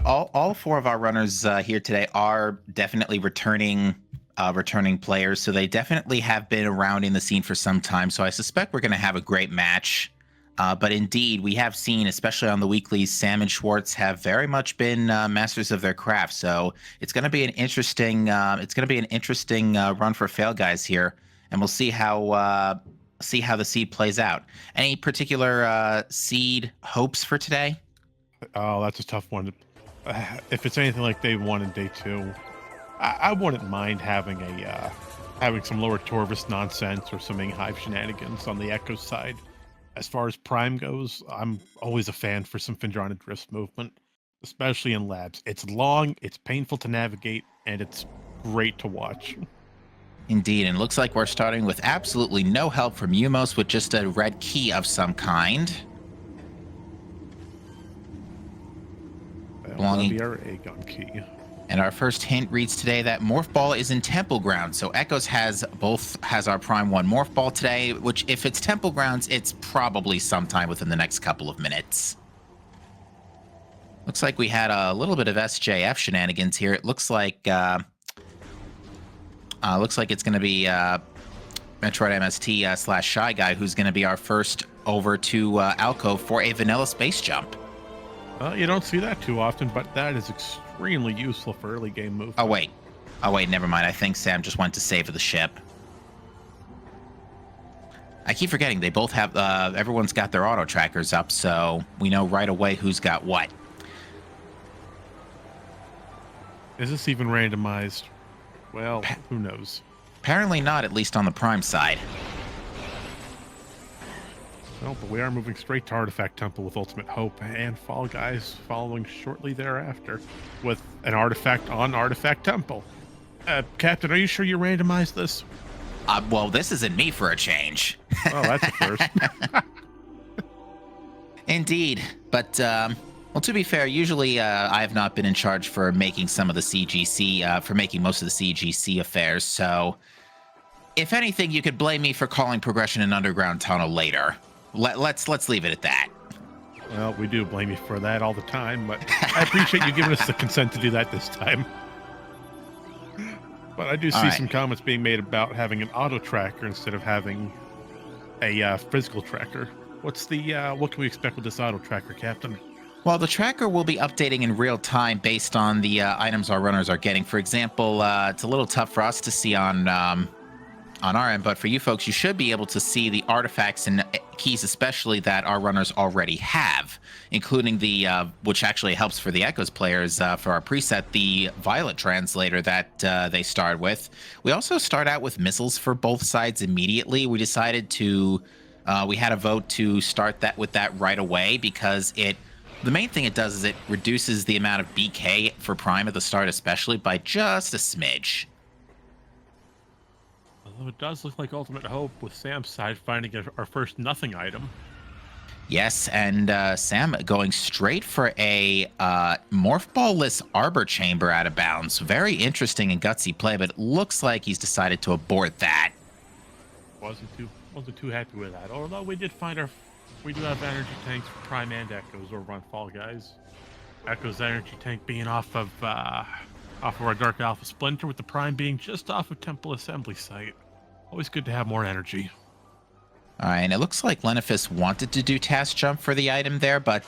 all four of our runners here today are definitely returning players, so they definitely have been around in the scene for some time. So I suspect we're going to have a great match. But indeed, we have seen, especially on the weeklies, Sam and Schwartz have very much been masters of their craft. So it's going to be an interesting run for Fail Guys here, and we'll see how the seed plays out. Any particular seed hopes for today? Oh, that's a tough one. If it's anything like day 1 and day 2, I wouldn't mind having having some lower torvis nonsense or some hive shenanigans on the Echo side. As far as Prime goes, I'm always a fan for some Findrana Drift movement, especially in labs. It's long, it's painful to navigate, and it's great to watch. Indeed, and it looks like we're starting with absolutely no help from Umos with just a red key of some kind. That'll be our Aegon key. And our first hint reads today that Morph Ball is in Temple Grounds. So Echoes has our Prime 1 Morph Ball today, which if it's Temple Grounds, it's probably sometime within the next couple of minutes. Looks like we had a little bit of SJF shenanigans here. It looks like it's going to be Metroid MST / Shy Guy who's going to be our first over to Alcove for a vanilla space jump. You don't see that too often, but that is extremely useful for early game movement. Oh wait, never mind. I think Sam just went to save the ship. I keep forgetting they both have, everyone's got their auto trackers up, so we know right away who's got what. Is this even randomized? Well, who knows? Apparently not, at least on the Prime side. Well, but we are moving straight to Artifact Temple with Ultimate Hope and Fall Guys following shortly thereafter with an artifact on Artifact Temple. Captain, are you sure you randomized this? Well, this isn't me for a change. Oh, that's a first. Indeed, but well, to be fair, usually I have not been in charge for making some of the CGC, for making most of the CGC affairs. So, if anything, you could blame me for calling progression in Underground Tunnel later. Let's leave it at that. Well, we do blame you for that all the time, but I appreciate you giving us the consent to do that this time. But I do see some comments being made about having an auto tracker instead of having a physical tracker. What can we expect with this auto tracker, Captain? Well, the tracker will be updating in real time based on the items our runners are getting. For example, it's a little tough for us to see on our end, but for you folks, you should be able to see the artifacts and keys, especially that our runners already have, including the, which actually helps for the Echoes players for our preset, the Violet Translator that they start with. We also start out with missiles for both sides immediately. We decided to, we had a vote to start that with that right away because the main thing it does is it reduces the amount of BK for Prime at the start, especially by just a smidge. Although it does look like Ultimate Hope with Sam's side finding our first nothing item. Yes, and Sam going straight for a Morph Ball-less Arbor Chamber out of bounds. Very interesting and gutsy play, but it looks like he's decided to abort that. Wasn't too happy with that. Although we do have energy tanks for Prime and Echoes over on Fall Guys. Echoes energy tank being off of our Dark Alpha Splinter, with the Prime being just off of Temple Assembly Site. Always good to have more energy. All right, and it looks like Lenophis wanted to do Task Jump for the item there, but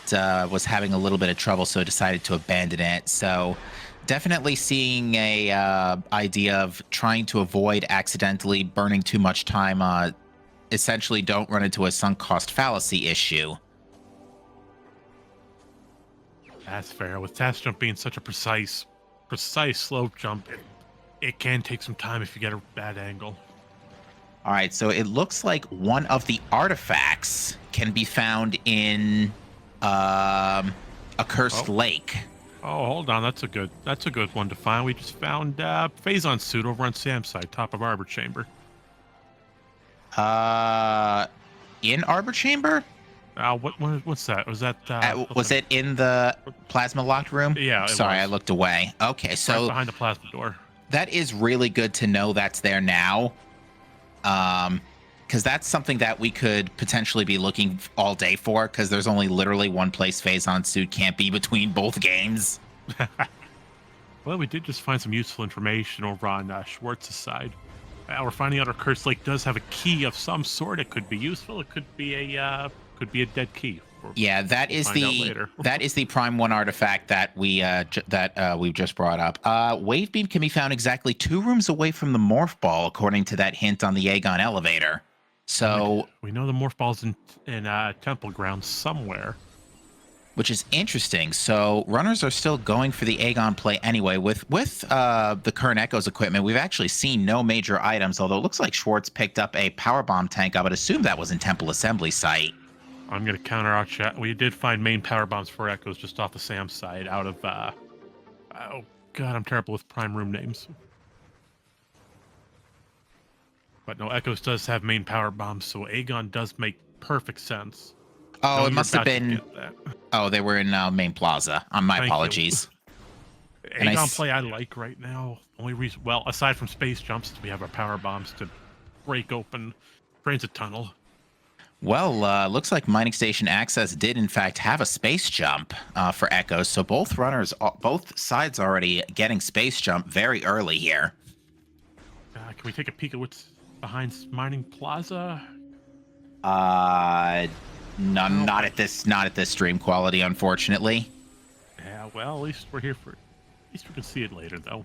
was having a little bit of trouble, so decided to abandon it. So definitely seeing a idea of trying to avoid accidentally burning too much time. Essentially, don't run into a sunk cost fallacy issue. That's fair. With Task Jump being such a precise slope jump, it can take some time if you get a bad angle. All right, so it looks like one of the artifacts can be found in a cursed lake. Oh, hold on, that's a good one to find. We just found Phazon's suit over on Sam's side, top of Arbor Chamber. In Arbor Chamber? What's that? Was that was it in the plasma locked room? Yeah. Sorry, I looked away. Okay, so right behind the plasma door. That is really good to know that's there now. Because that's something that we could potentially be looking all day for, because there's only literally one place Phazon's suit can't be between both games. Well, we did just find some useful information over on Schwartz's side. We're finding out our cursed lake does have a key of some sort. It could be useful. It could be a dead key. Yeah, that We'll is find out the later. that is the Prime One artifact that we've just brought up. Wave beam can be found exactly 2 rooms away from the morph ball, according to that hint on the Aegon elevator. So we know the morph ball's in temple grounds somewhere. Which is interesting. So runners are still going for the Aegon play anyway. With the current Echoes equipment, we've actually seen no major items, although it looks like Schwartz picked up a power bomb tank. I would assume that was in Temple Assembly site. I'm going to counter our chat. We did find main power bombs for Echoes just off the Sam's side out of... oh, God, I'm terrible with prime room names. But no, Echoes does have main power bombs, so Aegon does make perfect sense. Oh, it must have been... Oh, they were in main plaza. My apologies. Aegon play I like right now. Only reason... Well, aside from space jumps, we have our power bombs to break open transit tunnel. Well, looks like Mining Station Access did, in fact, have a space jump for Echoes. So both sides already getting space jump very early here. Can we take a peek at what's behind Mining Plaza? Not at this stream quality, unfortunately. Yeah, well, at least we're here for... At least we can see it later, though.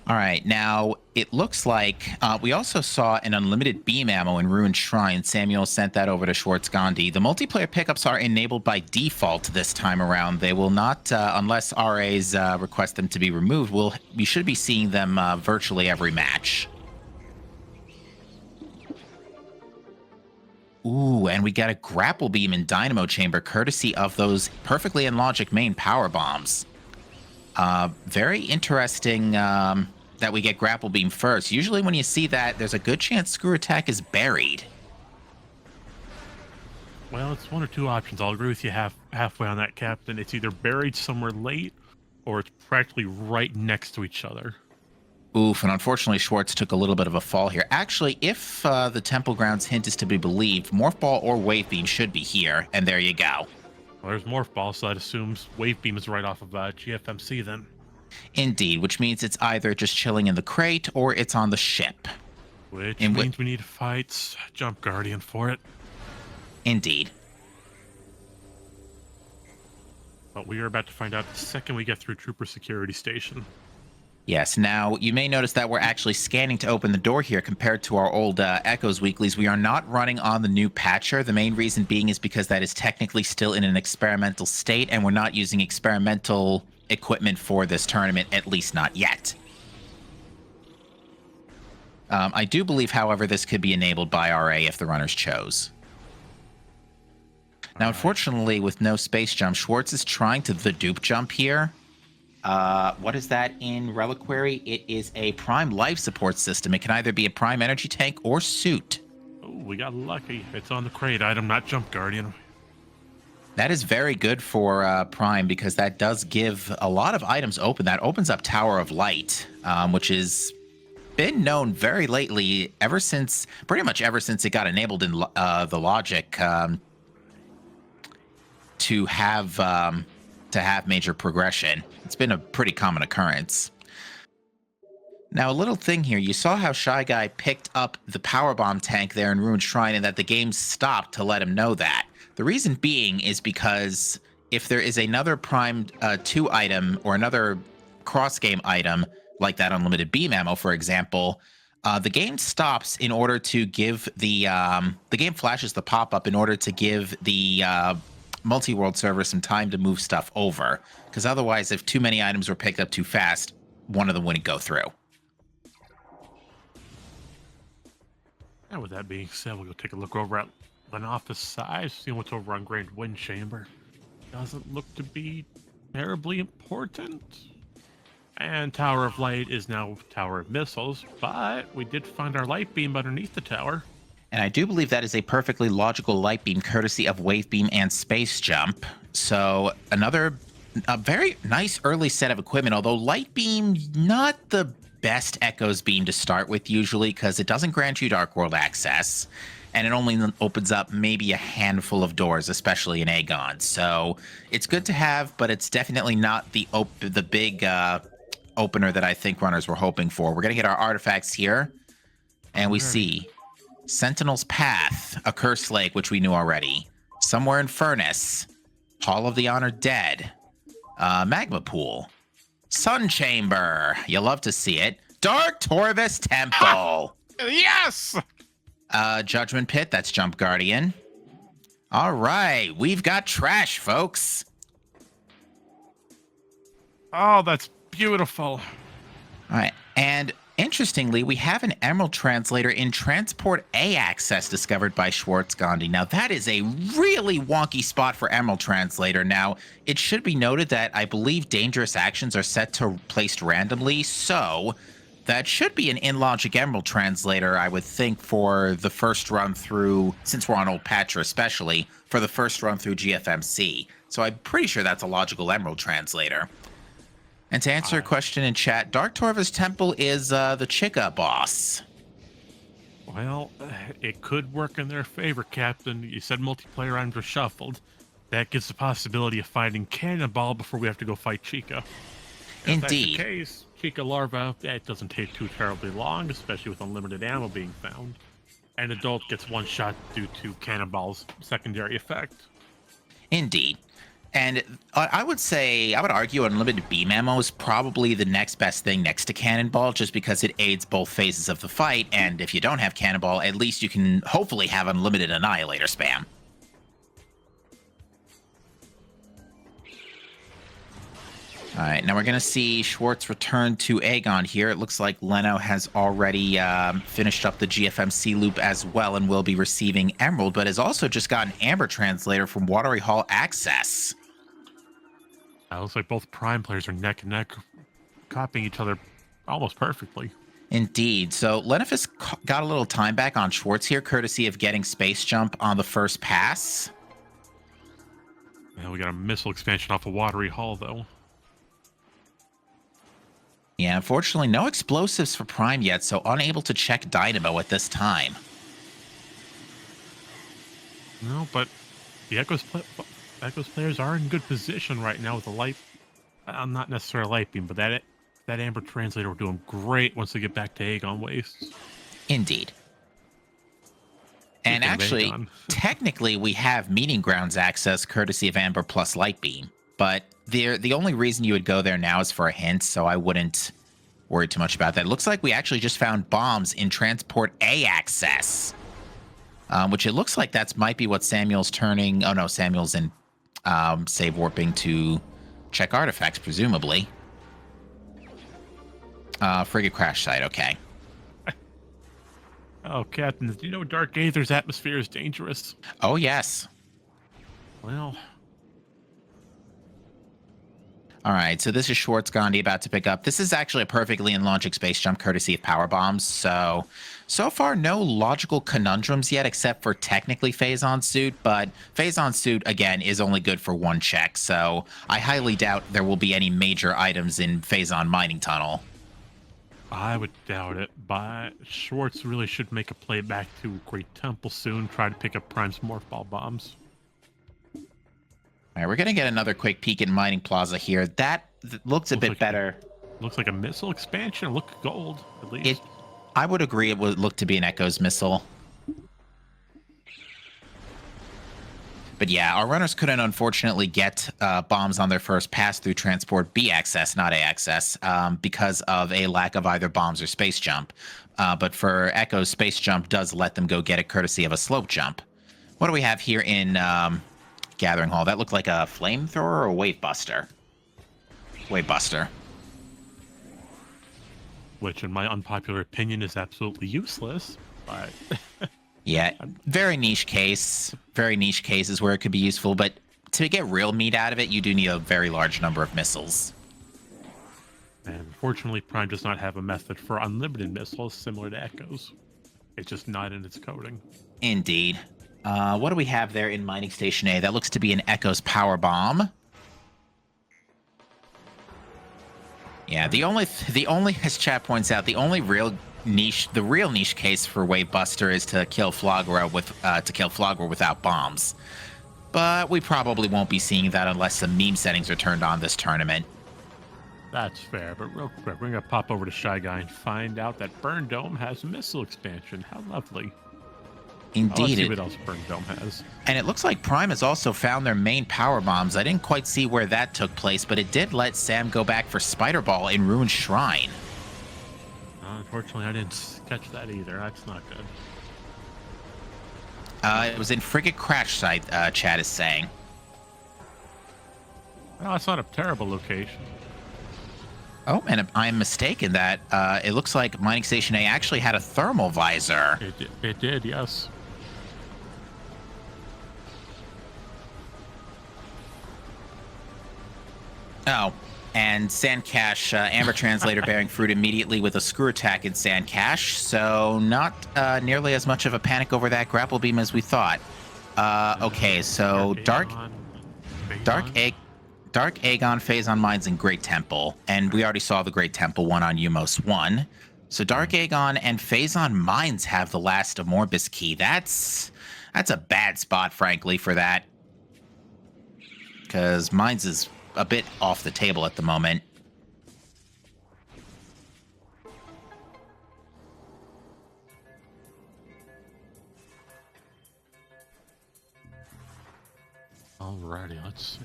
All right, now it looks like we also saw an unlimited beam ammo in Ruined Shrine. Samuel sent that over to Schwartz Gandhi. The multiplayer pickups are enabled by default this time around. They will not, unless RAs request them to be removed, we should be seeing them virtually every match. Ooh, and we got a grapple beam in Dynamo Chamber, courtesy of those perfectly in logic main power bombs. Very interesting that we get grapple beam first. Usually when you see that, there's a good chance screw attack is buried. Well, it's one or two options. I'll agree with you halfway on that, Captain. It's either buried somewhere late, or it's practically right next to each other. Oof, and unfortunately Schwartz took a little bit of a fall here. Actually, if the Temple Grounds hint is to be believed, Morph Ball or Wave Beam should be here, and there you go. Well, there's Morph Ball, so that assumes Wave Beam is right off of GFMC then. Indeed, which means it's either just chilling in the crate or it's on the ship. Which means we need to fight Jump Guardian for it. Indeed. But we are about to find out the second we get through Trooper Security Station. Yes, now you may notice that we're actually scanning to open the door here compared to our old Echoes Weeklies. We are not running on the new patcher. The main reason being is because that is technically still in an experimental state, and we're not using experimental equipment for this tournament, at least not yet. I do believe, however, this could be enabled by RA if the runners chose. Now, unfortunately, with no space jump, Schwartz is trying to the dupe jump here. What is that in Reliquary? It is a Prime Life Support System. It can either be a Prime Energy Tank or Suit. Oh, we got lucky. It's on the crate item, not Jump Guardian. That is very good for Prime, because that does give a lot of items open. That opens up Tower of Light, which has been known very lately, pretty much ever since it got enabled in the Logic to have major progression. It's been a pretty common occurrence. Now, a little thing here. You saw how Shy Guy picked up the power bomb tank there in Ruined Shrine, and that the game stopped to let him know that. The reason being is because if there is another Prime 2 item or another cross-game item, like that unlimited beam ammo, for example, the game stops in order to give the game flashes the pop-up in order to give the multi-world server some time to move stuff over. Because otherwise, if too many items were picked up too fast, one of them wouldn't go through. And with that being said, we'll go take a look over at Lenophis' side, see what's over on Grand Wind Chamber. Doesn't look to be terribly important. And Tower of Light is now Tower of Missiles, but we did find our light beam underneath the tower. And I do believe that is a perfectly logical light beam, courtesy of Wave Beam and Space Jump. So a very nice early set of equipment, although light beam, not the best Echoes beam to start with usually, because it doesn't grant you Dark World access. and it only opens up maybe a handful of doors, especially in Aegon. So it's good to have, but it's definitely not the big opener that I think runners were hoping for. We're going to get our artifacts here, and we see Sentinel's Path, a Cursed Lake, which we knew already, Somewhere in Furnace, Hall of the Honored Dead, Magma Pool, Sun Chamber, you love to see it, Dark Torvis Temple. Yes! Judgment Pit, that's Jump Guardian. All right, we've got trash, folks. Oh, that's beautiful. All right, and interestingly, we have an Emerald Translator in Transport A access discovered by Schwartz Gandhi. Now, that is a really wonky spot for Emerald Translator. Now, it should be noted that I believe dangerous actions are set to placed randomly, so that should be an in-logic Emerald Translator, I would think, for the first run through, since we're on Old Patra especially, for the first run through GFMC. So I'm pretty sure that's a logical Emerald Translator. And to answer a question in chat, Dark Torvis Temple is the Chicka boss. Well, it could work in their favor, Captain. You said multiplayer items are shuffled. That gives the possibility of finding Cannonball before we have to go fight Chicka. If that's the case, Chicka larva, it doesn't take too terribly long, especially with unlimited ammo being found. And Adult gets one shot due to Cannonball's secondary effect. Indeed. And I would argue Unlimited Beam Ammo is probably the next best thing next to Cannonball, just because it aids both phases of the fight, and if you don't have Cannonball, at least you can hopefully have Unlimited Annihilator spam. All right, now we're going to see Schwartz return to Aegon here. It looks like Leno has already finished up the GFMC loop as well and will be receiving Emerald, but has also just gotten Amber Translator from Watery Hall Access. It looks like both Prime players are neck and neck, copying each other almost perfectly. Indeed. So Lenophis got a little time back on Schwartz here, courtesy of getting Space Jump on the first pass. Now we got a missile expansion off of Watery Hall, though. Yeah, unfortunately, no explosives for Prime yet, so unable to check Dynamo at this time. No, but the Echoes players are in good position right now with the light. Not necessarily light beam, but that Amber Translator will do them great once they get back to Aegon Wastes. Indeed. And actually, technically, we have Meeting Grounds access courtesy of Amber plus Light Beam, but the only reason you would go there now is for a hint, so I wouldn't worry too much about that. It looks like we actually just found bombs in Transport A access, which it looks like that might be what Samuel's turning. Oh no, Samuel's in save warping to check artifacts, presumably. Frigate crash site, okay. Oh, Captain, do you know Dark Aether's atmosphere is dangerous? Oh, yes. Well... All right, so this is Schwartz Gandhi about to pick up. This is actually a perfectly in-logic space jump courtesy of power bombs. So far, no logical conundrums yet, except for technically Phazon Suit. But Phazon Suit, again, is only good for one check. So I highly doubt there will be any major items in Phazon Mining Tunnel. I would doubt it, but Schwartz really should make a play back to Great Temple soon. Try to pick up Prime's Morph Ball bombs. All right, we're going to get another quick peek at Mining Plaza here. That looks a bit better. Looks like a missile expansion. Look gold, at least. I would agree it would look to be an Echoes missile. But yeah, our runners couldn't unfortunately get bombs on their first pass through Transport B access, not A access, because of a lack of either bombs or Space Jump. But for Echoes, Space Jump does let them go get it courtesy of a Slope Jump. What do we have here in... Gathering Hall? That looked like a flamethrower or a wave buster? Wave buster. Which, in my unpopular opinion, is absolutely useless, but... Yeah, very niche case. Very niche cases where it could be useful, but to get real meat out of it, you do need a very large number of missiles. And unfortunately, Prime does not have a method for unlimited missiles similar to Echoes. It's just not in its coding. Indeed. What do we have there in Mining Station A? That looks to be an Echoes power bomb. Yeah, the only as chat points out, the real niche case for Wave Buster is to kill Flogra without bombs. But we probably won't be seeing that unless the meme settings are turned on this tournament. That's fair, but real quick, we're gonna pop over to Shy Guy and find out that Burn Dome has missile expansion. How lovely. Indeed. Let's see what else Burn Dome has. And it looks like Prime has also found their main power bombs. I didn't quite see where that took place, but it did let Sam go back for Spider Ball in Ruined Shrine. Unfortunately, I didn't catch that either. That's not good. It was in Frigate Crash Site, chat is saying. Well, it's not a terrible location. Oh, and I'm mistaken that it looks like Mining Station A actually had a thermal visor. It did, yes. Oh, and Sand Cache, Amber Translator bearing fruit immediately with a screw attack in Sand Cache, so not nearly as much of a panic over that grapple beam as we thought. Okay, so Dark Aegon Phazon Mines in Great Temple, and we already saw the Great Temple one on Umos 1. So Dark Aegon and Phazon Mines have the last Amorbis key. That's a bad spot, frankly, for that. Because Mines is a bit off the table at the moment. Alrighty, let's see.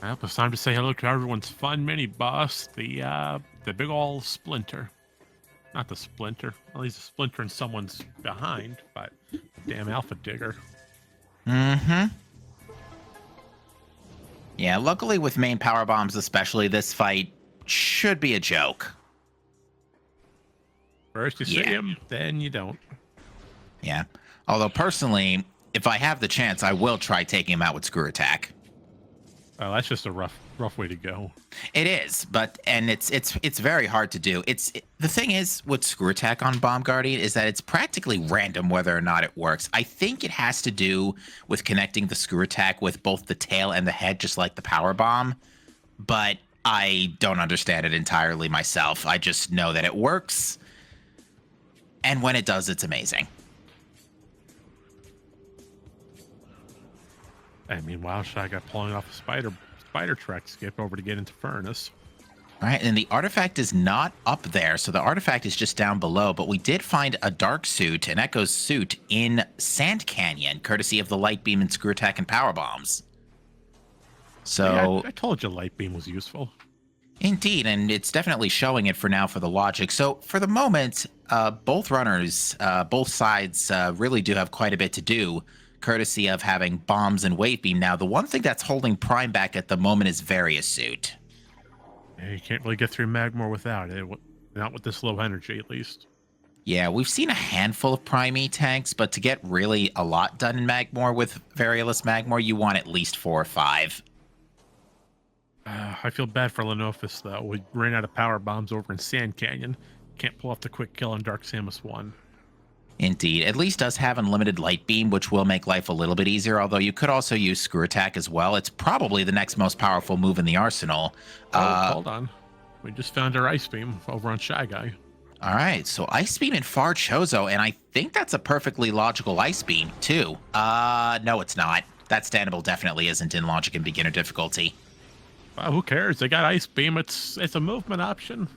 Well, it's time to say hello to everyone's fun mini boss, the big ol' Splinter. Not the Splinter. Well, he's a Splinter in someone's behind, but damn Alpha Digger. Mm-hmm. Yeah, luckily with main power bombs especially, this fight should be a joke. First you see him, then you don't. Yeah. Although personally, if I have the chance, I will try taking him out with Screw Attack. Oh, that's just a rough way to go. It is, and it's very hard to do. The thing is with Screw Attack on Bomb Guardian is that it's practically random whether or not it works. I think it has to do with connecting the Screw Attack with both the tail and the head, just like the Power Bomb. But I don't understand it entirely myself. I just know that it works, and when it does, it's amazing. And meanwhile, Shy got pulling off a spider track skip over to get into Furnace. All right, and the artifact is not up there, so the artifact is just down below, but we did find a dark suit, an Echo's suit, in Sand Canyon, courtesy of the Light Beam and Screw Attack and Power Bombs. So yeah, I told you Light Beam was useful. Indeed, and it's definitely showing it for now for the logic. So for the moment, both runners, both sides really do have quite a bit to do, courtesy of having bombs and wave beam. Now, the one thing that's holding Prime back at the moment is Various Suit. Yeah, you can't really get through Magmor without it. Not with this low energy, at least. Yeah, we've seen a handful of Prime E tanks, but to get really a lot done in Magmor with Variolous Magmor, you want at least 4 or 5. I feel bad for Lenophis, though. We ran out of power bombs over in Sand Canyon. Can't pull off the quick kill on Dark Samus 1. Indeed. At least does have unlimited light beam, which will make life a little bit easier, although you could also use Screw Attack as well. It's probably the next most powerful move in the arsenal. Hold on. We just found our Ice Beam over on Shy Guy. All right, so Ice Beam in Far Chozo, and I think that's a perfectly logical Ice Beam, too. No, it's not. That standable definitely isn't in Logic and Beginner difficulty. Well, who cares? They got Ice Beam. It's a movement option.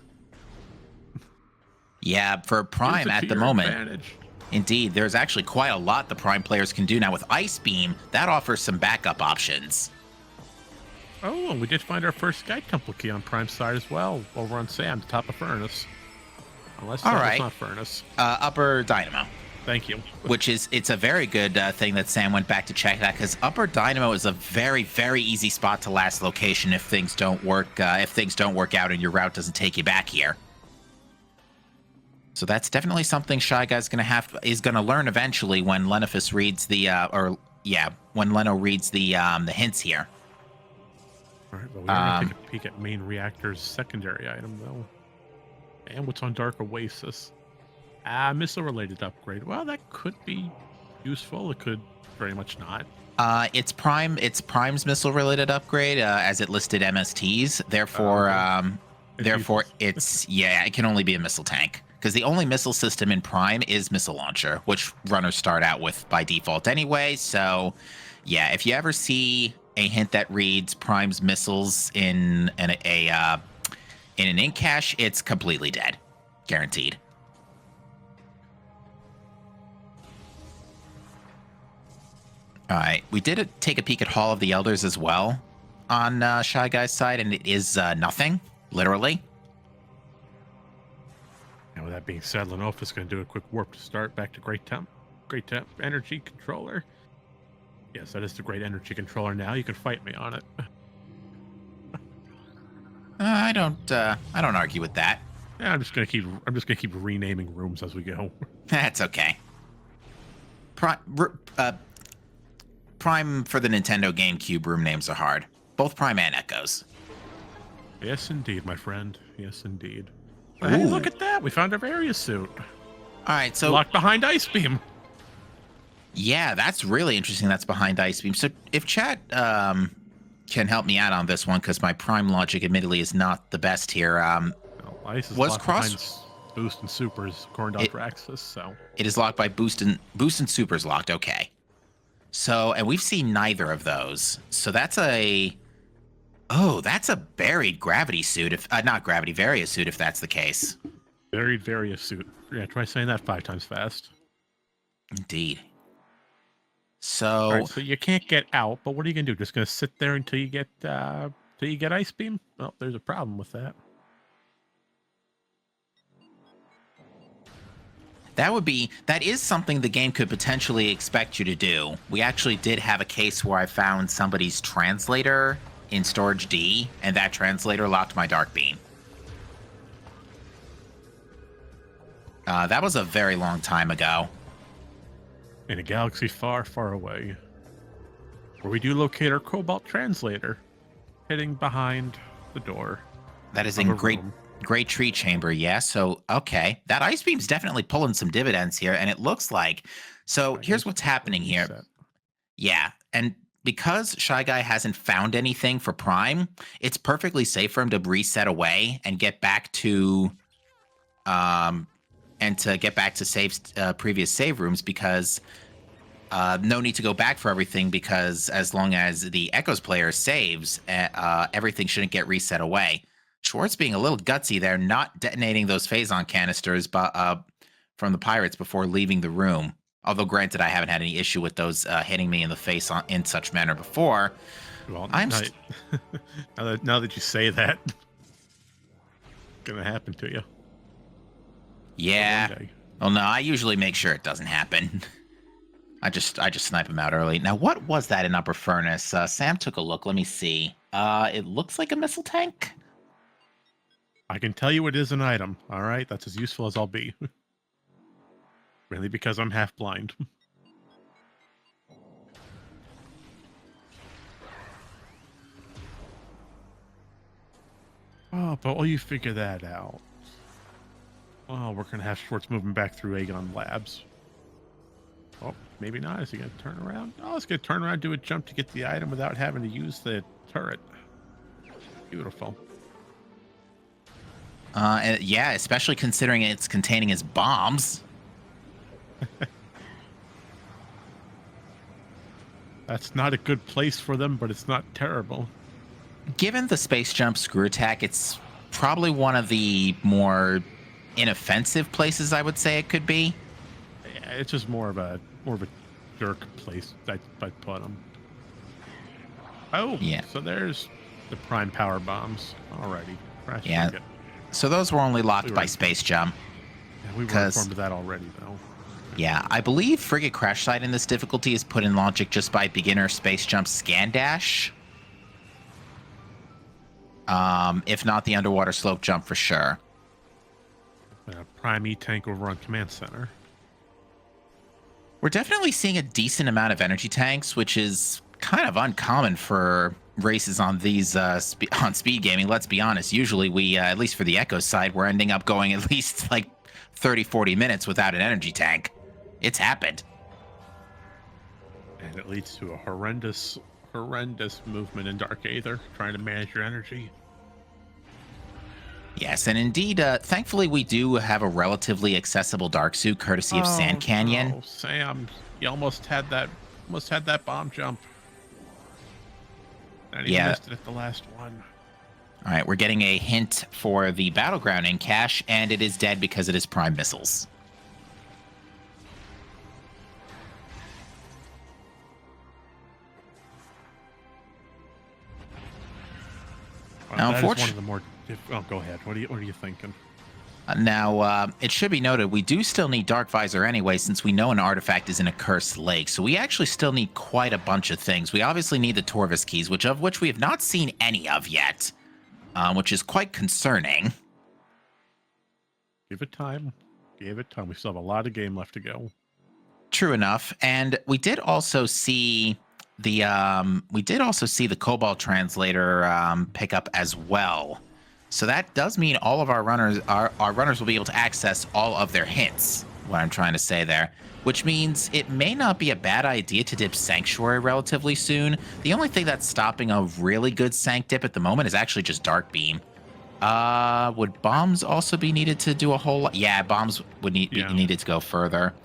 Yeah, for Prime at the moment. Advantage. Indeed, there's actually quite a lot the Prime players can do now with Ice Beam. That offers some backup options. Oh, and we did find our first Sky Temple key on Prime's side as well, over on Sam, top of Furnace. Unless that's not Furnace. Upper Dynamo. Thank you. It's a very good thing that Sam went back to check that, because Upper Dynamo is a very, very easy spot to last location if things don't work out and your route doesn't take you back here. So that's definitely something Shy Guy's is gonna learn eventually when Lenophis reads when Leno reads the hints here. All right, but we're gonna take a peek at main reactor's secondary item though. And what's on Dark Oasis? Missile related upgrade. Well, that could be useful. It could very much not. It's Prime's missile related upgrade, as it listed MSTs. Therefore, it can only be a missile tank because the only missile system in Prime is missile launcher, which runners start out with by default anyway. So, yeah, if you ever see a hint that reads Prime's missiles in an ink cache, it's completely dead, guaranteed. All right, we did take a peek at Hall of the Elders as well on Shy Guy's side, and it is nothing, literally. And with that being said, Lenophis is going to do a quick warp to start back to Great Temp Energy Controller. Yes, that is the Great Energy Controller now. You can fight me on it. I don't argue with that. Yeah, I'm just gonna keep renaming rooms as we go. That's okay. Prime for the Nintendo GameCube room names are hard. Both Prime and Echoes. Yes, indeed, my friend. Yes, indeed. Hey, look at that! We found our Various suit. All right, so locked behind Ice Beam. Yeah, that's really interesting. That's behind Ice Beam. So if chat can help me out on this one, because my Prime logic, admittedly, is not the best here. Ice is was locked behind Boost and Supers, according to Draxus. So it is locked by Boost and Supers locked. Okay. So, and we've seen neither of those. So that's a buried gravity suit. If not gravity, Various suit. If that's the case. Buried Various suit. Yeah, try saying that 5 times fast. Indeed. So, right, so you can't get out, but what are you gonna do? Just gonna sit there until you get Ice Beam? Well, there's a problem with that. That is something the game could potentially expect you to do. We actually did have a case where I found somebody's translator in storage D, and that translator locked my Dark Beam. That was a very long time ago. In a galaxy far, far away, where we do locate our Cobalt translator, hiding behind the door. That is in Great Tree Chamber, yeah. So, okay. That Ice Beam's definitely pulling some dividends here, and it looks like... So, here's what's happening here. Yeah, and because Shy Guy hasn't found anything for Prime, it's perfectly safe for him to reset away and get back to... previous save rooms, because no need to go back for everything, because as long as the Echoes player saves, everything shouldn't get reset away. Schwartz being a little gutsy there, not detonating those Phazon canisters from the pirates before leaving the room. Although, granted, I haven't had any issue with those hitting me in the face in such manner before. Well, now that you say that, it's gonna happen to you. Yeah. Well, no, I usually make sure it doesn't happen. I just snipe him out early. Now, what was that in Upper Furnace? Sam took a look. Let me see. It looks like a missile tank. I can tell you it is an item. All right, that's as useful as I'll be. Really, because I'm half blind. Oh, but while you figure that out, well, we're gonna have Schwartz moving back through Aegon Labs. Oh, maybe not. Is he gonna turn around? Oh, it's gonna turn around, do a jump to get the item without having to use the turret. Beautiful. Yeah, especially considering it's containing his bombs. That's not a good place for them, but it's not terrible. Given the space jump screw attack, it's probably one of the more inoffensive places I would say it could be. Yeah, it's just more of a jerk place I'd put them. Oh, yeah. So there's the prime power bombs already. Yeah. So those were only locked by space jump. Yeah, we were informed of that already, though. Yeah, I believe Frigate Crash Site in this difficulty is put in logic just by beginner space jump scan dash. If not the underwater slope jump for sure. Prime E-Tank over on Command Center. We're definitely seeing a decent amount of energy tanks, which is kind of uncommon for races on these on speed gaming. Let's be honest. Usually we, at least for the Echo side, we're ending up going at least like 30, 40 minutes without an energy tank. It's happened. And it leads to a horrendous movement in Dark Aether, trying to manage your energy. Yes, and indeed, thankfully, we do have a relatively accessible dark suit courtesy of Sand Canyon. No, Sam, you almost had that bomb jump. And you missed it at the last one. All right, we're getting a hint for the battleground in cache, and it is dead because it is prime missiles. Well, that is one of the more. Oh, go ahead. What are you thinking? Now, it should be noted, we do still need Dark Visor anyway, since we know an artifact is in a cursed lake. So we actually still need quite a bunch of things. We obviously need the Torvis keys, which we have not seen any of yet, which is quite concerning. Give it time. Give it time. We still have a lot of game left to go. True enough, and we did also see the Cobalt Translator pickup as well. So that does mean all of our runners will be able to access all of their hints, what I'm trying to say there, which means it may not be a bad idea to dip Sanctuary relatively soon. The only thing that's stopping a really good Sanct dip at the moment is actually just Dark Beam. Would bombs also be needed to do a whole lot? Yeah, bombs would be needed to go further.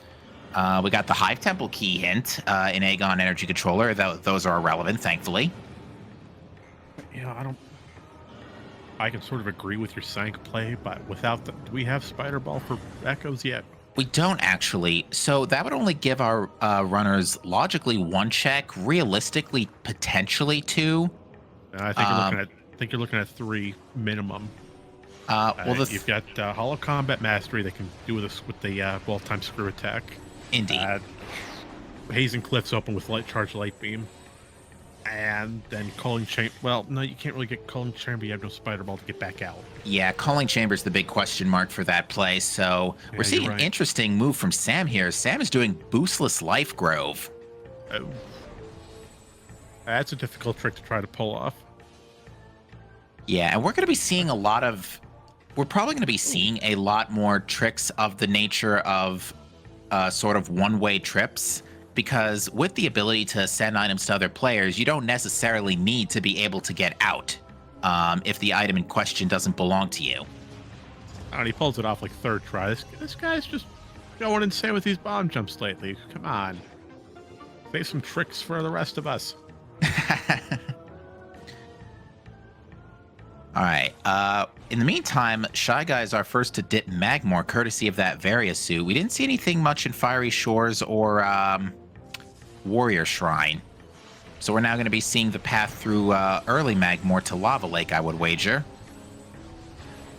We got the Hive Temple key hint in Aegon Energy Controller. Those are irrelevant, thankfully. Yeah, I can sort of agree with your Sank play, but without do we have Spider Ball for Echoes yet? We don't actually. So that would only give our runners logically 1 check, realistically potentially 2. I think you're looking at 3 minimum. You've got Hollow Combat Mastery that can do this with the Bolt-Time Screw attack. Indeed. Hazen Cliffs open with Charge Light Beam. And then Calling Chamber. Well, no, you can't really get Calling Chamber. You have no Spider Ball to get back out. Yeah, Calling Chamber's the big question mark for that play. So we're seeing an interesting move from Sam here. Sam is doing Boostless Life Grove. Oh. That's a difficult trick to try to pull off. Yeah, and we're going to be seeing we're probably going to be seeing a lot more tricks of the nature of sort of one-way trips. Because with the ability to send items to other players, you don't necessarily need to be able to get out if the item in question doesn't belong to you. And he pulls it off like 3rd try. This guy's just going insane with these bomb jumps lately. Come on. Save some tricks for the rest of us. All right. In the meantime, Shy Guy is our first to dip Magmor, courtesy of that Varia suit. We didn't see anything much in Fiery Shores or Warrior Shrine. So we're now going to be seeing the path through early Magmor to Lava Lake, I would wager.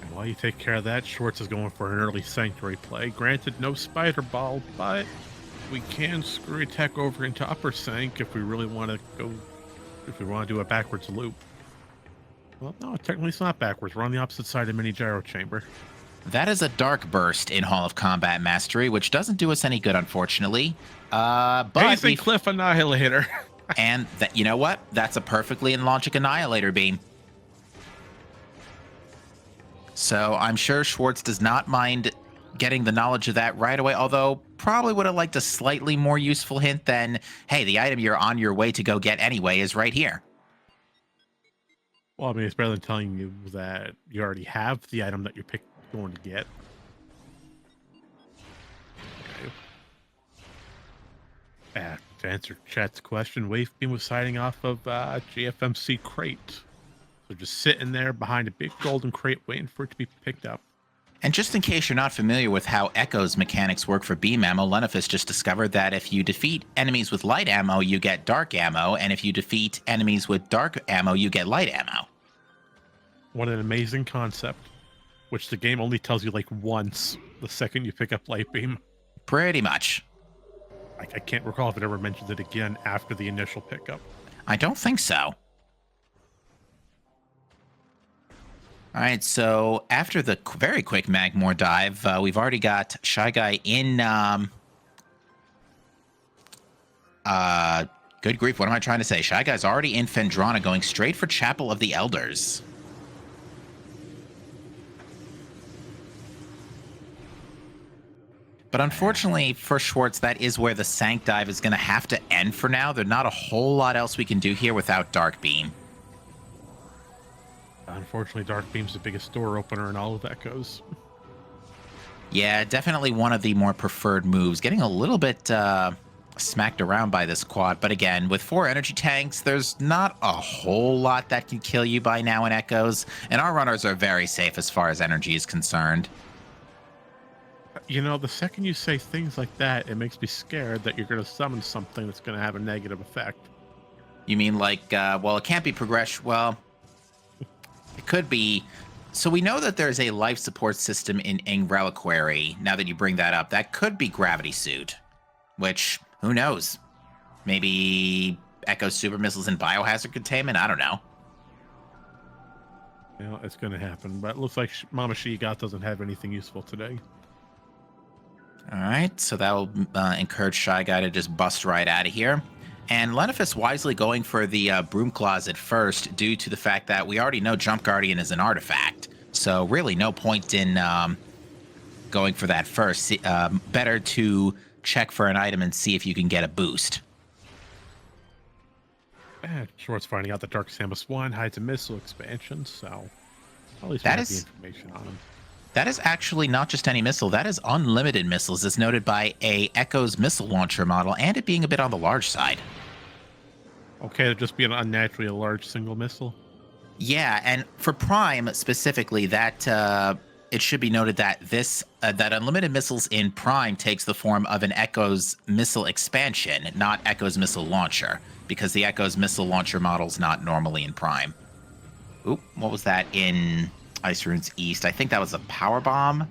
And while you take care of that, Schwartz is going for an early Sanctuary play. Granted, no Spider Ball, but we can screw attack over into Upper Sank if we really want to do a backwards loop. Well, no, technically it's not backwards. We're on the opposite side of Mini Gyro Chamber. That is a Dark Burst in Hall of Combat Mastery, which doesn't do us any good, unfortunately. But Hazen Cliff Annihilator. And you know what? That's a perfectly in logic Annihilator beam. So I'm sure Schwartz does not mind getting the knowledge of that right away, although probably would have liked a slightly more useful hint than, hey, the item you're on your way to go get anyway is right here. Well, I mean, it's better than telling you that you already have the item that you're going to get. Okay. To answer chat's question, Wave Beam was siding off of GFMC crate. So just sitting there behind a big golden crate waiting for it to be picked up. And just in case you're not familiar with how Echo's mechanics work for beam ammo, Lenophis just discovered that if you defeat enemies with light ammo, you get dark ammo, and if you defeat enemies with dark ammo, you get light ammo. What an amazing concept, which the game only tells you like once the second you pick up light beam. Pretty much. I can't recall if it ever mentions it again after the initial pickup. I don't think so. All right, so after the very quick Magmor dive, we've already got Shy Guy in... good grief, what am I trying to say? Shy Guy's already in Phendrana, going straight for Chapel of the Elders. But unfortunately for Schwartz, that is where the Sank Dive is going to have to end for now. There's not a whole lot else we can do here without Dark Beam. Unfortunately, Dark Beam's the biggest door opener in all of Echoes. Yeah, definitely one of the more preferred moves. Getting a little bit smacked around by this quad. But again, with 4 energy tanks, there's not a whole lot that can kill you by now in Echoes. And our runners are very safe as far as energy is concerned. You know, the second you say things like that, it makes me scared that you're going to summon something that's going to have a negative effect. You mean like, well, it can't be progression. Well, it could be. So we know that there's a life support system in Ing Reliquary. Now that you bring that up, that could be Gravity Suit, which, who knows? Maybe Echo Super Missiles and Biohazard Containment? I don't know. You know, it's going to happen, but it looks like Mama Shigat doesn't have anything useful today. All right, so that will encourage Shy Guy to just bust right out of here. And Lenophis wisely going for the Broom Closet first due to the fact that we already know Jump Guardian is an artifact. So really no point in going for that first. Better to check for an item and see if you can get a boost. Schwartz finding out that Dark Samus 1 hides a missile expansion, so at least we That have the is- information on him. That is actually not just any missile. That is unlimited missiles, as noted by a Echo's missile launcher model, and it being a bit on the large side. Okay, it'd just be an unnaturally large single missile. Yeah, and for Prime specifically, that it should be noted that this that unlimited missiles in Prime takes the form of an Echo's missile expansion, not Echo's missile launcher, because the Echo's missile launcher model is not normally in Prime. Oop, what was that in Ice Runes East? I think that was a power bomb.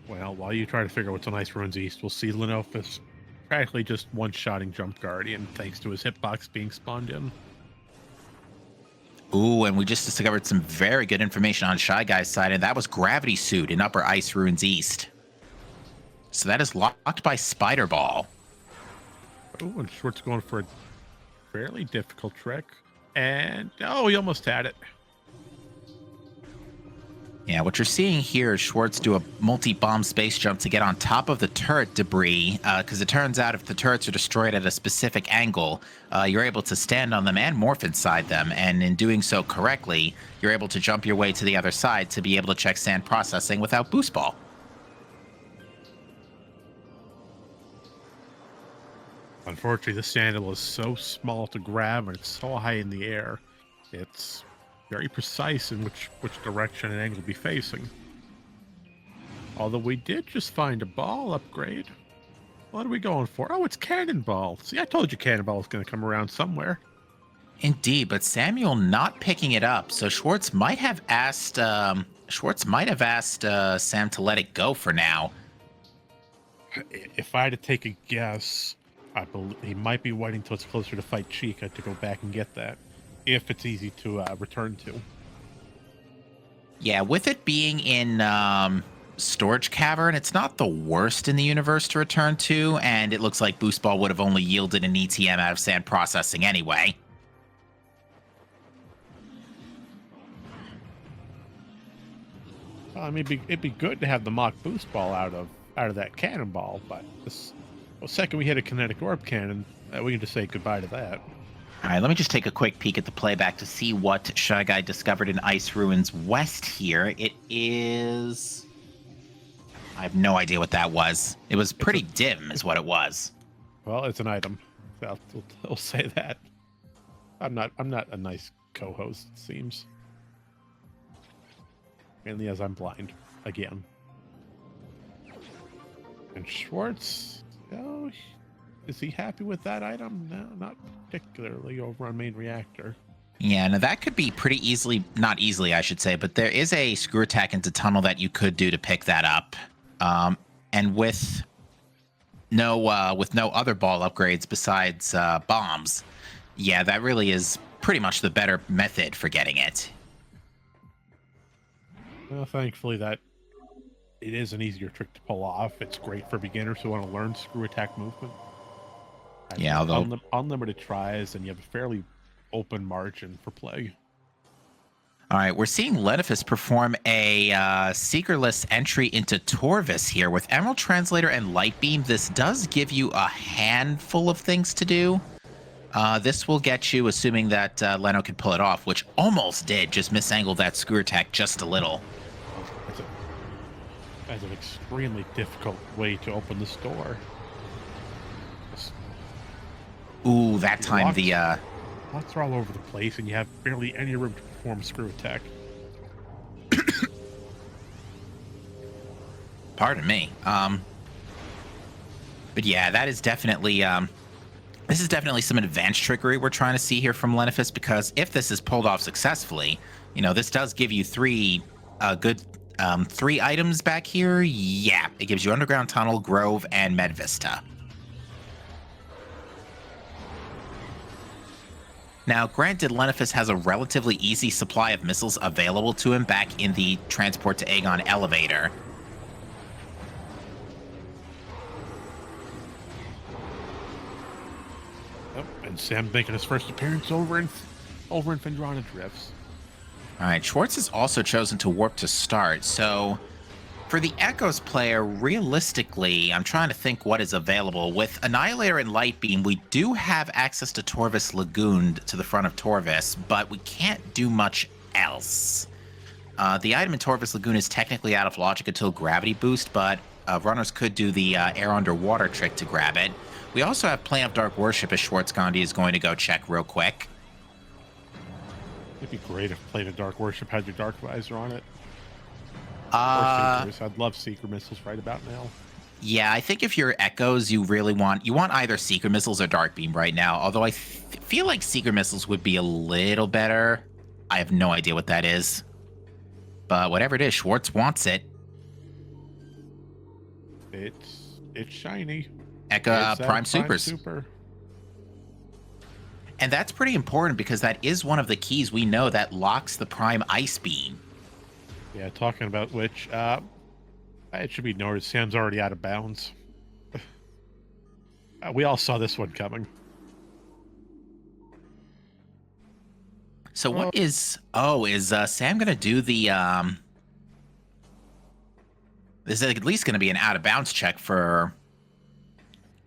Well, while you try to figure out what's on Ice Ruins East, we'll see Lenophis practically just one-shotting Jump Guardian thanks to his hitbox being spawned in. Ooh, and we just discovered some very good information on Shy Guy's side, and that was Gravity Suit in Upper Ice Ruins East. So that is locked by Spider Ball. Oh, and Schwartz going for a fairly difficult trick. And, oh, he almost had it. Yeah, what you're seeing here is Schwartz do a multi-bomb space jump to get on top of the turret debris, because it turns out if the turrets are destroyed at a specific angle, you're able to stand on them and morph inside them, and in doing so correctly, you're able to jump your way to the other side to be able to check sand processing without boost ball. Unfortunately, the sandal is so small to grab and it's so high in the air. It's very precise in which direction and angle to be facing. Although we did just find a ball upgrade. What are we going for? Oh, it's Cannonball. See, I told you Cannonball was going to come around somewhere. Indeed, but Samuel not picking it up, so Schwartz might have asked Sam to let it go for now. If I had to take a guess, I believe he might be waiting till it's closer to fight Chicka to go back and get that, if it's easy to return to. Yeah, with it being in Storage Cavern, it's not the worst in the universe to return to, and it looks like Boost Ball would have only yielded an ETM out of sand processing anyway. I mean, it'd be good to have the mock Boost Ball out of that Cannonball, but the second we hit a kinetic orb cannon, we can just say goodbye to that. All right, let me just take a quick peek at the playback to see what Shy Guy discovered in Ice Ruins West here. It is... I have no idea what that was. It was pretty dim is what it was. Well, it's an item. I'll say that. I'm not a nice co-host, it seems. Mainly as I'm blind. Again. And Schwartz, oh, is he happy with that item? No, not particularly over on main reactor. Yeah, now that could be pretty easily, not easily, I should say, but there is a screw attack into tunnel that you could do to pick that up. And with no other ball upgrades besides bombs, yeah, that really is pretty much the better method for getting it. Well, thankfully that it is an easier trick to pull off. It's great for beginners who want to learn screw attack movement. Yeah, although unlimited tries, and you have a fairly open margin for play. All right, we're seeing Lenophis perform a seekerless entry into Torvis here. With Emerald Translator and Light Beam, this does give you a handful of things to do. This will get you, assuming that Leno can pull it off, which almost did, just misangled that screw attack just a little. That's an extremely difficult way to open this door. Ooh, that time locks, the... locks are all over the place, and you have barely any room to perform a screw attack. Pardon me. But yeah, that is definitely... this is definitely some advanced trickery we're trying to see here from Lenophis, because if this is pulled off successfully, you know, this does give you three items back here. Yeah, it gives you Underground Tunnel, Grove, and Med Vista. Now, granted, Lenophis has a relatively easy supply of missiles available to him back in the Transport to Aegon elevator. Oh, and Sam making his first appearance over in Fendrana Drifts. All right, Schwartz has also chosen to warp to start. So, for the Echoes player, realistically, I'm trying to think what is available. With Annihilator and Light Beam, we do have access to Torvis Lagoon to the front of Torvis, but we can't do much else. The item in Torvis Lagoon is technically out of logic until Gravity Boost, but runners could do the air underwater trick to grab it. We also have Plane of Dark Worship, as Schwartz Gandhi is going to go check real quick. It'd be great if Plane of Dark Worship had your Dark Visor on it. Or Seekers. I'd love Seeker missiles right about now. Yeah, I think if you're Echoes, you want either Seeker missiles or Dark Beam right now. Although I feel like Seeker missiles would be a little better. I have no idea what that is. But whatever it is, Schwartz wants it. It's shiny. Echo Prime Supers. Super. And that's pretty important because that is one of the keys we know that locks the Prime Ice Beam. Yeah, talking about which, it should be noted, Sam's already out of bounds. We all saw this one coming. So what is... Oh, is Sam going to do the... This is at least going to be an out-of-bounds check for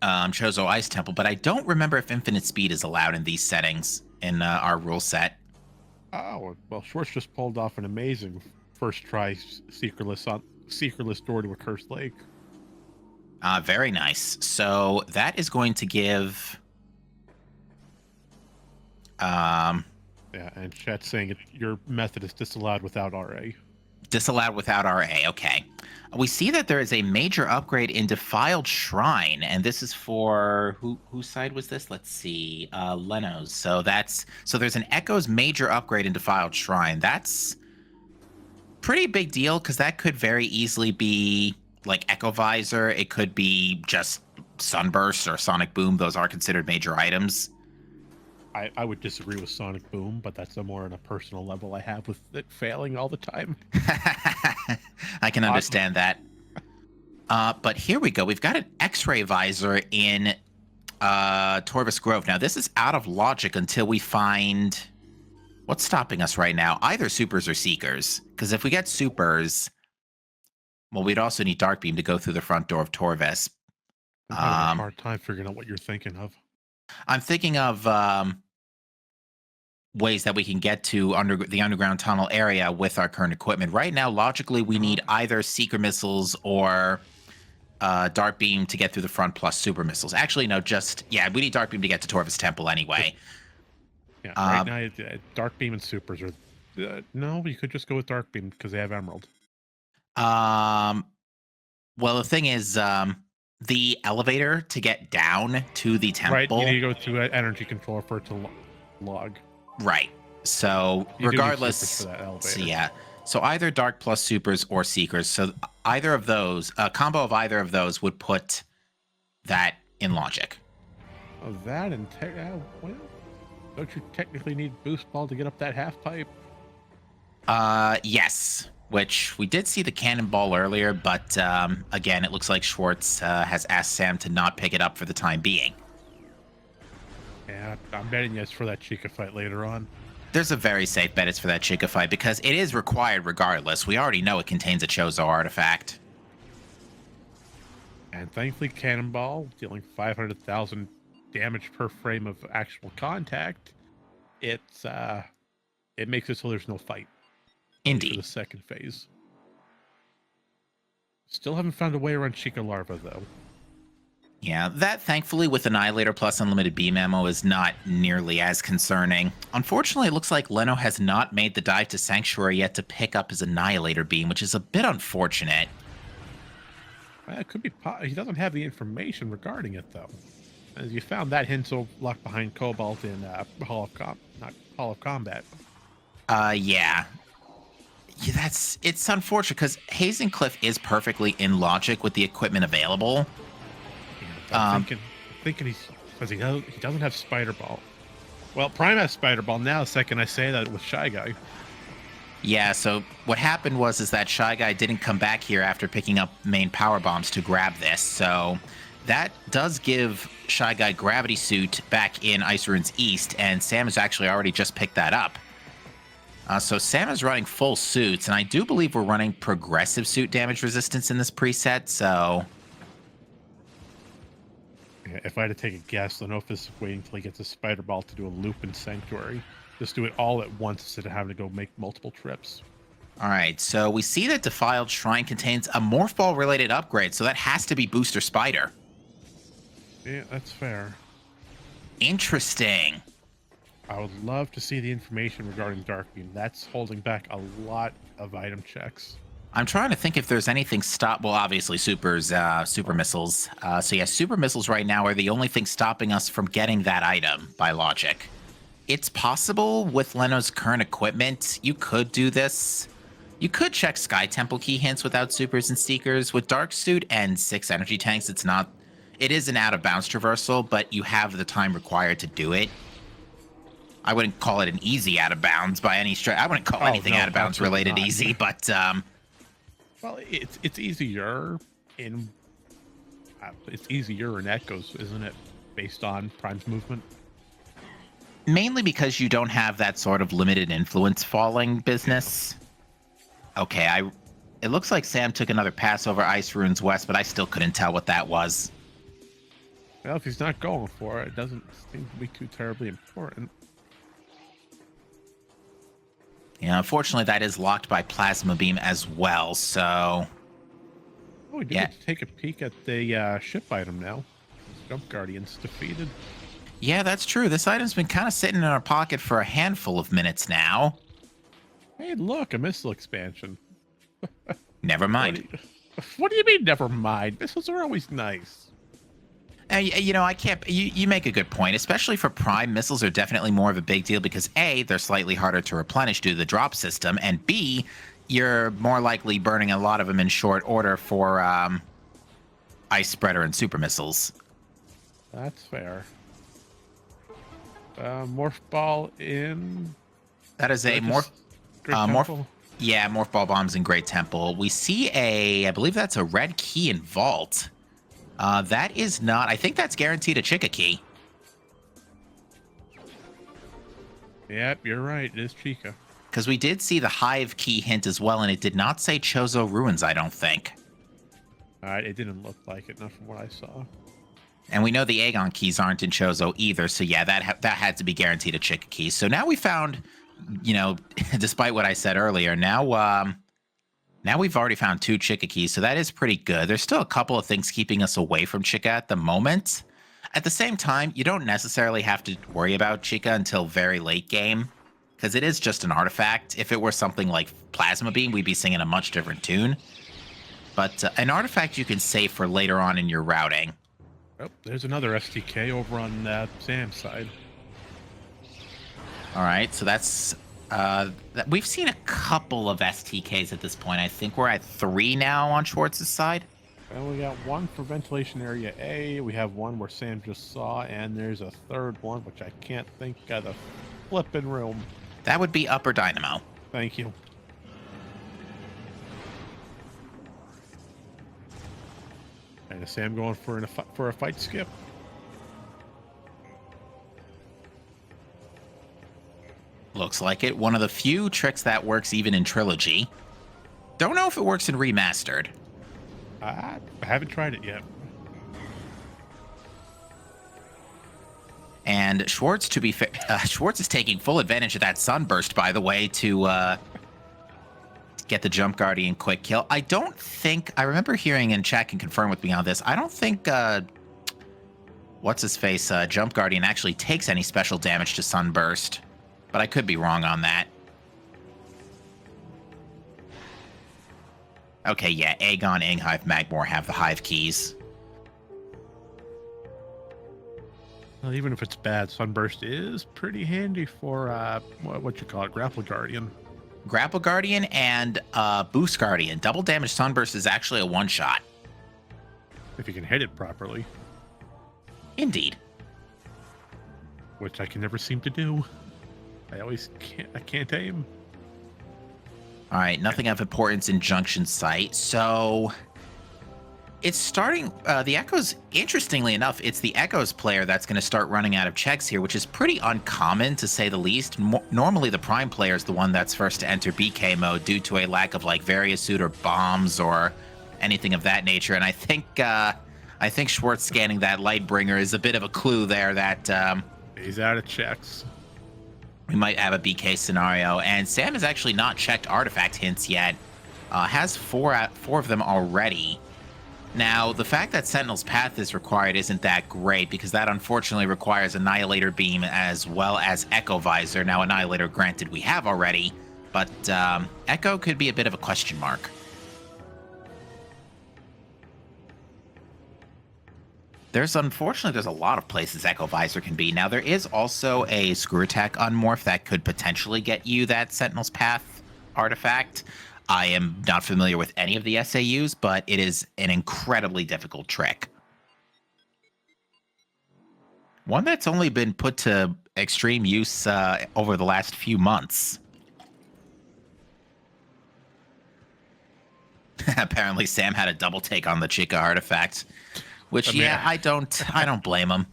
Chozo Ice Temple, but I don't remember if infinite speed is allowed in these settings in our rule set. Oh, well, Schwartz just pulled off an amazing first try seekerless door to a cursed lake. Very nice. So that is going to give... Yeah, and chat's saying your method is disallowed without RA. Disallowed without RA, okay. We see that there is a major upgrade in Defiled Shrine, and this is for... Whose side was this? Let's see. Leno's. So there's an Echo's major upgrade in Defiled Shrine. That's pretty big deal, because that could very easily be like Echo Visor. It could be just Sunburst or Sonic Boom. Those are considered major items. I would disagree with Sonic Boom, but that's more on a personal level I have with it failing all the time. I can understand that. But here we go. We've got an X-ray visor in Torvis Grove. Now, this is out of logic until we find... What's stopping us right now? Either Supers or Seekers. Because if we get Supers, well, we'd also need Dark Beam to go through the front door of Torvis. I'm having a hard time figuring out what you're thinking of. I'm thinking of ways that we can get to the underground tunnel area with our current equipment. Right now, logically, we need either Seeker missiles or Dark Beam to get through the front plus Super missiles. Actually, no, we need Dark Beam to get to Torvis Temple anyway. Yeah, right now, Dark Beam and Supers are... no, you could just go with Dark Beam because they have Emerald. Well, the thing is, the elevator to get down to the temple... Right, you need to go to an energy controller for it to log. Right. So, regardless... So, yeah. So, either Dark plus Supers or Seekers. So, either of those, a combo of either of those would put that in logic. Oh, that and... well... Don't you technically need Boost Ball to get up that half pipe? Yes. Which we did see the cannonball earlier, but again, it looks like Schwartz has asked Sam to not pick it up for the time being. Yeah, I'm betting yes for that Chicka fight later on. There's a very safe bet it's for that Chicka fight because it is required regardless. We already know it contains a Chozo artifact. And thankfully, Cannonball, dealing 500,000 damage per frame of actual contact, it makes it so there's no fight. Indeed. For the second phase. Still haven't found a way around Chicka larva, though. Yeah, that thankfully with Annihilator plus unlimited beam ammo is not nearly as concerning. Unfortunately, it looks like Leno has not made the dive to Sanctuary yet to pick up his Annihilator beam, which is a bit unfortunate. Well, it could be. He doesn't have the information regarding it, though. As you found that hint locked behind Cobalt in Hall of Combat. Yeah, it's unfortunate because Hazencliff is perfectly in logic with the equipment available. Yeah, I'm thinking he's because he doesn't have Spider Ball. Well, Prime has Spider Ball now. The second I say that with Shy Guy. Yeah, so what happened was that Shy Guy didn't come back here after picking up main power bombs to grab this. So that does give Shy Guy Gravity Suit back in Ice Ruins East, and Sam has actually already just picked that up. So Sam is running full suits, and I do believe we're running progressive suit damage resistance in this preset, so... Yeah, if I had to take a guess, Lenophis is waiting until he gets a Spider Ball to do a loop in Sanctuary. Just do it all at once instead of having to go make multiple trips. All right, so we see that Defiled Shrine contains a Morph Ball-related upgrade, so that has to be Booster Spider. Yeah, that's fair. Interesting. I would love to see the information regarding Dark Beam. That's holding back a lot of item checks. I'm trying to think if there's anything well, obviously super missiles. So yeah, super missiles right now are the only thing stopping us from getting that item by logic. It's possible with Leno's current equipment, you could do this. You could check Sky Temple key hints without supers and seekers. With Dark Suit and 6 energy tanks, it is an out-of-bounds traversal, but you have the time required to do it. I wouldn't call it an easy out-of-bounds by any stretch. I wouldn't call anything out-of-bounds related easy, but... Well, it's easier in Echoes, isn't it? Based on Prime's movement. Mainly because you don't have that sort of limited influence falling business. Okay, it looks like Sam took another pass over Ice Ruins West, but I still couldn't tell what that was. Well, if he's not going for it, it doesn't seem to be too terribly important. Yeah, unfortunately, that is locked by Plasma Beam as well, so... Oh, we did get to take a peek at the ship item now. Jump Guardian's defeated. Yeah, that's true. This item's been kind of sitting in our pocket for a handful of minutes now. Hey, look, a missile expansion. Never mind. What do you mean, never mind? Missiles are always nice. You know, I can't... You make a good point. Especially for Prime, missiles are definitely more of a big deal because A, they're slightly harder to replenish due to the drop system, and B, you're more likely burning a lot of them in short order for Ice Spreader and Super Missiles. That's fair. Morph Ball in... That is a Morph... Yeah, Morph Ball Bombs in Great Temple. We see I believe that's a red key in Vault. That is not... I think that's guaranteed a Chicka key. Yep, you're right. It is Chicka. Because we did see the Hive key hint as well, and it did not say Chozo Ruins, I don't think. Alright, it didn't look like it, not from what I saw. And we know the Aegon keys aren't in Chozo either, so yeah, that had to be guaranteed a Chicka key. So now we found, you know, despite what I said earlier, now we've already found 2 Chicka keys, so that is pretty good. There's still a couple of things keeping us away from Chicka at the moment. At the same time, you don't necessarily have to worry about Chicka until very late game, because it is just an artifact. If it were something like Plasma Beam, we'd be singing a much different tune. But an artifact you can save for later on in your routing. Oh, there's another STK over on Sam's side. All right, so that's... we've seen a couple of STKs at this point. I think we're at 3 now on Schwartz's side. And we got one for Ventilation Area A. We have one where Sam just saw, and there's a third one, which I can't think of the flipping room. That would be Upper Dynamo. Thank you. And is Sam going for a fight skip? Looks like it. One of the few tricks that works even in Trilogy. Don't know if it works in Remastered. I haven't tried it yet. And Schwartz, to be fair, Schwartz is taking full advantage of that sunburst, by the way, to get the Jump Guardian quick kill. I don't think, I remember hearing, and chat can confirm with me on this, I don't think, what's-his-face, Jump Guardian actually takes any special damage to sunburst. But I could be wrong on that. Okay, yeah, Aegon, Inghive, Magmor have the Hive keys. Well, even if it's bad, Sunburst is pretty handy for, what you call it, Grapple Guardian. Grapple Guardian and Boost Guardian. Double damage Sunburst is actually a one-shot. If you can hit it properly. Indeed. Which I can never seem to do. I can't aim. All right, nothing of importance in Junction Site. So it's starting, the Echoes, interestingly enough, it's the Echoes player that's going to start running out of checks here, which is pretty uncommon to say the least. Normally the Prime player is the one that's first to enter BK mode due to a lack of like Variasuit or bombs or anything of that nature. And I think Schwartz scanning that Lightbringer is a bit of a clue there that he's out of checks. We might have a BK scenario, and Sam has actually not checked artifact hints yet. Has four of them already. Now, the fact that Sentinel's Path is required isn't that great, because that unfortunately requires Annihilator Beam as well as Echo Visor. Now, Annihilator, granted, we have already, but Echo could be a bit of a question mark. Unfortunately, there's a lot of places Echo Visor can be. Now, there is also a Screw Attack Unmorph that could potentially get you that Sentinel's Path artifact. I am not familiar with any of the SAUs, but it is an incredibly difficult trick. One that's only been put to extreme use over the last few months. Apparently, Sam had a double take on the Chicka artifact. Which, yeah, I don't blame him.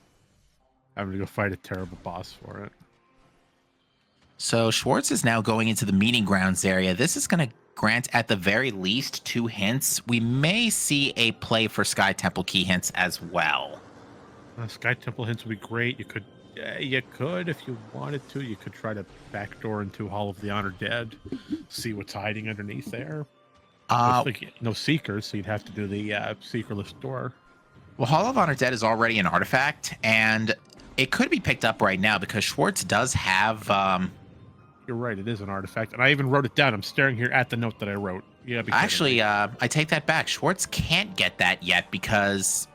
I'm going to go fight a terrible boss for it. So Schwartz is now going into the meeting grounds area. This is going to grant, at the very least, 2 hints. We may see a play for Sky Temple key hints as well. Sky Temple hints would be great. You could, if you wanted to, you could try to backdoor into Hall of the Honored Dead, see what's hiding underneath there. No Seekers, so you'd have to do the Seekerless door. Well, Hall of Honor Dead is already an artifact, and it could be picked up right now because Schwartz does have... You're right, it is an artifact, and I even wrote it down. I'm staring here at the note that I wrote. Yeah, actually, I take that back. Schwartz can't get that yet because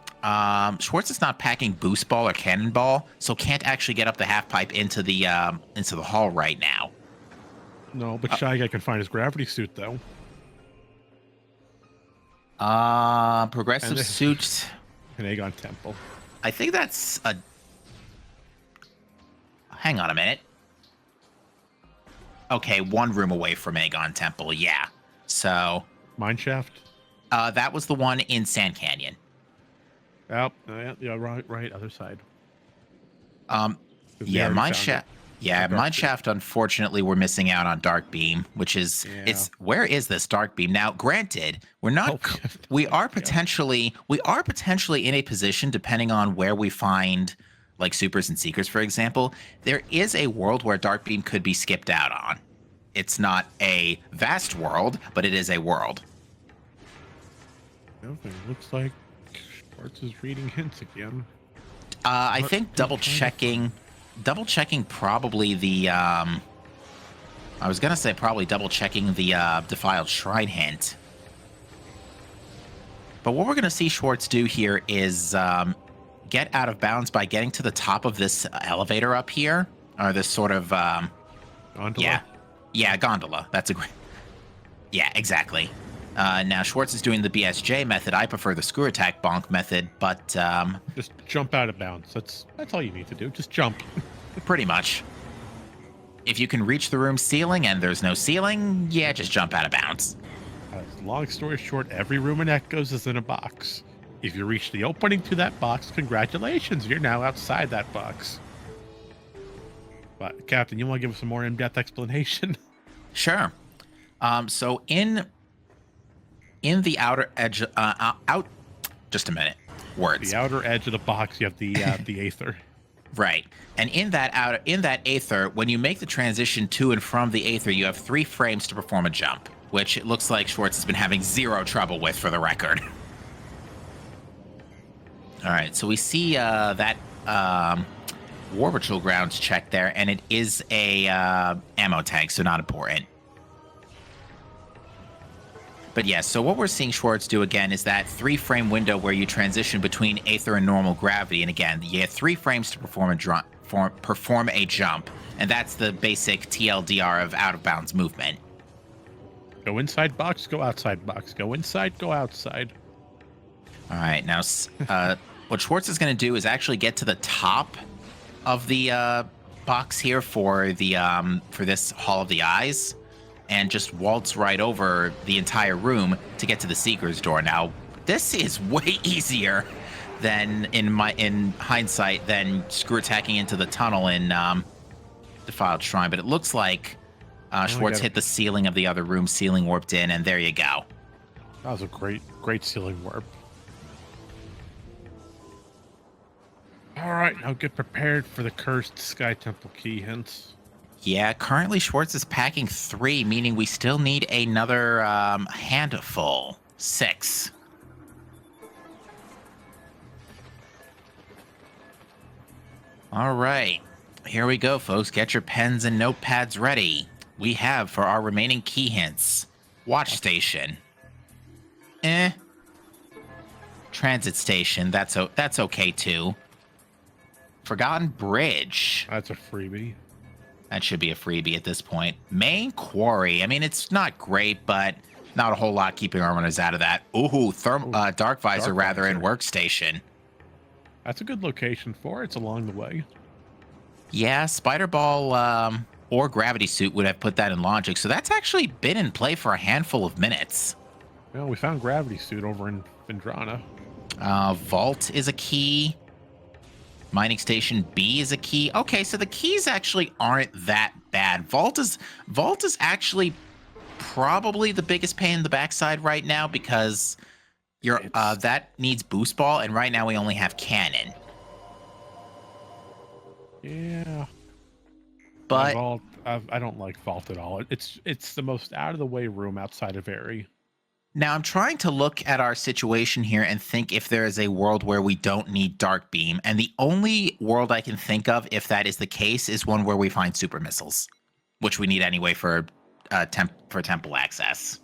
Schwartz is not packing Boost Ball or Cannonball, so can't actually get up the half pipe into the hall right now. No, but Shy Guy can find his gravity suit, though. Progressive suit... An Aegon Temple. I think that's a... Hang on a minute. Okay, 1 room away from Aegon Temple, yeah. So... Mineshaft? That was the one in Sand Canyon. Oh, yeah, right, other side. Yeah, Mineshaft... Yeah, Mineshaft, unfortunately, we're missing out on Dark Beam, which is, where is this Dark Beam? Now, granted, we are potentially in a position, depending on where we find, like, Supers and Seekers, for example, there is a world where Dark Beam could be skipped out on. It's not a vast world, but it is a world. Okay, looks like Schwartz is reading hints again. I think double-checking probably the I was gonna say probably double checking the Defiled Shrine hint, but what we're gonna see Schwartz do here is get out of bounds by getting to the top of this elevator up here, or this sort of gondola. Yeah, gondola. That's a great. Yeah, exactly. Now Schwartz is doing the BSJ method. I prefer the Screw Attack Bonk method, but just jump out of bounds. That's all you need to do. Just jump. Pretty much. If you can reach the room ceiling and there's no ceiling, yeah, just jump out of bounds. Long story short, every room in Echoes is in a box. If you reach the opening to that box, congratulations, you're now outside that box. But Captain, you want to give us some more in-depth explanation? Sure. So in the outer edge, out. Just a minute. Words. The outer edge of the box, you have the aether. Right. And in that aether, when you make the transition to and from the aether, you have 3 frames to perform a jump, which it looks like Schwartz has been having 0 trouble with, for the record. All right, so we see that War Ritual Grounds check there, and it is a ammo tank, so not important. But yeah, so what we're seeing Schwartz do again is that 3-frame window where you transition between aether and normal gravity. And again, you have 3 frames to perform a jump. And that's the basic TLDR of out-of-bounds movement. Go inside box, go outside box. Go inside, go outside. All right, now what Schwartz is going to do is actually get to the top of the box here for this Hall of the Eyes, and just waltz right over the entire room to get to the Seeker's Door. Now, this is way easier than in hindsight than screw attacking into the tunnel in Defiled Shrine, but it looks like Schwartz hit the ceiling of the other room, ceiling warped in, and there you go. That was a great ceiling warp. All right, now get prepared for the cursed Sky Temple key hints. Yeah, currently Schwartz is packing 3, meaning we still need another handful. 6. All right, here we go, folks. Get your pens and notepads ready. We have for our remaining key hints: Watch Station. Transit Station. That's okay too. Forgotten Bridge. That's a freebie. That should be a freebie at this point. Main Quarry. I mean, it's not great, but not a whole lot keeping our runners out of that. Ooh, Dark Visor, rather, in Workstation. That's a good location for it. It's along the way. Yeah, Spider Ball or Gravity Suit would have put that in logic, so that's actually been in play for a handful of minutes. Well, we found Gravity Suit over in Vendrana. Vault is a key. Mining Station B is a key. Okay, so the keys actually aren't that bad. Vault is actually probably the biggest pain in the backside right now, because that needs Boost Ball, and right now we only have Cannon. Yeah. But Vault, I don't like Vault at all. It's the most out of the way room outside of Airy. now I'm trying to look at our situation here and think if there is a world where we don't need Dark Beam, and the only world I can think of, if that is the case, is one where we find super missiles, which we need anyway for temple access.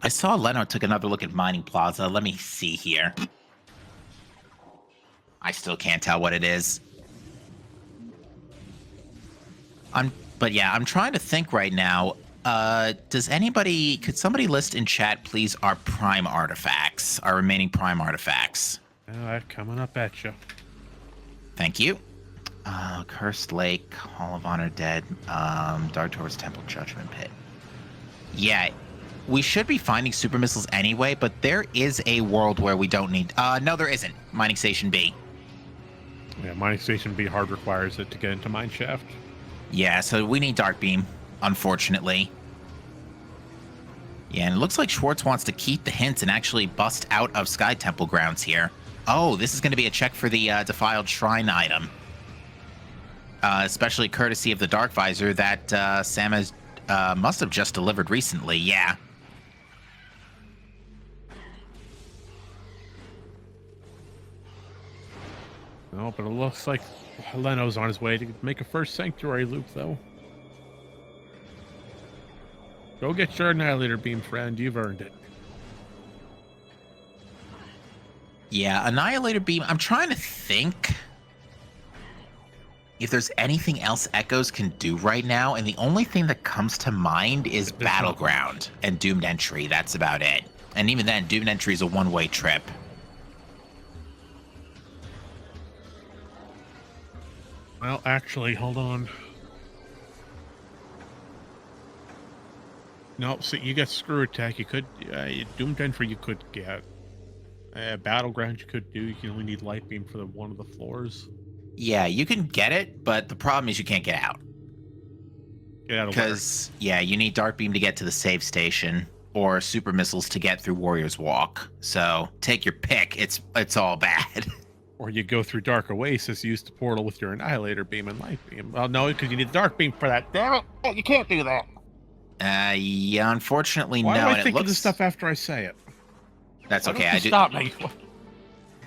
I saw Leno took another look at Mining Plaza. Let me see here. I still can't tell what it is. But yeah, I'm trying to think right now. Could somebody list in chat, please, our prime artifacts, our remaining prime artifacts? All right, coming up at you. Thank you. Cursed Lake, Hall of Honor Dead, Dark Torvis Temple, Judgment Pit. Yeah, we should be finding super missiles anyway, but there is a world where we don't need... no, there isn't. Mining Station B. Yeah, Mining Station B hard requires it to get into Mine Shaft. Yeah, so we need Dark Beam, unfortunately. Yeah, and it looks like Schwartz wants to keep the hints and actually bust out of Sky Temple grounds here. Oh, this is going to be a check for the Defiled Shrine item. Especially courtesy of the Dark Visor that Sam has, must have just delivered recently. Yeah. No, but it looks like Leno's on his way to make a first Sanctuary loop, though. Go get your Annihilator Beam, friend. You've earned it. Yeah, Annihilator Beam. I'm trying to think if there's anything else Echoes can do right now, and the only thing that comes to mind is Battleground and Doomed Entry. That's about it. And even then, Doomed Entry is a one-way trip. Well, actually, hold on. No, so you got Screw Attack. You could Doomed Entry. You could get Battleground. You could do. You can only need Light Beam for one of the floors. Yeah, you can get it, but the problem is you can't get out. Get out of where? Because, yeah, you need Dark Beam to get to the save station, or Super Missiles to get through Warrior's Walk. So take your pick. It's all bad. Or you go through Dark Oasis, use the portal with your Annihilator Beam and Light Beam. Well, no, because you need the Dark Beam for that. Damn it! You can't do that. Yeah, unfortunately, Why no. do I and think it of this looks... stuff after I say it? That's Why okay. don't you I do. Stop me.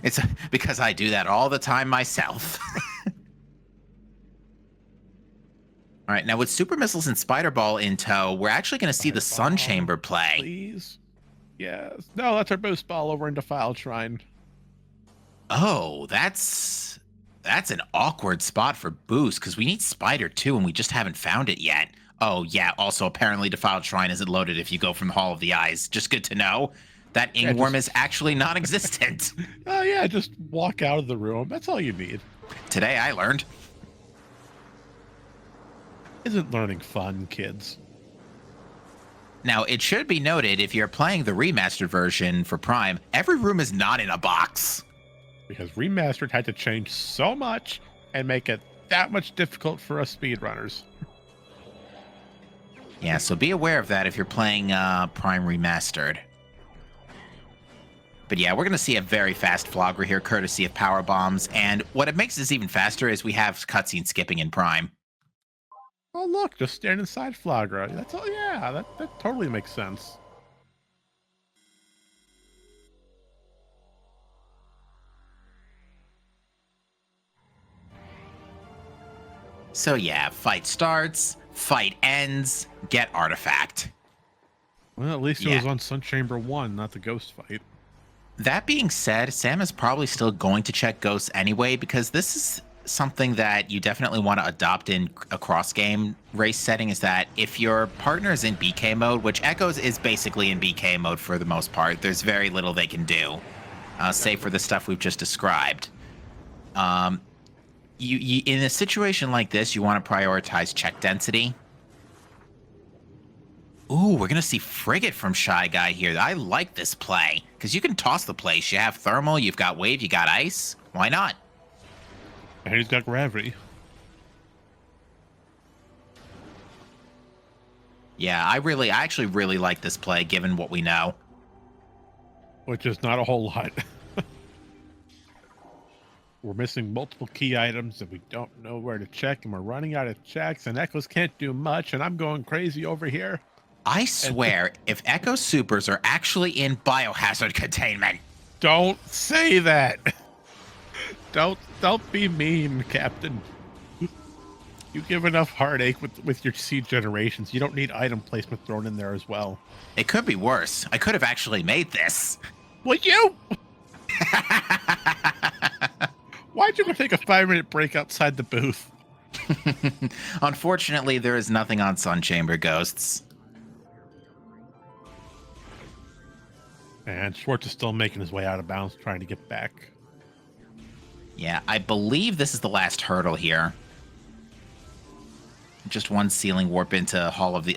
It's because I do that all the time myself. All right, now with Super Missiles and Spider Ball in tow, we're actually going to see the Sun Chamber play. Please. Yes. No, that's our boost ball over in Defiled Shrine. Oh, that's an awkward spot for boost because we need Spider too, and we just haven't found it yet. Oh yeah. Also, apparently, Defiled Shrine isn't loaded if you go from the Hall of the Eyes. Just good to know. That Ingworm is actually non-existent. Oh yeah, just walk out of the room. That's all you need. Today I learned. Isn't learning fun, kids? Now, it should be noted, if you're playing the remastered version for Prime, every room is not in a box. Because Remastered had to change so much and make it that much difficult for us speedrunners. Yeah, so be aware of that if you're playing Prime Remastered. But yeah, we're going to see a very fast Flogger here, courtesy of Power Bombs. And what it makes this even faster is we have cutscene skipping in Prime. Oh, look, just stand inside Flagra. That's all. Yeah, that totally makes sense. So yeah, fight starts, fight ends, get artifact. Well, at least it was on Sun Chamber 1, not the ghost fight. That being said, Sam is probably still going to check ghosts anyway, because this is something that you definitely want to adopt in a cross-game race setting, is that if your partner is in BK mode, which Echoes is basically in BK mode for the most part, there's very little they can do, save for the stuff we've just described. You in a situation like this, you want to prioritize check density. Ooh, we're going to see Frigate from Shy Guy here. I like this play, because you can toss the place. You have Thermal, you've got Wave, you got Ice. Why not? And he's got Gravity. Yeah, I actually really like this play, given what we know. Which is not a whole lot. We're missing multiple key items and we don't know where to check, and we're running out of checks, and Echoes can't do much, and I'm going crazy over here. I swear, if Echo Supers are actually in biohazard containment. Don't say that. Don't be mean, Captain. You give enough heartache with your seed generations. You don't need item placement thrown in there as well. It could be worse. I could have actually made this. Would you? Why'd you go take a 5-minute break outside the booth? Unfortunately, there is nothing on Sun Chamber Ghosts. And Schwartz is still making his way out of bounds, trying to get back. Yeah, I believe this is the last hurdle here. Just one ceiling warp into Hall of the...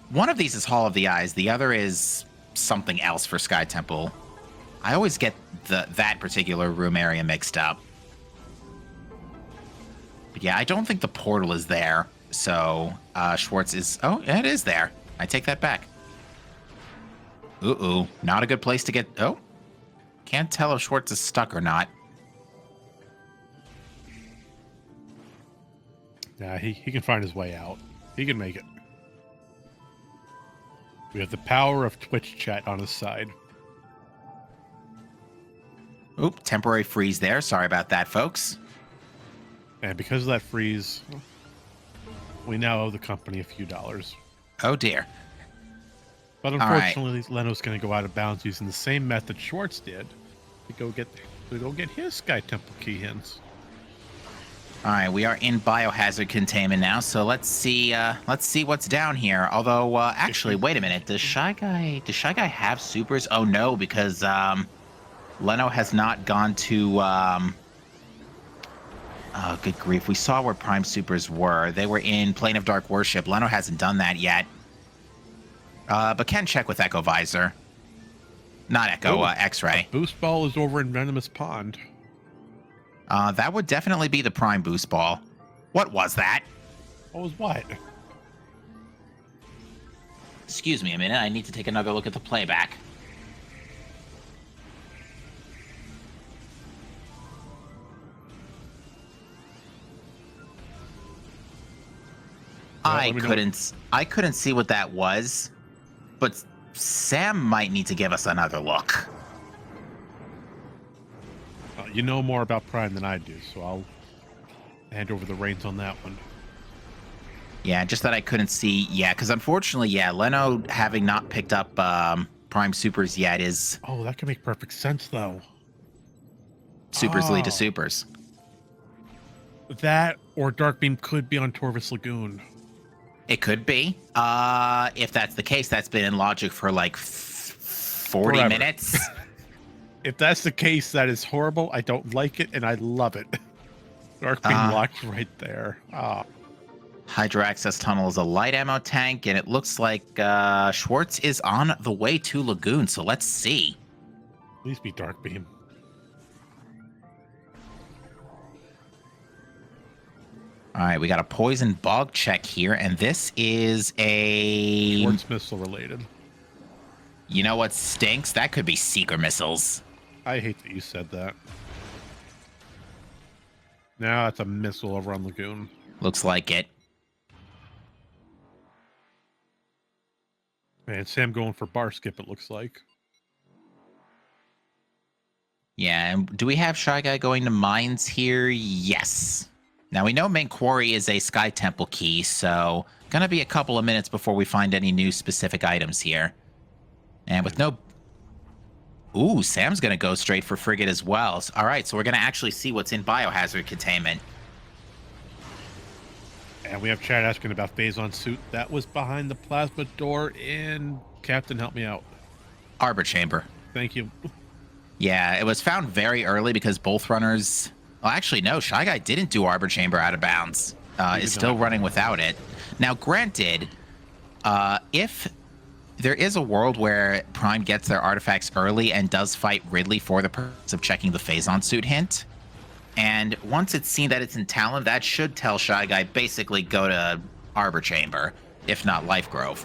one of these is Hall of the Eyes. The other is something else for Sky Temple. I always get that particular room area mixed up. But yeah, I don't think the portal is there. So Schwartz is... Oh, it is there. I take that back. Ooh, not a good place to get... Oh, can't tell if Schwartz is stuck or not. Yeah, he can find his way out. He can make it. We have the power of Twitch chat on his side. Oop, temporary freeze there. Sorry about that, folks. And because of that freeze, we now owe the company a few dollars. Oh, dear. But unfortunately, Leno's going to go out of bounds using the same method Schwartz did to go get his Sky Temple key hints. All right, we are in biohazard containment now, so let's see what's down here. Although, actually, wait a minute. Does Shy Guy have supers? Oh no, because Leno has not gone to. Oh, good grief! We saw where Prime supers were. They were in Plane of Dark Worship. Leno hasn't done that yet. But can check with Echo Visor. Not Echo, X-Ray. Boost Ball is over in Venomous Pond. That would definitely be the prime boost ball. What was that? What was what? Excuse me a minute. I need to take another look at the playback. I couldn't see what that was, but Sam might need to give us another look. You know more about Prime than I do, so I'll hand over the reins on that one. Yeah, just that I couldn't see. Yeah, because unfortunately, yeah, Leno having not picked up Prime Supers yet is... Oh, that can make perfect sense, though. Supers lead to Supers. That or Dark Beam could be on Torvis Lagoon. It could be. If that's the case, that's been in logic for like 40 Forever. minutes. If that's the case, that is horrible. I don't like it, and I love it. Dark Beam locked right there. Hydro Access Tunnel is a light ammo tank, and it looks like Schwartz is on the way to Lagoon, so let's see. Please be Dark Beam. All right, we got a poison bog check here, and this is a... Schwartz missile related. You know what stinks? That could be Seeker missiles. I hate that you said that. Now it's a missile over on Lagoon. Looks like it. Man, Sam going for bar skip, it looks like. Yeah, and do we have Shy Guy going to mines here? Yes. Now, we know Main Quarry is a Sky Temple key, so gonna be a couple of minutes before we find any new specific items here. And with no... Ooh, Sam's gonna go straight for Frigate as well. All right, so we're gonna actually see what's in Biohazard Containment. And we have chat asking about Phazon suit. That was behind the plasma door in... Captain, help me out. Arbor Chamber. Thank you. Yeah, it was found very early because both runners... Well, actually, no. Shy Guy didn't do Arbor Chamber out of bounds. Is still running without it. Now, granted, if there is a world where Prime gets their artifacts early and does fight Ridley for the purpose of checking the Phazon suit hint, and once it's seen that it's in Talon, that should tell Shy Guy basically go to Arbor Chamber, if not Life Grove.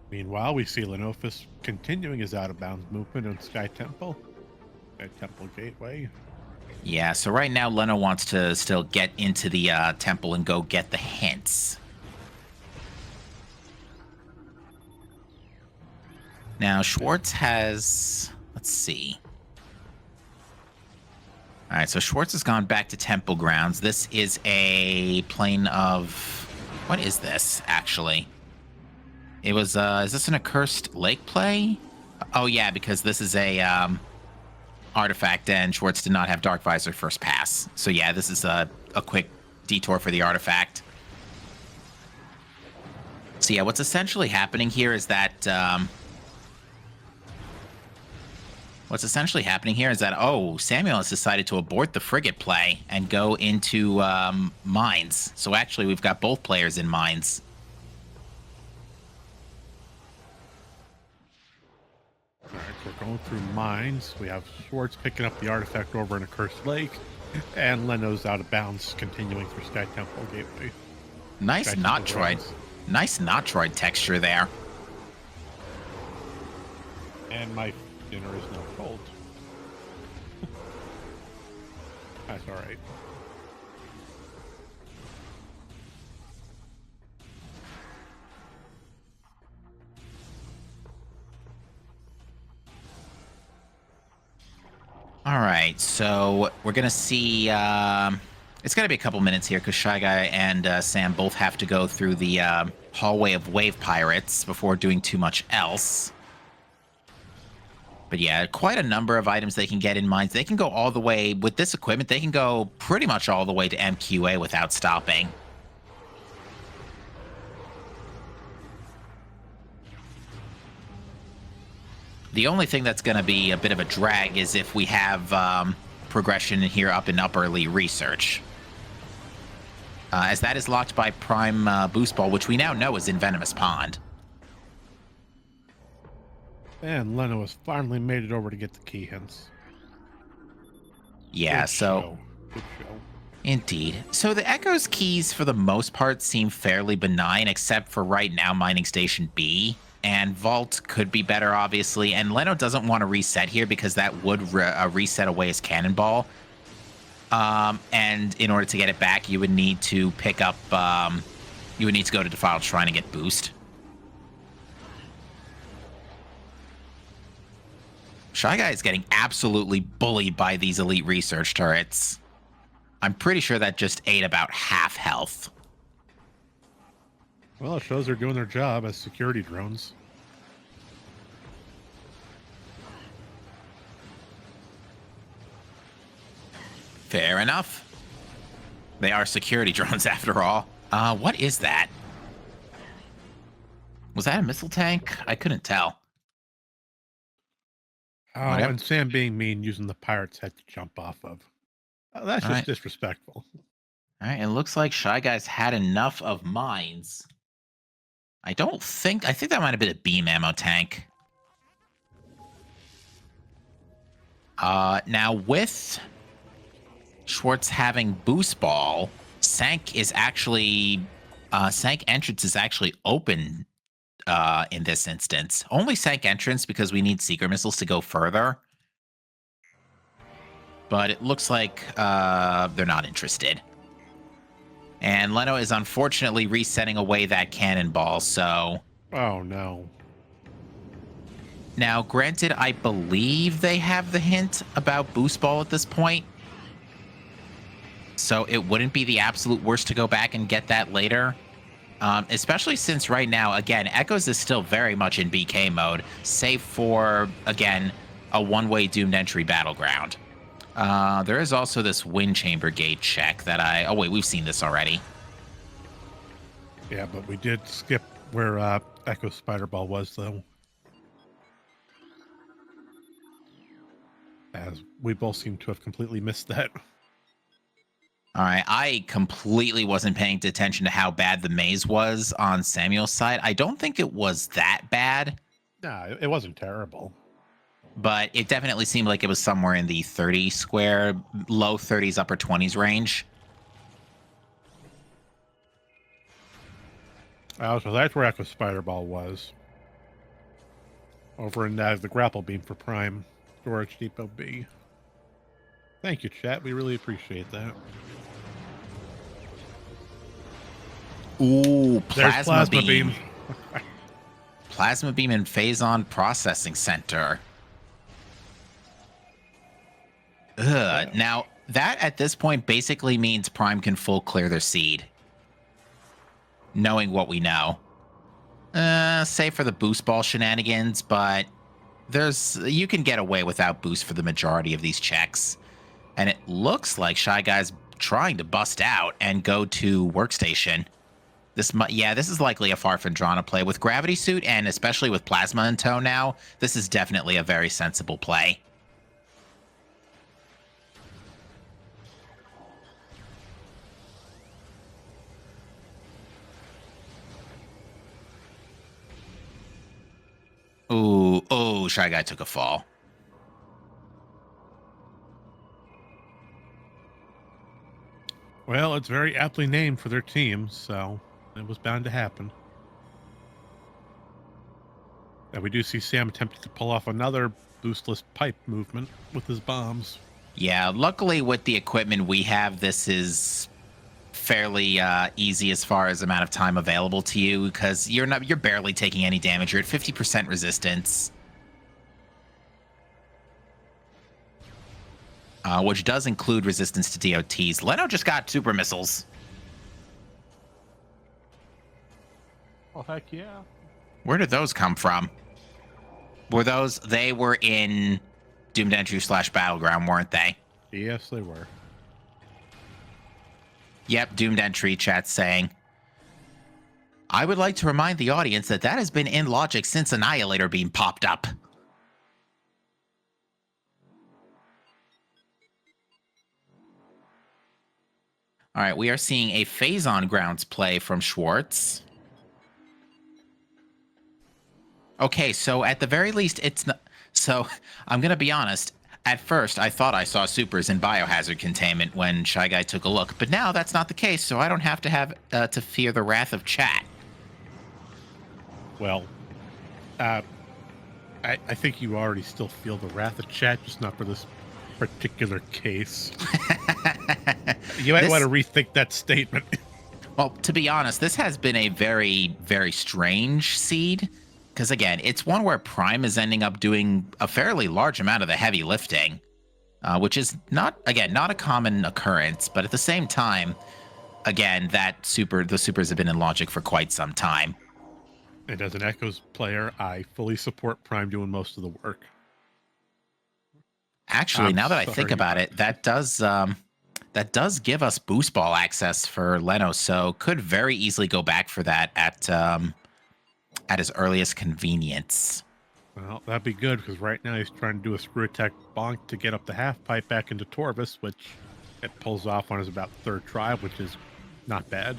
Meanwhile, we see Lenophis continuing his out-of-bounds movement on Sky Temple. Sky Temple Gateway. Yeah, so right now Leno wants to still get into the temple and go get the hints. Now, Schwartz has... Let's see. All right, so Schwartz has gone back to Temple Grounds. This is a plane of... What is this, actually? It was, is this an accursed lake play? Oh, yeah, because this is a, artifact, and Schwartz did not have Dark Visor first pass. So, yeah, this is a quick detour for the artifact. So, yeah, what's essentially happening here is that, oh, Samuel has decided to abort the frigate play and go into, mines. So, actually, we've got both players in mines. All right, so we're going through mines. We have Schwartz picking up the artifact over in Accursed Lake, and Leno's out of bounds, continuing through Sky Temple Gateway. Nice Notroid. Nice Notroid texture there. And my dinner is now cold. That's all right. All right, so we're going to see... it's going to be a couple minutes here because Shy Guy and Sam both have to go through the hallway of Wave Pirates before doing too much else. But yeah, quite a number of items they can get in mines. They can go all the way... With this equipment, they can go pretty much all the way to MQA without stopping. The only thing that's going to be a bit of a drag is if we have progression here up in Upperly Research. as that is locked by Prime Boost Ball, which we now know is in Venomous Pond. And Leno has finally made it over to get the key hints. Yeah, Good show. Good show. Indeed. So the Echo's keys, for the most part, seem fairly benign, except for right now, Mining Station B. And Vault could be better, obviously. And Leno doesn't want to reset here because that would reset away his Cannonball. And in order to get it back, you would need to pick up... you would need to go to Defiled Shrine and get Boost. Shy Guy is getting absolutely bullied by these elite research turrets. I'm pretty sure that just ate about half health. Well, it shows they're doing their job as security drones. Fair enough. They are security drones after all. What is that? Was that a missile tank? I couldn't tell. Oh, Whatever. and Sam being mean using the pirate's head to jump off of. Oh, that's All just right. disrespectful. All right, it looks like Shy Guy's had enough of mines. I think that might have been a beam ammo tank. Now with Schwartz having Boost Ball, Sank entrance is actually open in this instance. Only Sank entrance because we need Seeker missiles to go further. But it looks like they're not interested. And Leno is unfortunately resetting away that cannonball, so... Oh, no. Now, granted, I believe they have the hint about Boost Ball at this point. So it wouldn't be the absolute worst to go back and get that later. Especially since right now, again, Echoes is still very much in BK mode, save for, again, a one-way doomed entry battleground. There is also this wind chamber gate check that oh wait, we've seen this already. Yeah, but we did skip where Echo Spider Ball was, though. As we both seem to have completely missed that. All right, I completely wasn't paying attention to how bad the maze was on Samuel's side. I don't think it was that bad. Nah, it wasn't terrible. But it definitely seemed like it was somewhere in the 30 square, low 30s, upper 20s range. Oh, so that's where Echo Spider Ball was. Over in the grapple beam for Prime Storage Depot B. Thank you, chat. We really appreciate that. Ooh, There's plasma beam. beam. Plasma beam and Phazon Processing Center. Ugh. Yeah. Now, that at this point basically means Prime can full clear their seed. Knowing what we know. Save for the boost ball shenanigans, but you can get away without boost for the majority of these checks. And it looks like Shy Guy's trying to bust out and go to Workstation. This is likely a Farfandrana play. With Gravity Suit, and especially with Plasma in tow now, this is definitely a very sensible play. Ooh, Shy Guy took a fall. Well, it's very aptly named for their team, so it was bound to happen. And we do see Sam attempting to pull off another boostless pipe movement with his bombs. Yeah, luckily with the equipment we have, this is fairly easy as far as amount of time available to you, because you're barely taking any damage. You're at 50% resistance. Which does include resistance to DOTs. Leno just got super missiles. Oh, heck yeah. Where did those come from? They were in Doomed Entry / Battleground, weren't they? Yes, they were. Yep, Doomed Entry chat saying, I would like to remind the audience that has been in logic since Annihilator Beam popped up. All right, we are seeing a phase on grounds play from Schwartz. Okay, so at the very least, it's not. So I'm going to be honest. At first, I thought I saw supers in biohazard containment when Shy Guy took a look, but now that's not the case, so I don't have to fear the wrath of chat. Well, I think you already still feel the wrath of chat, just not for this particular case. You might want to rethink that statement. Well, to be honest, this has been a very, very strange seed. Because, again, it's one where Prime is ending up doing a fairly large amount of the heavy lifting, which is not a common occurrence. But at the same time, again, the supers have been in Logic for quite some time. And as an Echoes player, I fully support Prime doing most of the work. Actually, now that I think about it, that does give us boost ball access for Leno, so could very easily go back for that at his earliest convenience. Well, that'd be good, because right now he's trying to do a screw attack bonk to get up the half pipe back into Torvis, which it pulls off on his about third try, which is not bad.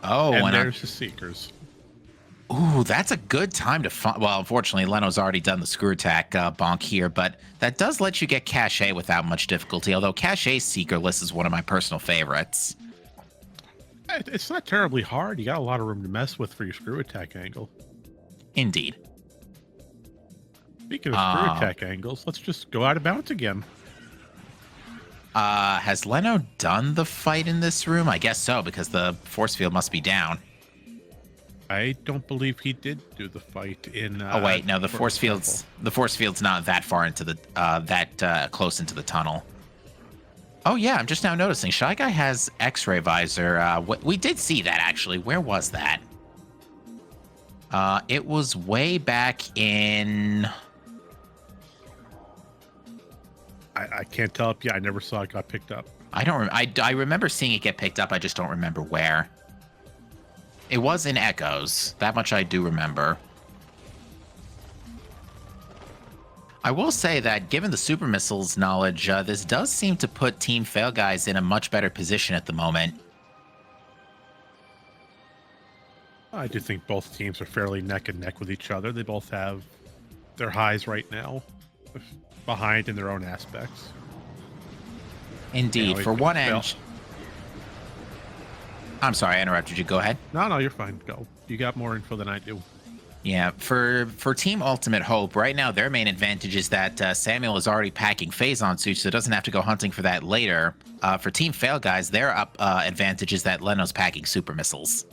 Oh, and there's the Seekers. Ooh, that's a good time to find. Well, unfortunately, Leno's already done the screw attack bonk here, but that does let you get Cache without much difficulty, although Cache's Seekerless is one of my personal favorites. It's not terribly hard. You got a lot of room to mess with for your screw attack angle. Indeed. Speaking of screw attack angles, let's just go out of bounds again. Has Leno done the fight in this room? I guess so, because the force field must be down. I don't believe he did do the fight in. Oh wait, no, the force field's not that far into the close into the tunnel. Oh yeah, I'm just now noticing Shy Guy has X-ray visor. We did see that actually. Where was that? It was way back in. I can't tell if I never saw it got picked up. I don't. I remember seeing it get picked up. I just don't remember where. It was in Echoes. That much I do remember. I will say that given the super missiles knowledge, this does seem to put Team Fail Guys in a much better position at the moment. I do think both teams are fairly neck and neck with each other. They both have their highs right now, behind in their own aspects. Indeed. For one end... I'm sorry, I interrupted you. Go ahead. No, you're fine. Go. You got more info than I do. Yeah, for Team Ultimate Hope, right now their main advantage is that Samuel is already packing Phazon suits, so doesn't have to go hunting for that later. For Team Fail Guys, their advantage is that Leno's packing super missiles.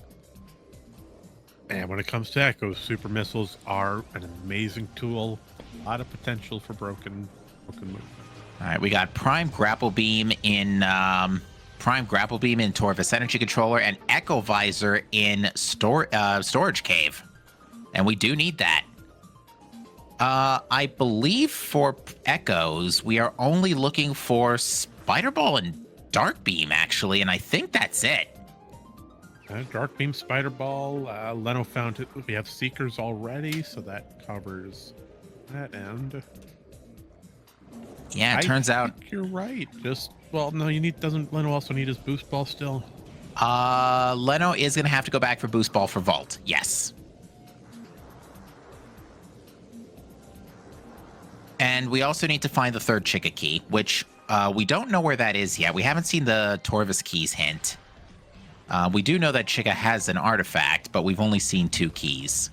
And when it comes to Echoes, super missiles are an amazing tool. A lot of potential for broken movement. All right, we got Prime Grapple Beam in Torvis Energy Controller and Echo Visor in Storage Cave. And we do need that. I believe for Echoes, we are only looking for Spider Ball and Dark Beam, actually, and I think that's it. Dark Beam, Spider Ball, Leno found it. We have Seekers already, so that covers that end. Yeah, it turns out you're right. No, doesn't Leno also need his boost ball still? Leno is gonna have to go back for boost ball for Vault. Yes. And we also need to find the third Chicka key, which we don't know where that is yet. We haven't seen the Torvis keys hint. We do know that Chicka has an artifact, but we've only seen 2 keys.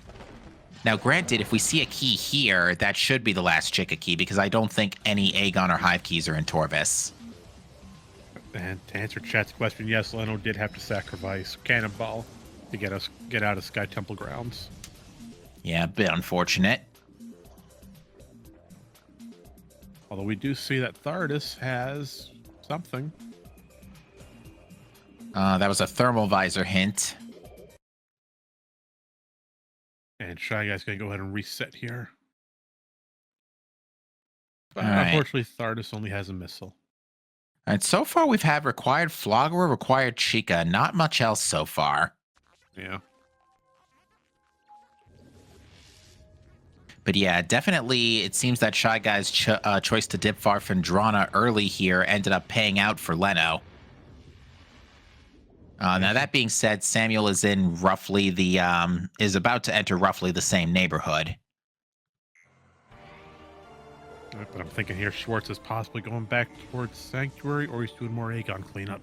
Now, granted, if we see a key here, that should be the last Chicka key, because I don't think any Aegon or Hive keys are in Torvis. And to answer chat's question, yes, Leno did have to sacrifice Cannonball to get out of Sky Temple grounds. Yeah, a bit unfortunate. Although we do see that Thardus has something. That was a thermal visor hint. And Shy Guy's going to go ahead and reset here. But right. Unfortunately, Thardus only has a missile. All right, so far we've had required Flogger, required Chicka. Not much else so far. Yeah. But yeah, definitely it seems that Shy Guy's choice to dip far from Drana early here ended up paying out for Leno. Now that being said, Samuel is in roughly the is about to enter roughly the same neighborhood. But I'm thinking here Schwartz is possibly going back towards Sanctuary, or he's doing more Aegon cleanup.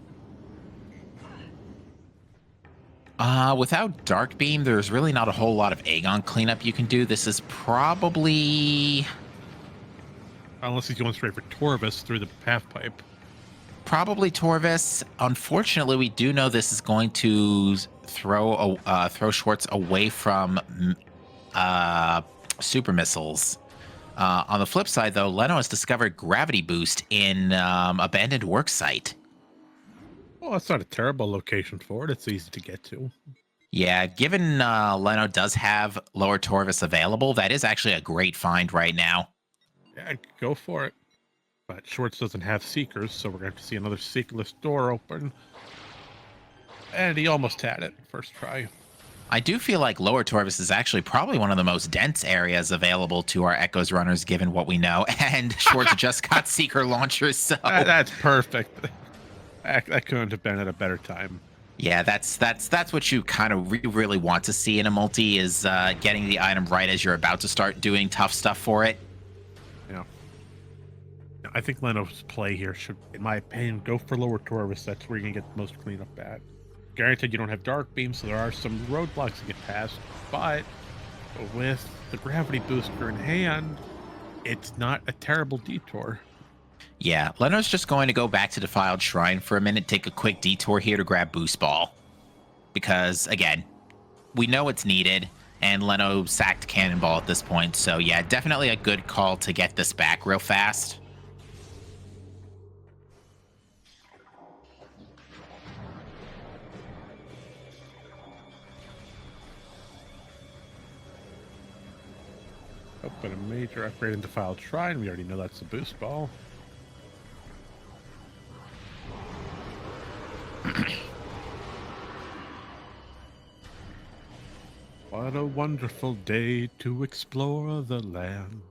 Without Dark Beam, there's really not a whole lot of Aegon cleanup you can do. This is probably Unless he's going straight for Torvis through the path pipe. Probably Torvis. Unfortunately, we do know this is going to throw Schwartz away from super missiles. On the flip side, though, Leno has discovered gravity boost in abandoned worksite. Well, that's not a terrible location for it. It's easy to get to. Yeah, given Leno does have lower Torvis available, that is actually a great find right now. Yeah, go for it. But Schwartz doesn't have Seekers, so we're going to have to see another Seekless door open. And he almost had it first try. I do feel like lower Torvis is actually probably one of the most dense areas available to our Echoes runners, given what we know. And Schwartz just got Seeker launchers, so that's perfect. That couldn't have been at a better time. Yeah, that's what you kind of really want to see in a multi is getting the item right as you're about to start doing tough stuff for it. Yeah. I think Leno's play here should, in my opinion, go for lower Torvis. That's where you're going to get the most cleanup at. Granted, you don't have Dark Beam, so there are some roadblocks to get past, but with the gravity booster in hand, it's not a terrible detour. Yeah, Leno's just going to go back to Defiled Shrine for a minute, take a quick detour here to grab Boost Ball. Because, again, we know it's needed, and Leno sacked Cannonball at this point, so yeah, definitely a good call to get this back real fast. Open a major upgrade in Defiled Shrine. We already know that's the Boost Ball. What a wonderful day to explore the land.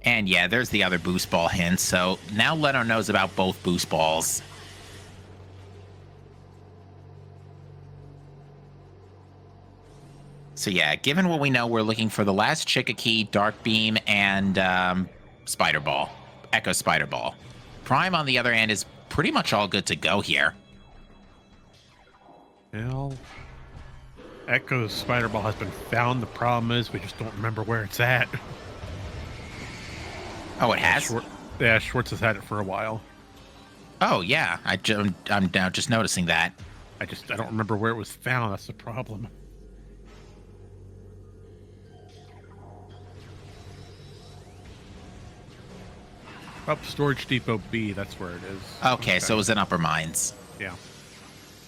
And yeah, there's the other Boost Ball hint, so now Leno knows about both Boost Balls. So yeah, given what we know, we're looking for the last Chicka Key, Dark Beam, and Spider Ball. Echo Spider Ball. Prime, on the other hand, is pretty much all good to go here. Well, Echo's Spider Ball has been found. The problem is we just don't remember where it's at. Oh, it has? Yeah, Schwartz has had it for a while. Oh, yeah. I'm now just noticing that. I don't remember where it was found. That's the problem. Up Storage Depot B, that's where it is. Okay, so it was in Upper Mines. Yeah.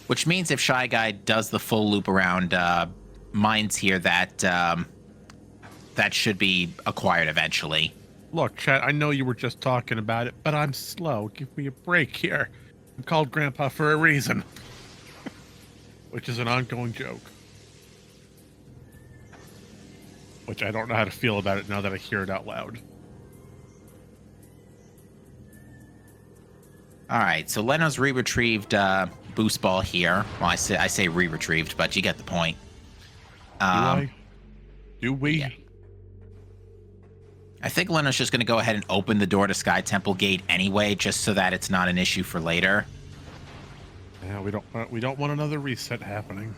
Which means if Shy Guy does the full loop around mines here, that should be acquired eventually. Look, chat, I know you were just talking about it, but I'm slow. Give me a break here. I'm called Grandpa for a reason. Which is an ongoing joke. Which I don't know how to feel about it now that I hear it out loud. All right, so Leno's re-retrieved Boost Ball here. Well, I say re-retrieved, but you get the point. Do we? Yeah. I think Leno's just going to go ahead and open the door to Sky Temple Gate anyway, just so that it's not an issue for later. Yeah, we don't want another reset happening.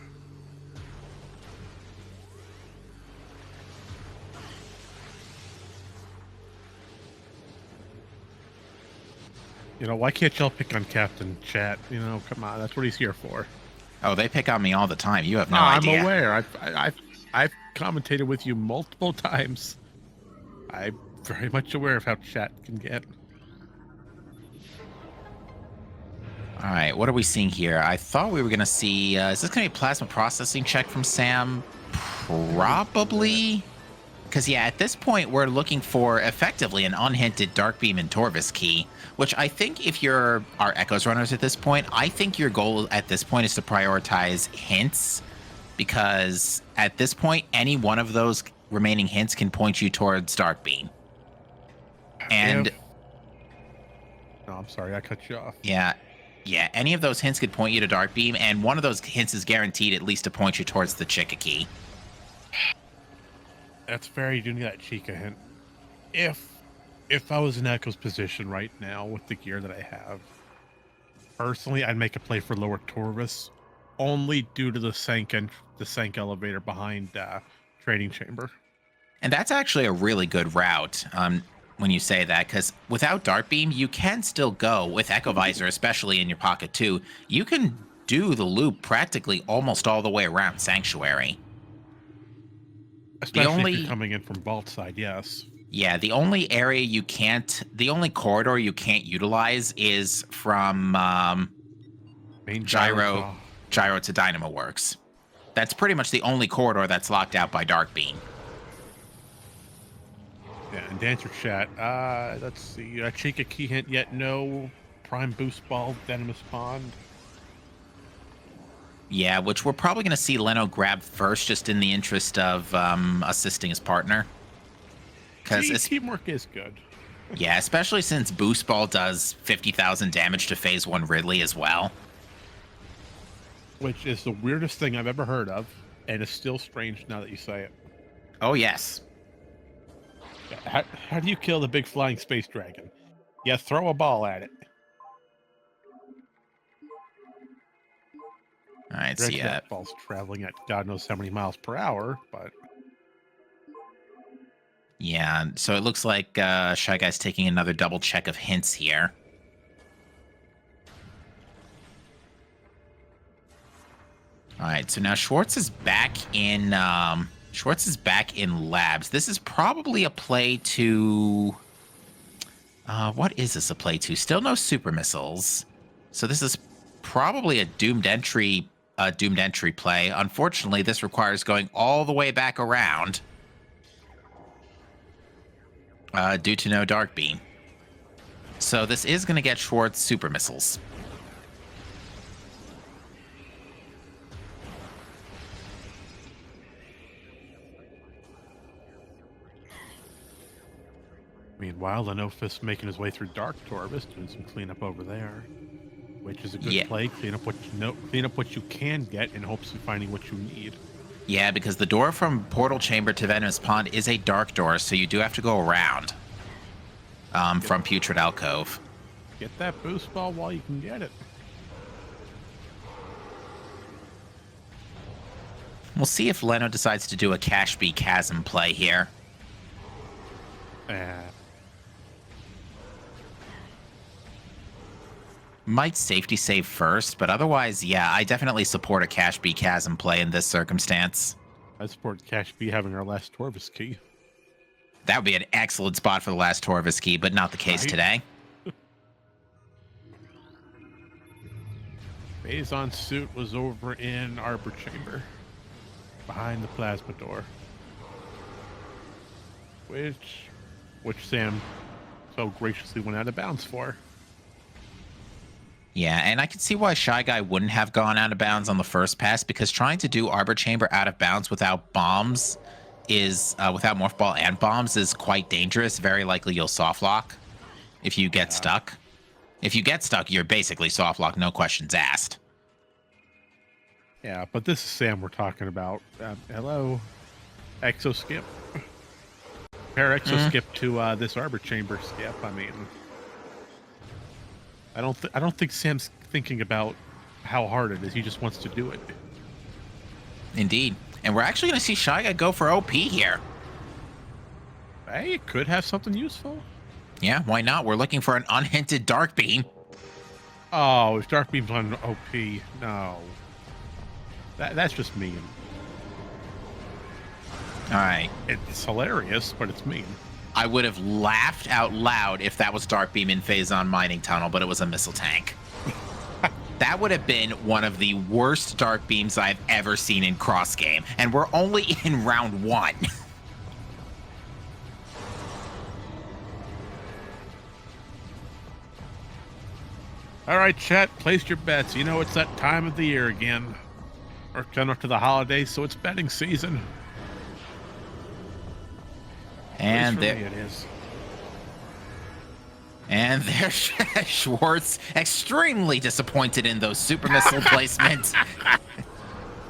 You know, why can't y'all pick on Captain Chat? You know, come on, that's what he's here for. Oh, they pick on me all the time. You have no idea. I'm aware. I've commentated with you multiple times. I'm very much aware of how Chat can get. All right, what are we seeing here? I thought we were going to see... is this going to be a plasma processing check from Sam? Probably. Because, yeah, at this point, we're looking for, effectively, an unhinted Dark Beam and Torvis key, which I think if you're our Echoes runners at this point, I think your goal at this point is to prioritize hints, because at this point, any one of those remaining hints can point you towards Dark Beam. And... No, I'm sorry, I cut you off. Yeah. Yeah, any of those hints could point you to Dark Beam, and one of those hints is guaranteed at least to point you towards the Chicka key. That's fair. You do need that Chicka hint. If I was in Echo's position right now with the gear that I have, personally, I'd make a play for lower Torvis, only due to the Sank elevator behind Trading Chamber. And that's actually a really good route when you say that, because without Dark Beam, you can still go, with Echo Visor, especially in your pocket too, you can do the loop practically almost all the way around Sanctuary. Especially if you're coming in from Vault side, yes. Yeah, the only corridor you can't utilize is from Gyro to Dynamo Works. That's pretty much the only corridor that's locked out by Dark Beam. Yeah, and Dancer Chat, let's see, Chicka key hint yet no. Prime Boost Ball, Venomous Pond. Yeah, which we're probably going to see Leno grab first, just in the interest of assisting his partner. Because teamwork is good. Yeah, especially since Boost Ball does 50,000 damage to Phase 1 Ridley as well. Which is the weirdest thing I've ever heard of, and it's still strange now that you say it. Oh, yes. How do you kill the big flying space dragon? You throw a ball at it. All right, so yeah. Ball's traveling at God knows how many miles per hour, but... Yeah, so it looks like Shy Guy's taking another double check of hints here. All right, so now Schwartz is back in labs. This is probably a play to what is this a play to? Still no super missiles. So this is probably a doomed entry play. Unfortunately, this requires going all the way back around. Due to no Dark Beam. So this is going to get Schwartz super missiles. Meanwhile, Lenophis making his way through Dark Torvis, doing some cleanup over there, which is a good play. Clean up what you can get in hopes of finding what you need. Yeah, because the door from Portal Chamber to Venomous Pond is a dark door, so you do have to go around from Putrid Alcove. Get that boost ball while you can get it. We'll see if Leno decides to do a Cash B Chasm play here. Might safety save first, but otherwise, yeah, I definitely support a Cash B Chasm play in this circumstance. I support Cash B having our last Torvis key. That would be an excellent spot for the last Torvis key, but not the case today. Phazon suit was over in Arbor Chamber, behind the plasma door, which Sam so graciously went out of bounds for. Yeah, and I could see why Shy Guy wouldn't have gone out of bounds on the first pass, because trying to do Arbor Chamber out of bounds without bombs is, without Morph Ball and bombs, is quite dangerous. Very likely you'll soft lock if you get stuck. If you get stuck, you're basically soft lock, no questions asked. Yeah, but this is Sam we're talking about. Hello, Exo Skip. Compare Exo Skip to this Arbor Chamber skip. I mean, I don't think Sam's thinking about how hard it is. He just wants to do it. Indeed. And we're actually going to see Shy Guy go for OP here. Hey, it could have something useful. Yeah, why not? We're looking for an unhinted Dark Beam. Oh, if Dark Beam's on OP, no. That's just mean. All right. It's hilarious, but it's mean. I would have laughed out loud if that was Dark Beam in Phazon Mining Tunnel, but it was a missile tank. That would have been one of the worst Dark Beams I've ever seen in Cross Game, and we're only in round 1. All right, chat, place your bets. You know it's that time of the year again. We're coming up to the holidays, so it's betting season. And it is. And there's Schwartz, extremely disappointed in those super missile placements.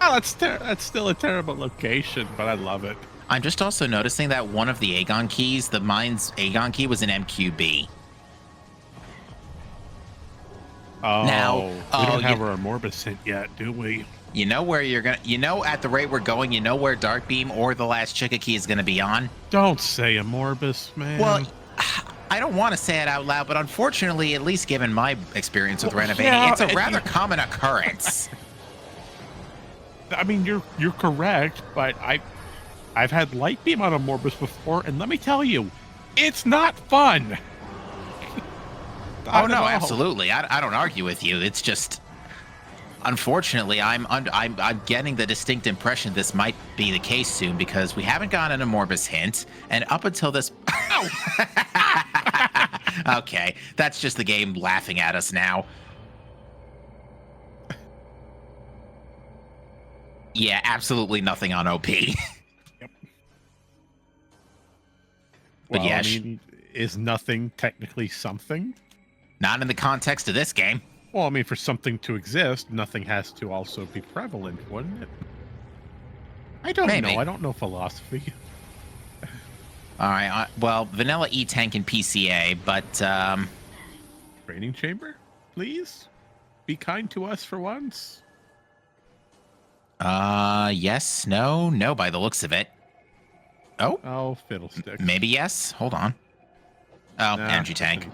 Oh, that's still a terrible location, but I love it. I'm just also noticing that one of the Aegon keys, the mine's Aegon key, was an MQB. Oh, Now, we don't have our Morbus hint yet, do we? You know where you're gonna, at the rate we're going, you know where Dark Beam or the last Chicka key is gonna be on? Don't say a Morbus, man. Well, I don't want to say it out loud, but unfortunately, at least given my experience with renovating, yeah, it's a rather common occurrence. I mean, you're correct, but I've had light beam on a Morbus before, and let me tell you, it's not fun. Oh no, absolutely. I don't argue with you. It's just, unfortunately, I'm getting the distinct impression this might be the case soon because we haven't gotten a Morbus hint, and up until this. Okay, that's just the game laughing at us now. Yeah, absolutely nothing on OP. Yep. But well, yeah, I mean, is nothing technically something? Not in the context of this game. Well, I mean, for something to exist, nothing has to also be prevalent, wouldn't it? I don't know. I don't know philosophy. All right. Well, vanilla E-Tank and PCA, but Training chamber, please be kind to us for once. Yes, no, by the looks of it. Oh, fiddlesticks. Maybe yes. Hold on. Oh, nah, energy tank.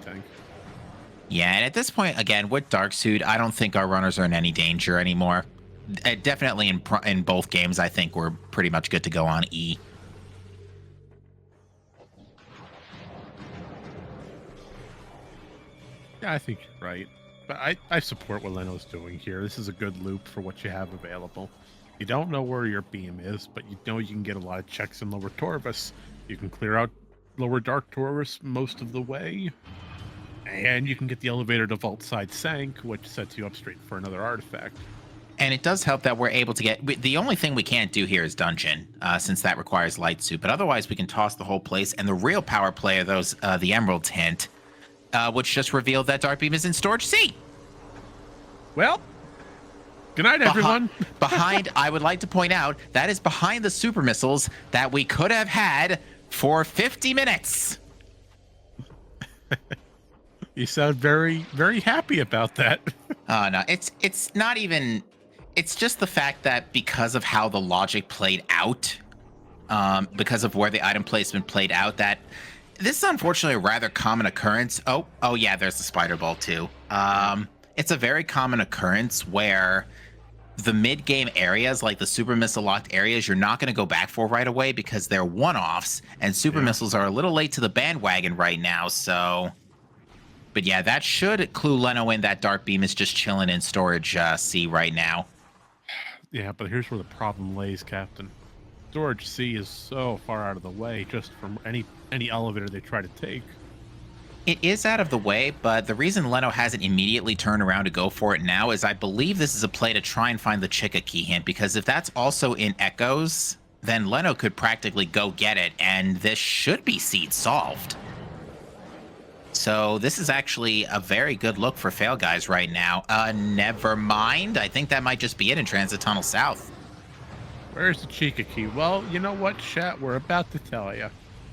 Yeah, and at this point, again, with Dark Suit, I don't think our runners are in any danger anymore. Definitely in both games, I think we're pretty much good to go on E. Yeah, I think you're right. But I support what Leno's doing here. This is a good loop for what you have available. You don't know where your beam is, but you know you can get a lot of checks in lower Torvis. You can clear out lower Dark Torvis most of the way. And you can get the elevator to Vault Side Sank, which sets you up straight for another artifact. And it does help that we're able to get... The only thing we can't do here is Dungeon, since that requires Light Suit. But otherwise, we can toss the whole place. And the real power play are those, the Emeralds hint, which just revealed that Dark Beam is in Storage C. Well, good night, everyone. Behind, I would like to point out, that is behind the super missiles that we could have had for 50 minutes. You sound very, very happy about that. No, it's not even... It's just the fact that because of how the logic played out, because of where the item placement played out, that this is unfortunately a rather common occurrence. Oh yeah, there's the spider ball too. It's a very common occurrence where the mid-game areas, like the super missile locked areas, you're not going to go back for right away because they're one-offs, and super missiles are a little late to the bandwagon right now, so... But yeah, that should clue Leno in that Dark Beam is just chilling in Storage C right now. Yeah, but here's where the problem lays, Captain. Storage C is so far out of the way just from any elevator they try to take. It is out of the way, but the reason Leno hasn't immediately turned around to go for it now is I believe this is a play to try and find the Chicka key hint, because if that's also in Echoes, then Leno could practically go get it, and this should be seed solved. So this is actually a very good look for Fail Guys right now. Never mind. I think that might just be it in Transit Tunnel South. Where's the Chicka key? Well, you know what, chat? We're about to tell you.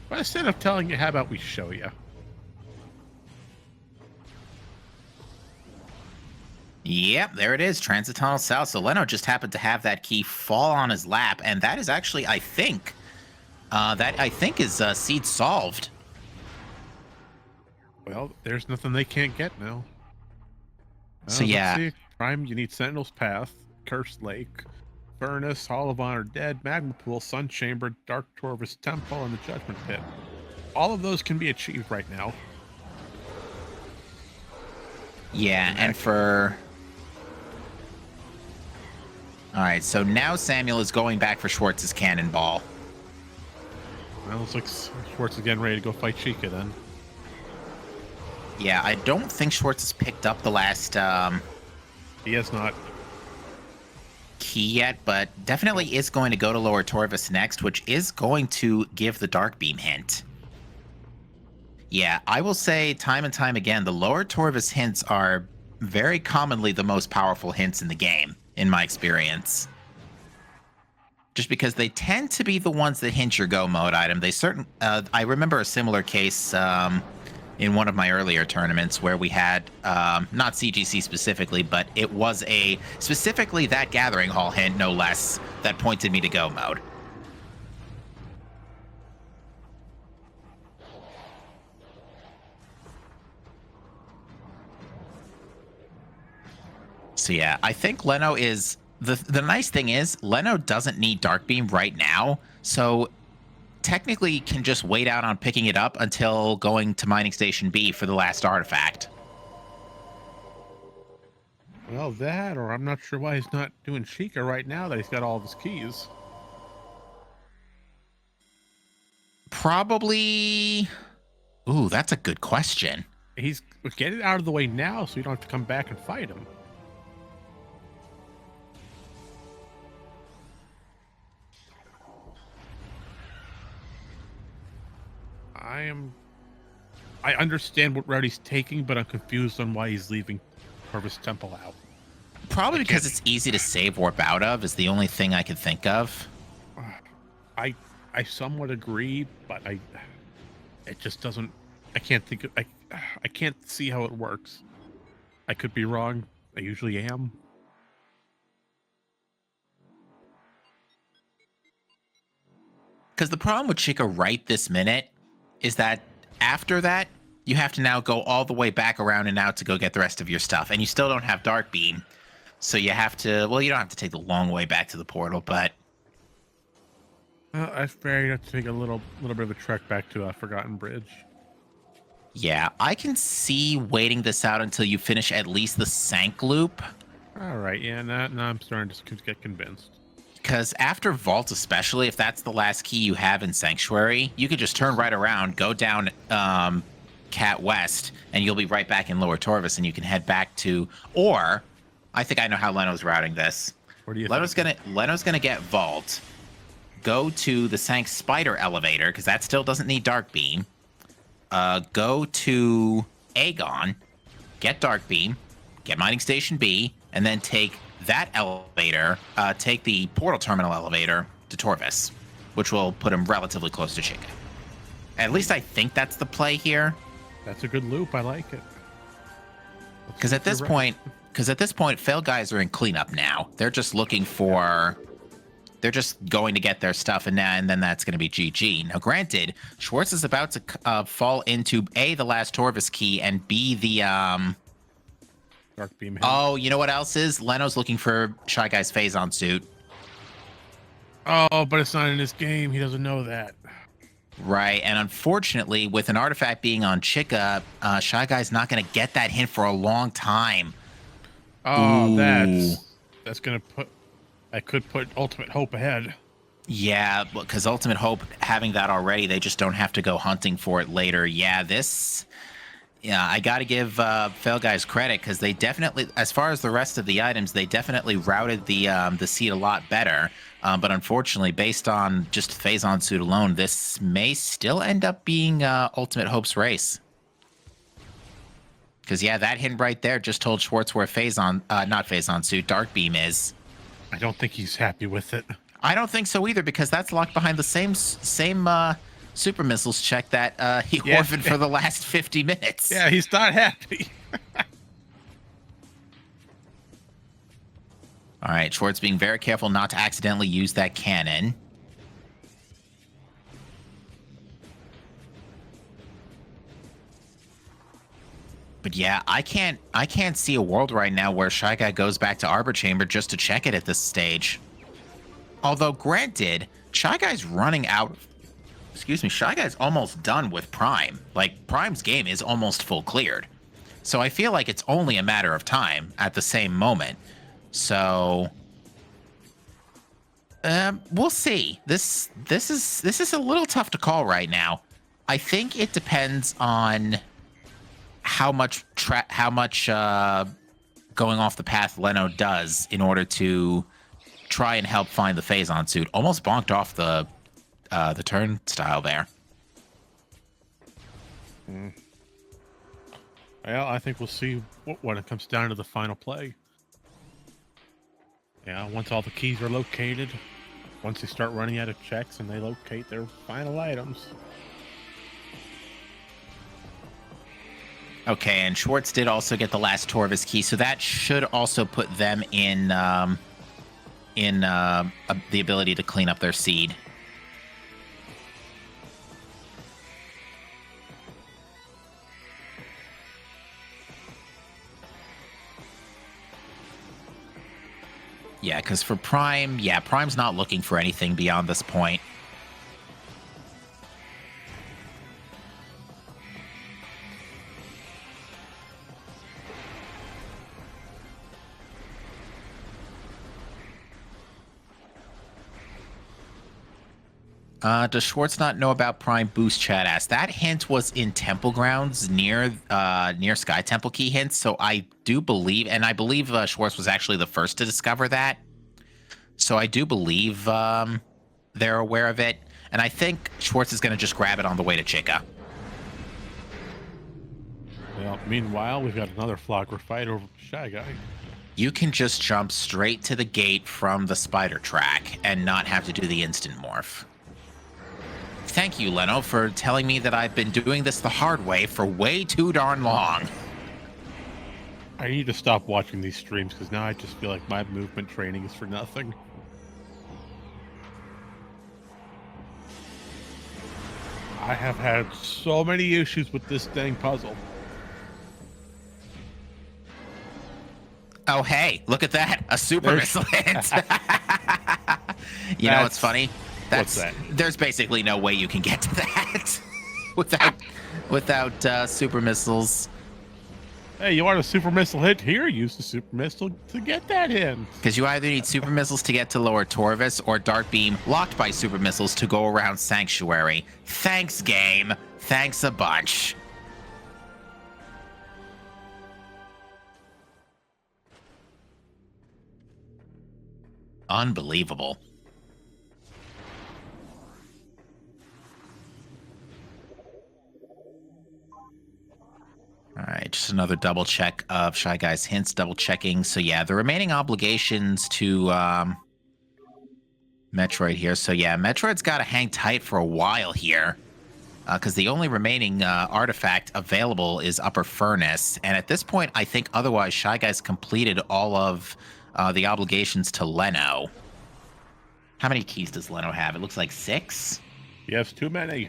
But instead of telling you, how about we show you? Yep, there it is, Transit Tunnel South. So Leno just happened to have that key fall on his lap, and that is actually, I think, is seed solved. Well, there's nothing they can't get now. So yeah. Let's see. Prime, you need Sentinel's Path, Cursed Lake, Furnace, Hall of Honor Dead, Magma Pool, Sun Chamber, Dark Torvis Temple, and the Judgment Pit. All of those can be achieved right now. Yeah, and for... Alright, so now Samuel is going back for Schwartz's cannonball. Well, looks like Schwartz is getting ready to go fight Chicka then. Yeah, I don't think Schwartz has picked up the last He has not. Key yet, but definitely is going to go to Lower Torvis next, which is going to give the Dark Beam hint. Yeah, I will say time and time again, the lower Torvis hints are very commonly the most powerful hints in the game, in my experience. Just because they tend to be the ones that hint your go mode item. I remember a similar case in one of my earlier tournaments where we had not CGC specifically, but it was specifically that Gathering Hall hint, no less, that pointed me to go mode. So yeah, I think Leno is the nice thing is Leno doesn't need Dark Beam right now, so technically can just wait out on picking it up until going to Mining Station B for the last artifact. Well, that, or I'm not sure why he's not doing Chicka right now that he's got all of his keys. Probably. Ooh, that's a good question. He's get it out of the way now so you don't have to come back and fight him. I understand what route he's taking, but I'm confused on why he's leaving Torvis Temple out. Probably because it's easy to save warp out of is the only thing I could think of. I somewhat agree, but it just doesn't. I can't think of, I can't see how it works. I could be wrong. I usually am. Because the problem with Chicka right this minute is that after that, you have to now go all the way back around and out to go get the rest of your stuff. And you still don't have Dark Beam. So you have to, well, you don't have to take the long way back to the portal, but... Well, I fear you have to take a little bit of a trek back to Forgotten Bridge. Yeah, I can see waiting this out until you finish at least the Sank loop. All right, yeah, now I'm starting to get convinced. Because after Vault especially, if that's the last key you have in Sanctuary, you could just turn right around, go down Cat West, and you'll be right back in Lower Torvis, and you can head back to... Or, I think I know how Leno's routing this. Where do you Leno's gonna get Vault, go to the Sank Spider elevator, because that still doesn't need Dark Beam. Go to Aegon, get Dark Beam, get Mining Station B, and then take that elevator, take the portal terminal elevator to Torvis, which will put him relatively close to Chicka. At least I think that's the play here. That's a good loop. I like it. Because at this point, Fail Guys are in cleanup now. They're just looking for... They're just going to get their stuff, and then that's going to be GG. Now, granted, Schwartz is about to fall into A, the last Torvis key, and B, the... Dark Beam. Oh, you know what else is? Leno's looking for Shy Guy's Phazon suit. Oh, but it's not in this game. He doesn't know that. Right, and unfortunately, with an artifact being on Chicka, Shy Guy's not going to get that hint for a long time. Oh, Ooh. that's going to put... I could put Ultimate Hope ahead. Yeah, because Ultimate Hope, having that already, they just don't have to go hunting for it later. Yeah, I got to give Fail Guys credit, because they definitely, as far as the rest of the items, they definitely routed the seed a lot better. But unfortunately, based on just Phazon suit alone, this may still end up being Ultimate Hope's race. Because, yeah, that hint right there just told Schwartz where not Phazon suit, Dark Beam is. I don't think he's happy with it. I don't think so either, because that's locked behind the same super missiles check that he orphaned for the last 50 minutes. Yeah, he's not happy. All right, Schwartz being very careful not to accidentally use that cannon. But yeah, I can't see a world right now where Shy Guy goes back to Arbor Chamber just to check it at this stage. Although, granted, Shy Guy's running out. Excuse me, Shy Guy's almost done with Prime. Like, Prime's game is almost full cleared. So I feel like it's only a matter of time at the same moment. So we'll see. This is a little tough to call right now. I think it depends on how much going off the path Leno does in order to try and help find the Phazon suit. Almost bonked off the turnstile there. Hmm. Well, I think we'll see when it comes down to the final play. Yeah, once all the keys are located, once they start running out of checks and they locate their final items. Okay, and Schwartz did also get the last Torvis key, so that should also put them in the ability to clean up their seed. Yeah, because for Prime, Prime's not looking for anything beyond this point. Does Schwartz not know about Prime Boost? Chat asked. That hint was in Temple Grounds near Sky Temple key hints. So I do believe, and I believe Schwartz was actually the first to discover that. So I do believe they're aware of it, and I think Schwartz is going to just grab it on the way to Chicka. Well, meanwhile, we've got another Flogger fight over Shy Guy. You can just jump straight to the gate from the spider track and not have to do the instant morph. Thank you, Leno, for telling me that I've been doing this the hard way for way too darn long. I need to stop watching these streams because now I just feel like my movement training is for nothing. I have had so many issues with this dang puzzle. Oh, hey, look at that. A super missile hit. You know what's funny? What's that? There's basically no way you can get to that without super missiles. Hey, you want a super missile hit? Here, use the super missile to get that in. Because you either need super missiles to get to lower Torvis or Dart Beam locked by super missiles to go around Sanctuary. Thanks, game. Thanks a bunch. Unbelievable. All right, just another double check of Shy Guy's hints, double checking. So yeah, the remaining obligations to Metroid here. So yeah, Metroid's got to hang tight for a while here because the only remaining artifact available is Upper Furnace. And at this point, I think otherwise Shy Guy's completed all of the obligations to Leno. How many keys does Leno have? It looks like 6. He has too many.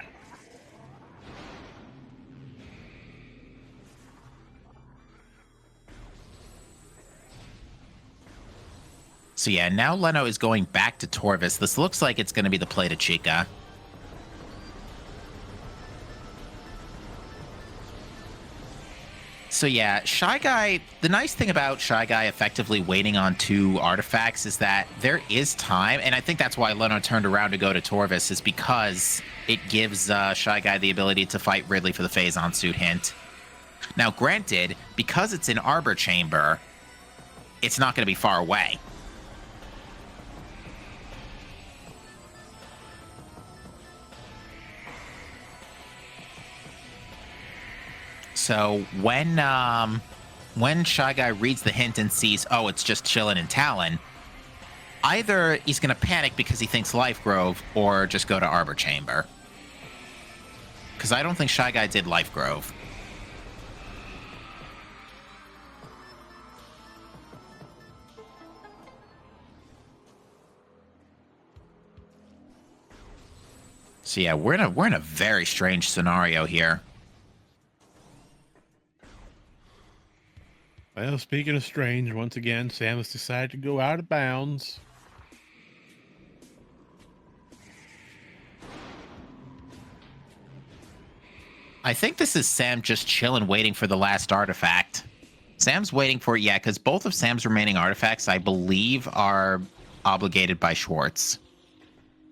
So yeah, now Leno is going back to Torvis. This looks like it's going to be the play to Chicka. So yeah, Shy Guy, the nice thing about Shy Guy effectively waiting on 2 artifacts is that there is time, and I think that's why Leno turned around to go to Torvis, is because it gives Shy Guy the ability to fight Ridley for the Phazon suit hint. Now granted, because it's in Arbor Chamber, it's not going to be far away. So when Shy Guy reads the hint and sees, oh, it's just chillin' in Talon, either he's going to panic because he thinks Life Grove or just go to Arbor Chamber. Because I don't think Shy Guy did Life Grove. So yeah, we're in a very strange scenario here. Well, speaking of strange, once again, Sam has decided to go out of bounds. I think this is Sam just chilling, waiting for the last artifact. Sam's waiting for it, yeah, because both of Sam's remaining artifacts, I believe, are obligated by Schwartz.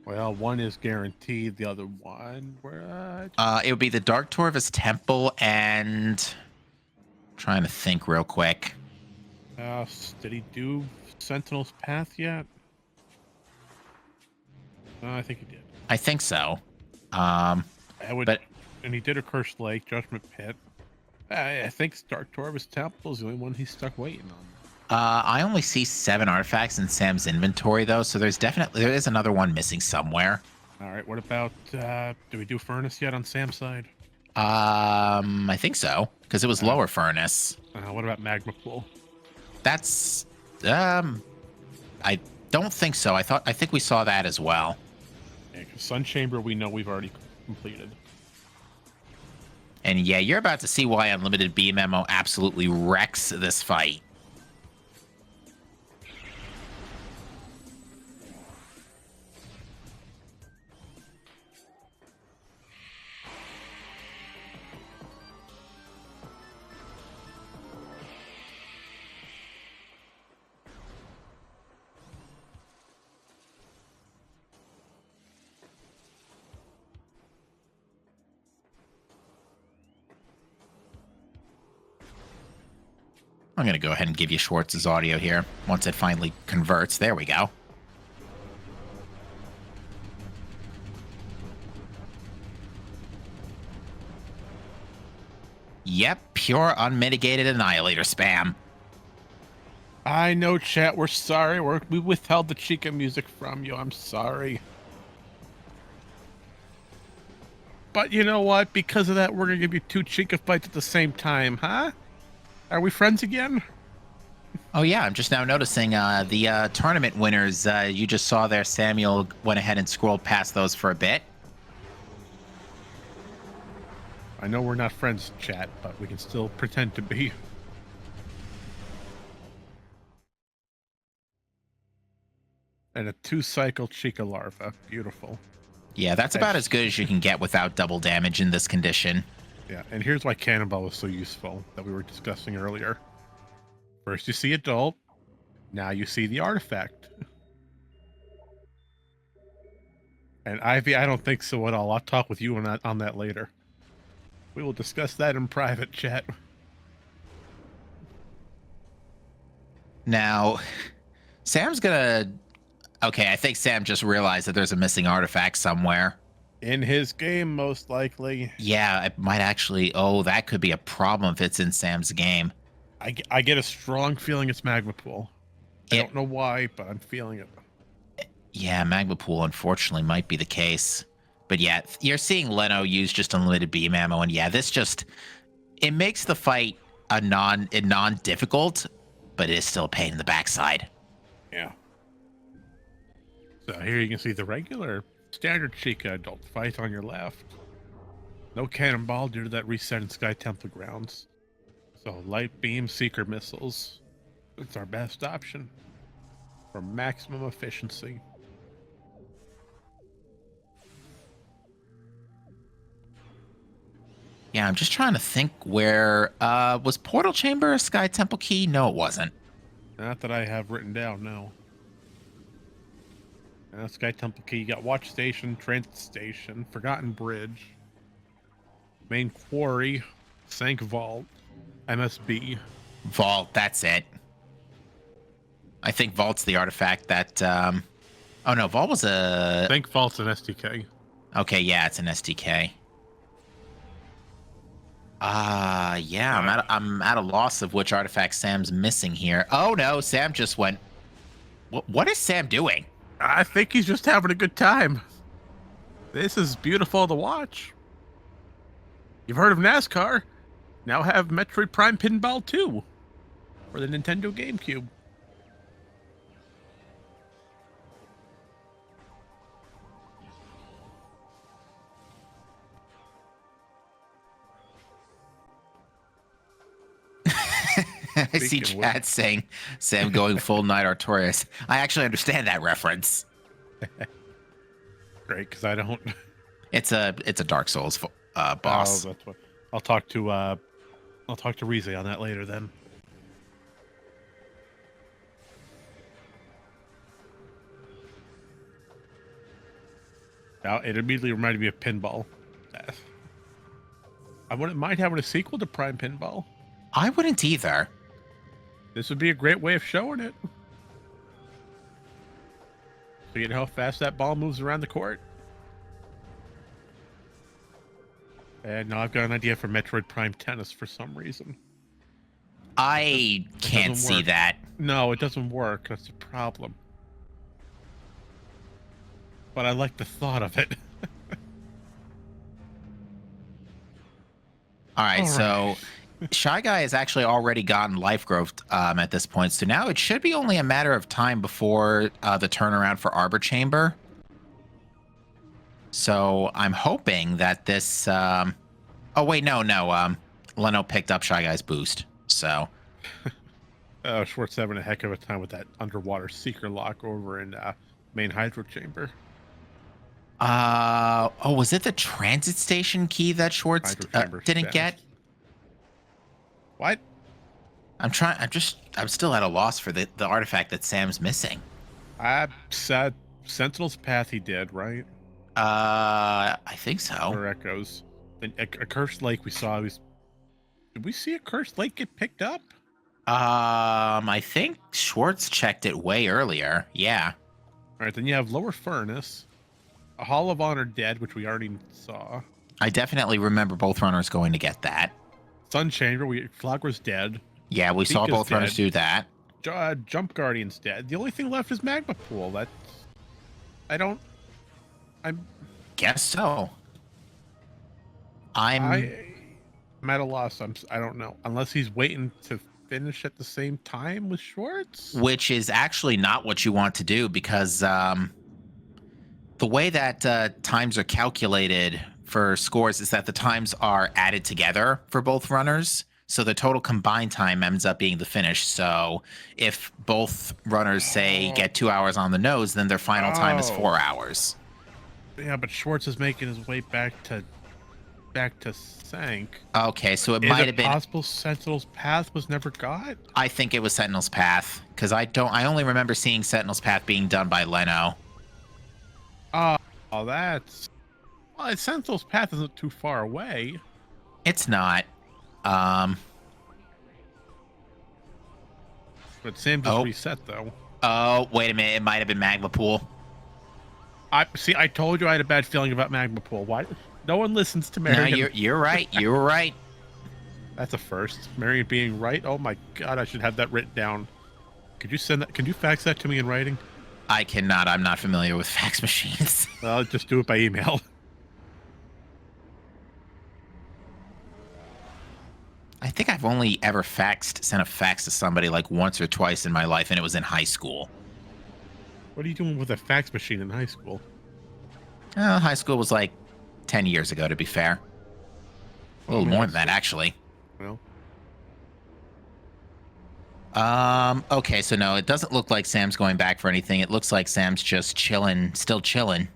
Well, one is guaranteed, the other one, where? It would be the Dark Torvis Temple and... Trying to think real quick. Did he do Sentinel's Path yet? I think he did. I think so. It and he did a Cursed Lake, Judgment Pit. I think Dark Torvis Temple is the only one he's stuck waiting on. I only see 7 artifacts in Sam's inventory, though, so there is another one missing somewhere. All right, what about, do we do Furnace yet on Sam's side? I think so, because it was lower furnace. What about Magma Pool? That's, I don't think so. I think we saw that as well. Yeah, 'cause Sun Chamber, we know we've already completed. And yeah, you're about to see why Unlimited Beam Ammo absolutely wrecks this fight. I'm going to go ahead and give you Schwartz's audio here once it finally converts. There we go. Yep, pure unmitigated Annihilator spam. I know, chat. We're sorry. We withheld the Chicka music from you. I'm sorry. But you know what? Because of that, we're going to give you 2 Chicka fights at the same time, huh? Are we friends again? Oh, yeah. I'm just now noticing the tournament winners you just saw there. Samuel went ahead and scrolled past those for a bit. I know we're not friends, chat, but we can still pretend to be. And a 2-cycle Chicka larva. Beautiful. Yeah, that's about as good as you can get without double damage in this condition. Yeah, and here's why Cannonball was so useful that we were discussing earlier. First you see Adult, now you see the artifact. And Ivy, I don't think so at all. I'll talk with you on that later. We will discuss that in private, chat. Now, Sam's gonna... Okay, I think Sam just realized that there's a missing artifact somewhere. In his game, most likely. Yeah, it might actually... Oh, that could be a problem if it's in Sam's game. I get a strong feeling it's Magma Pool. I don't know why, but I'm feeling it. Yeah, Magma Pool, unfortunately, might be the case. But yeah, you're seeing Leno use just unlimited beam ammo, and yeah, this just... It makes the fight a non-difficult, but it is still a pain in the backside. Yeah. So here you can see the regular standard Chicka adult fight on your left. No cannonball due to that reset in Sky Temple grounds. So light beam seeker missiles. It's our best option for maximum efficiency. Yeah, I'm just trying to think where... was Portal Chamber a Sky Temple key? No, it wasn't. Not that I have written down, no. Sky Temple key. You got Watch Station, Transit Station, Forgotten Bridge, Main Quarry, Sank Vault, MSB. Vault, that's it. I think Vault's the artifact that... Oh, no, Vault was a... Sank Vault's an STK. Okay, yeah, it's an STK. Yeah, I'm at a loss of which artifact Sam's missing here. Oh, no, Sam just went... What is Sam doing? I think he's just having a good time. This is beautiful to watch. You've heard of NASCAR. Now have Metroid Prime Pinball 2 for the Nintendo GameCube. I see chat saying Sam going full Knight Artorias. I actually understand that reference. Great, because I don't. It's a Dark Souls boss. Oh, that's what. I'll talk to Rize on that later then. Now it immediately reminded me of Pinball. I wouldn't mind having a sequel to Prime Pinball. I wouldn't either. This would be a great way of showing it. So you know how fast that ball moves around the court? And now I've got an idea for Metroid Prime Tennis for some reason. I can't see work. that. No, it doesn't work. That's the problem. But I like the thought of it. All right, All so Shy Guy has actually already gotten life growth at this point, so now it should be only a matter of time before the turnaround for Arbor Chamber. So I'm hoping that this. Oh wait, no. Leno picked up Shy Guy's boost, so. Schwartz having a heck of a time with that underwater seeker lock over in main hydro chamber. Oh, was it the transit station key that Schwartz didn't get? What? I'm still at a loss for the artifact that Sam's missing. I said Sentinel's Path he did, right? I think so. Or Echoes. A cursed lake we saw. Did we see a cursed lake get picked up? I think Schwartz checked it way earlier. Yeah. All right, then you have Lower Furnace, a Hall of Honor Dead, which we already saw. I definitely remember both runners going to get that. Sun Chamber, Flogger's dead. Yeah, we saw both runners do that. Jump Guardian's dead. The only thing left is Magma Pool. I'm guess so. I'm at a loss. I don't know. Unless he's waiting to finish at the same time with Schwartz? Which is actually not what you want to do, because the way that times are calculated for scores is that the times are added together for both runners. So the total combined time ends up being the finish. So if both runners, say, get 2 hours on the nose, then their final time is 4 hours. Yeah, but Schwartz is making his way back to Sank. Okay, so it might have been possible Sentinel's Path was never got? I think it was Sentinel's Path, because I only remember seeing Sentinel's Path being done by Leno. Oh, that's... Well, Sentinel's Path isn't too far away. It's not. But Sam just reset, though. Oh, wait a minute. It might have been Magma Pool. I told you I had a bad feeling about Magma Pool. Why? No one listens to Marion. No, you're right. You were right. That's a first. Marion being right? Oh my god, I should have that written down. Could you send that? Can you fax that to me in writing? I cannot. I'm not familiar with fax machines. Well, just do it by email. I think I've only ever sent a fax to somebody like once or twice in my life, and it was in high school. What are you doing with a fax machine in high school? High school was like 10 years ago, to be fair. A little more than that, actually. Well. Okay, so no, it doesn't look like Sam's going back for anything. It looks like Sam's just still chilling.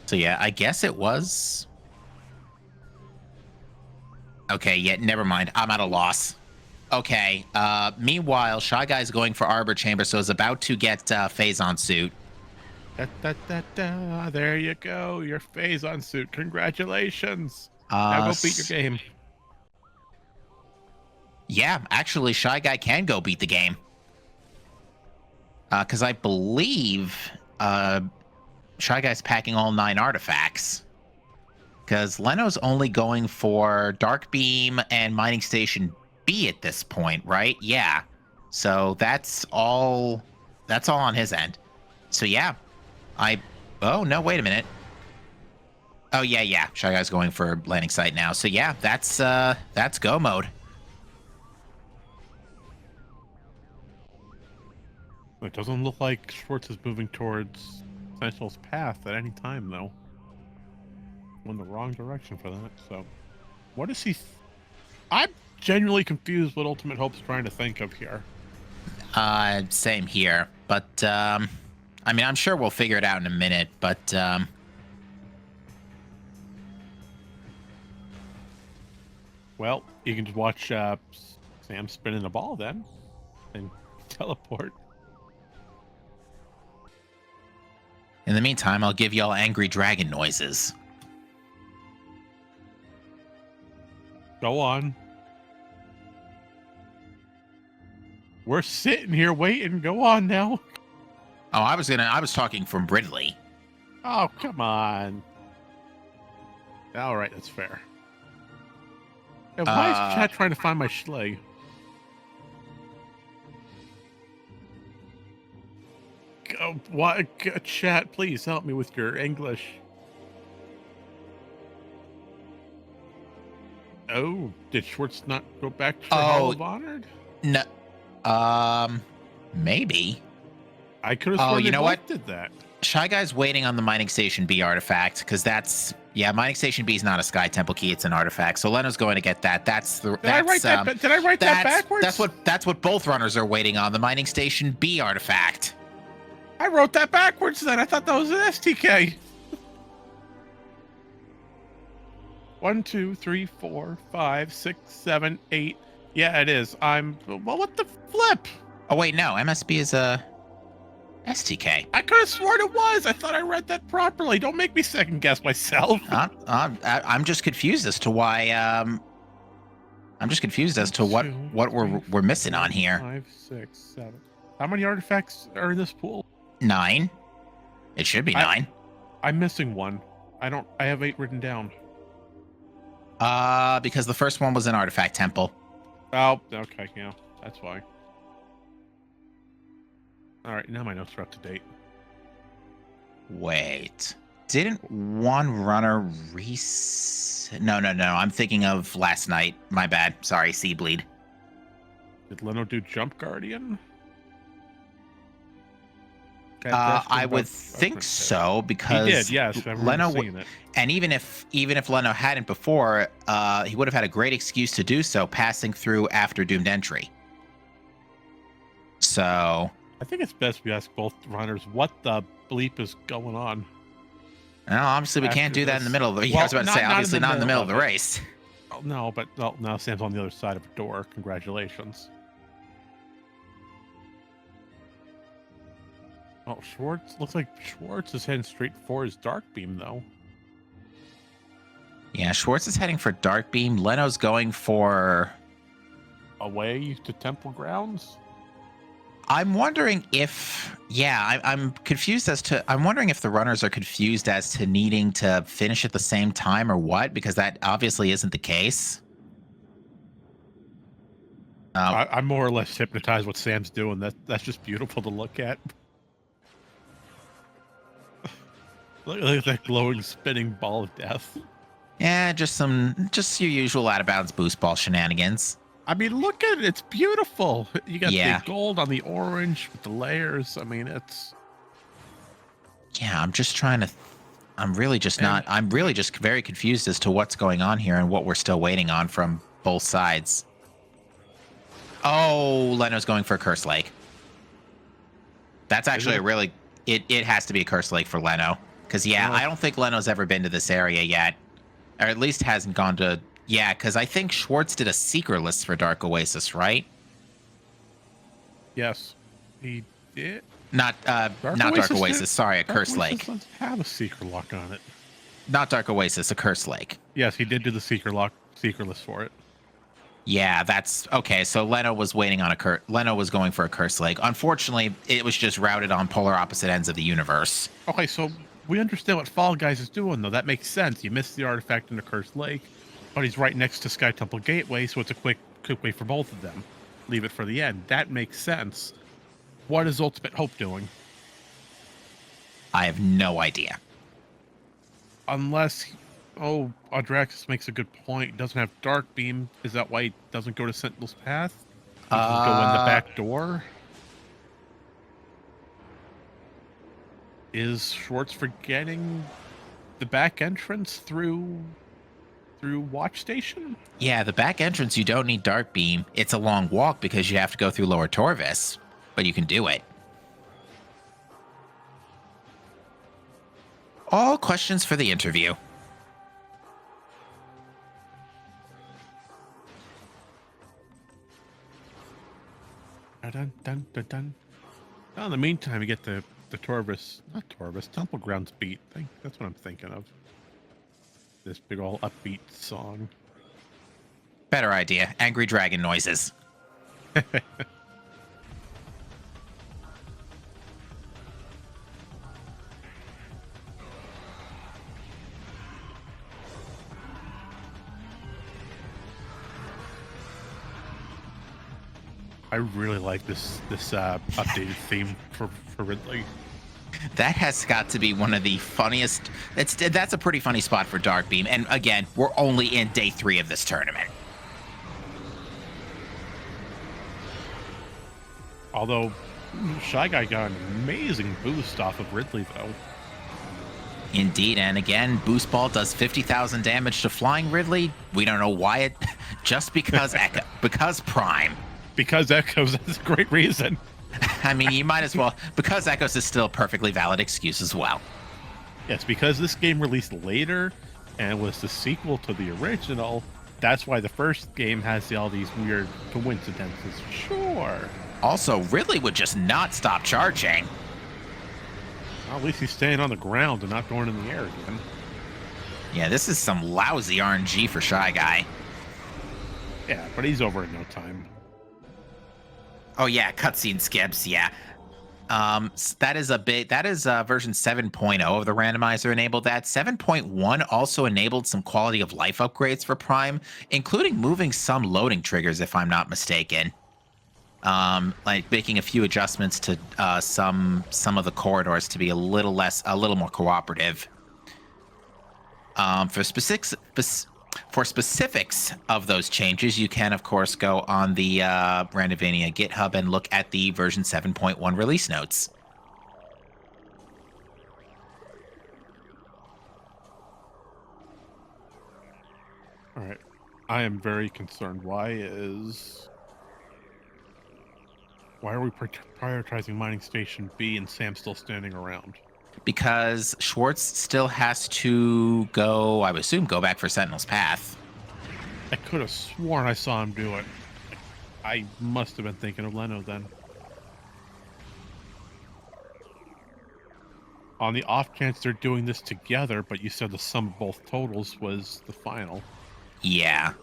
So yeah, I guess it was... Okay, yeah, never mind. I'm at a loss. Okay, meanwhile, Shy Guy's going for Arbor Chamber, so is about to get Phazon suit. There you go, your Phazon suit. Congratulations. Now go beat your game. Yeah, actually, Shy Guy can go beat the game. Because I believe Shy Guy's packing all 9 artifacts. Because Leno's only going for Dark Beam and Mining Station B at this point, right? Yeah. So that's all on his end. So yeah. Oh, no, wait a minute. Oh, yeah. Shy Guy's going for landing site now. So yeah, that's go mode. It doesn't look like Schwartz is moving towards Sentinel's Path at any time, though. In the wrong direction for that, so... What is he... I'm genuinely confused what Ultimate Hope's trying to think of here. Same here. But, I mean, I'm sure we'll figure it out in a minute, but, Well, you can just watch Sam spinning the ball then, and teleport. In the meantime, I'll give y'all angry dragon noises. Go on. We're sitting here waiting. Go on now. Oh, I was talking from Ridley. Oh, come on. All right, that's fair. Yeah, why is chat trying to find my schleg? What? Chat, please help me with your English. Oh, did Schwartz not go back to Hall of Honored? No. Maybe. I could have sworn you know what? did that. Shy Guy's waiting on the Mining Station B artifact because that's Mining Station B is not a Sky Temple key; it's an artifact. So Leno's going to get that. Did I write that backwards? That's what both runners are waiting on: the Mining Station B artifact. I wrote that backwards. Then I thought that was an STK. 1, 2, 3, 4, 5, 6, 7, 8. Yeah, it is. Well, what the flip? Oh wait, no. MSB is a STK. I could have sworn it was. I thought I read that properly. Don't make me second guess myself. I'm just confused as to why. I'm just confused as to what we're missing on here. 5, 6, 7. How many artifacts are in this pool? 9. It should be 9. I'm missing one. I have 8 written down. Because the first one was an artifact temple. Oh, okay, yeah, that's why. All right, now my notes are up to date. Wait, didn't one runner No, I'm thinking of last night. My bad. Sorry, Seableed. Did Leno do Jump Guardian? I would think so because he did. Yes, Leno and even if Leno hadn't before, he would have had a great excuse to do so, passing through after doomed entry. So I think it's best we ask both runners what the bleep is going on. No, obviously we can't do that in the middle of the. I was about to say, obviously not in the middle of the race. Oh, no, but now Sam's on the other side of a door. Congratulations. Oh, Schwartz. Looks like Schwartz is heading straight for his Dark Beam, though. Yeah, Schwartz is heading for Dark Beam. Leno's going for... away to Temple Grounds? I'm wondering if... Yeah, I'm confused as to... I'm wondering if the runners are confused as to needing to finish at the same time or what, because that obviously isn't the case. I'm more or less hypnotized what Sam's doing. That's just beautiful to look at. Look at that glowing, spinning ball of death. Yeah, just your usual out-of-bounds boost ball shenanigans. I mean, look at it. It's beautiful. You got the gold on the orange with the layers. I mean, it's... Yeah, I'm just trying to... I'm really just very confused as to what's going on here and what we're still waiting on from both sides. Oh, Leno's going for a Curse Lake. That's actually a really... It has to be a Curse Lake for Leno. Because, I don't think Leno's ever been to this area yet. Or at least hasn't gone to... Yeah, because I think Schwartz did a Seeker list for Dark Oasis, right? Yes, he did. Not Dark Oasis. Sorry, a Curse Lake. Doesn't have a Seeker lock on it. Not Dark Oasis, a Curse Lake. Yes, he did do the Seeker list for it. Yeah, that's okay. So Leno was waiting on Leno was going for a Curse Lake. Unfortunately, it was just routed on polar opposite ends of the universe. Okay, so we understand what Fall Guys is doing, though. That makes sense. You missed the artifact in the Cursed Lake, but he's right next to Sky Temple Gateway, so it's a quick way for both of them. Leave it for the end. That makes sense. What is Ultimate Hope doing? I have no idea. Unless, Adraxis makes a good point. He doesn't have Dark Beam. Is that why he doesn't go to Sentinel's Path? He doesn't go in the back door? Is Schwartz forgetting the back entrance through Watch Station? Yeah, the back entrance, you don't need Dark Beam. It's a long walk because you have to go through Lower Torvis, but you can do it. All questions for the interview. Dun, dun, dun, dun. Well, in the meantime, you get the Temple Grounds beat. That's what I'm thinking of. This big old upbeat song. Better idea. Angry dragon noises. I really like this updated theme for Ridley. That has got to be one of the funniest. That's a pretty funny spot for Darkbeam. And again, we're only in day 3 of this tournament. Although Shy Guy got an amazing boost off of Ridley, though. Indeed, and again, Boost Ball does 50,000 damage to Flying Ridley. We don't know why it, just because Echo, because Prime. Because Echoes, that's a great reason. I mean, you might as well, because Echoes is still a perfectly valid excuse as well. Yes, because this game released later and was the sequel to the original, that's why the first game has all these weird coincidences. Sure. Also, Ridley would just not stop charging. Well, at least he's staying on the ground and not going in the air again. Yeah, this is some lousy RNG for Shy Guy. Yeah, but he's over in no time. Oh yeah, cutscene skips, yeah. That is version 7.0 of the randomizer enabled that. 7.1 also enabled some quality of life upgrades for Prime, including moving some loading triggers, if I'm not mistaken. Like making a few adjustments to some of the corridors to be a little more cooperative. For specifics of those changes, you can of course go on the Randovania GitHub and look at the version 7.1 release notes. All right, I am very concerned. Why are we prioritizing mining station B and Sam still standing around? Because Schwartz still has to go, I would assume, go back for Sentinel's Path. I could have sworn I saw him do it. I must have been thinking of Leno then. On the off chance they're doing this together, but you said the sum of both totals was the final. Yeah.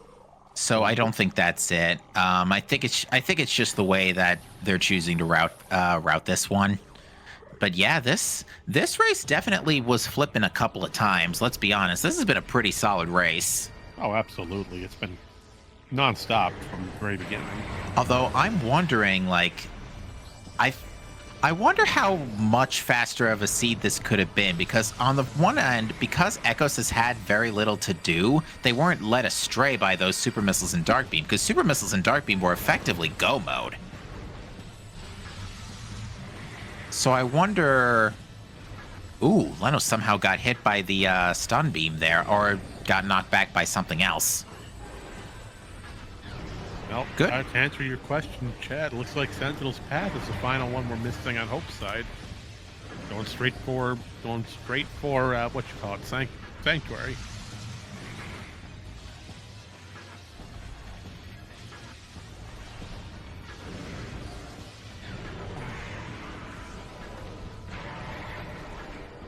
So I don't think that's it. I think it's just the way that they're choosing to route this one. But yeah, this race definitely was flipping a couple of times. Let's be honest. This has been a pretty solid race. Oh, absolutely. It's been nonstop from the very beginning. Although I'm wondering, like, I wonder how much faster of a seed this could have been, because on the one end, because Echoes has had very little to do, they weren't led astray by those Super Missiles and Darkbeam, because Super Missiles and Darkbeam were effectively go mode. So I wonder... Ooh, Leno somehow got hit by the stun beam there, or got knocked back by something else. Well, good. To answer your question, Chad, looks like Sentinel's Path is the final one we're missing on Hope's side. Going straight for what you call it, Sanctuary.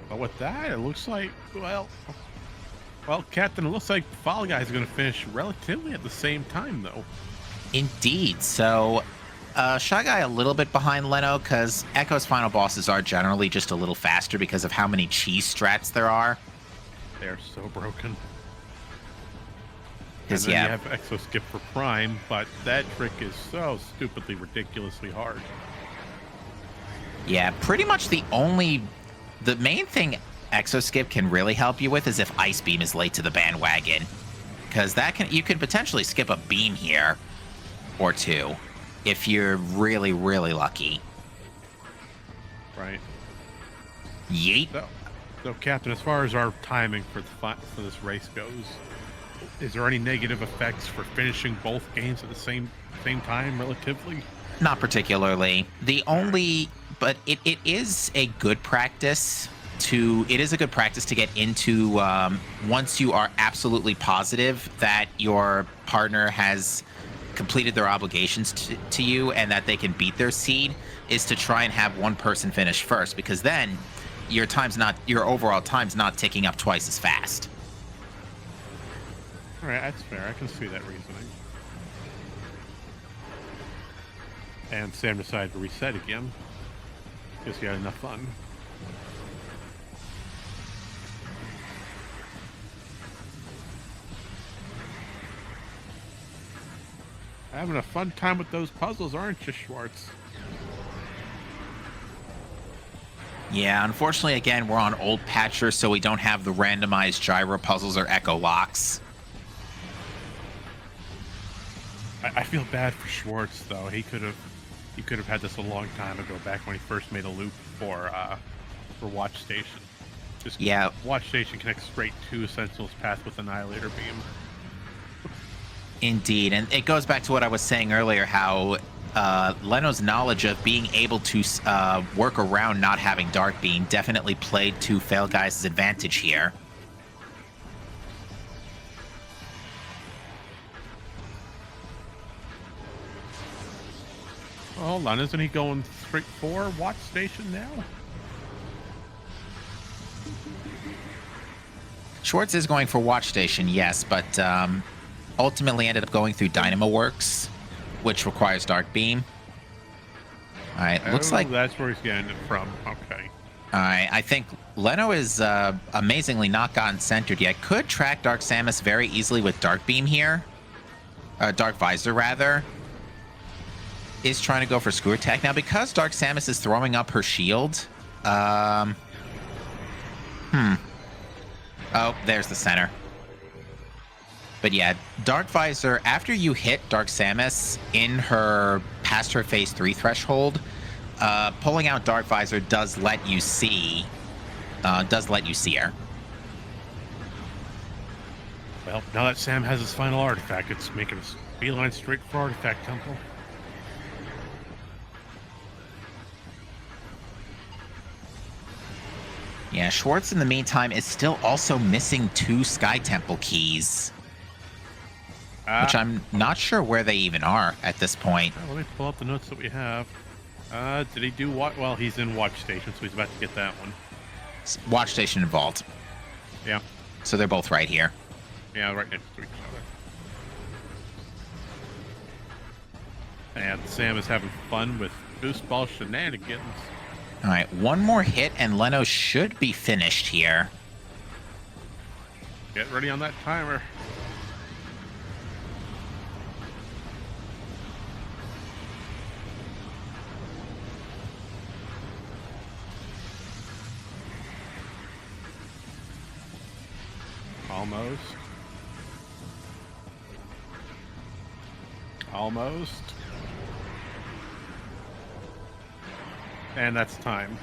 But with that, it looks like, well, Captain, it looks like Fall Guys are going to finish relatively at the same time, though. Indeed. So, Shy Guy a little bit behind Leno, because Echo's final bosses are generally just a little faster because of how many cheese strats there are. They're so broken. And Because, then yeah, you have Exo Skip for Prime, but that trick is so stupidly, ridiculously hard. yeah, pretty much the main thing Exoskip can really help you with is if Ice Beam is late to the bandwagon. Because you can potentially skip a beam here or two if you're really, really lucky. Right. Yeet. So, Captain, as far as our timing for this race goes, is there any negative effects for finishing both games at the same time, relatively? Not particularly. But it is a good practice to get into once you are absolutely positive that your partner has completed their obligations to you and that they can beat their seed, is to try and have one person finish first, because then your overall time's not ticking up twice as fast. All right, that's fair. I can see that reasoning. And Sam decided to reset again because he had enough fun. Having a fun time with those puzzles, aren't you, Schwartz? Yeah, unfortunately, again, we're on old patcher, so we don't have the randomized gyro puzzles or echo locks. I feel bad for Schwartz though. He could have had this a long time ago, back when he first made a loop for Watch Station. Just Yeah. Watch Station connects straight to Sentinel's path with Annihilator Beam. Indeed, and it goes back to what I was saying earlier, how Leno's knowledge of being able to work around not having Dark Beam definitely played to Fail Guys' advantage here. Oh, hold on, isn't he going straight for Watch Station now? Schwartz is going for Watch Station, yes, but ultimately ended up going through Dynamo Works, which requires Dark Beam. All right, looks like that's where he's getting it from. Okay. All right, I think Leno is amazingly not gotten centered yet. Could track Dark Samus very easily with Dark Beam here. Dark Visor, rather. Is trying to go for Screw Attack. Now, because Dark Samus is throwing up her shield... Oh, there's the center. But yeah, Dark Visor, after you hit Dark Samus in her past her phase 3 threshold, pulling out Dark Visor does let you see her. Well, now that Sam has his final artifact, it's making a beeline straight for Artifact Temple. Yeah, Schwartz in the meantime is still also missing 2 Sky Temple keys. Which I'm not sure where they even are at this point. Let me pull up the notes that we have. Did he do what? Well, he's in Watch Station, so he's about to get that one. Watch Station involved. Yeah. So they're both right here. Yeah, right next to each other. And Sam is having fun with Boost Ball shenanigans. All right, one more hit and Leno should be finished here. Get ready on that timer. Almost. Almost. And that's time.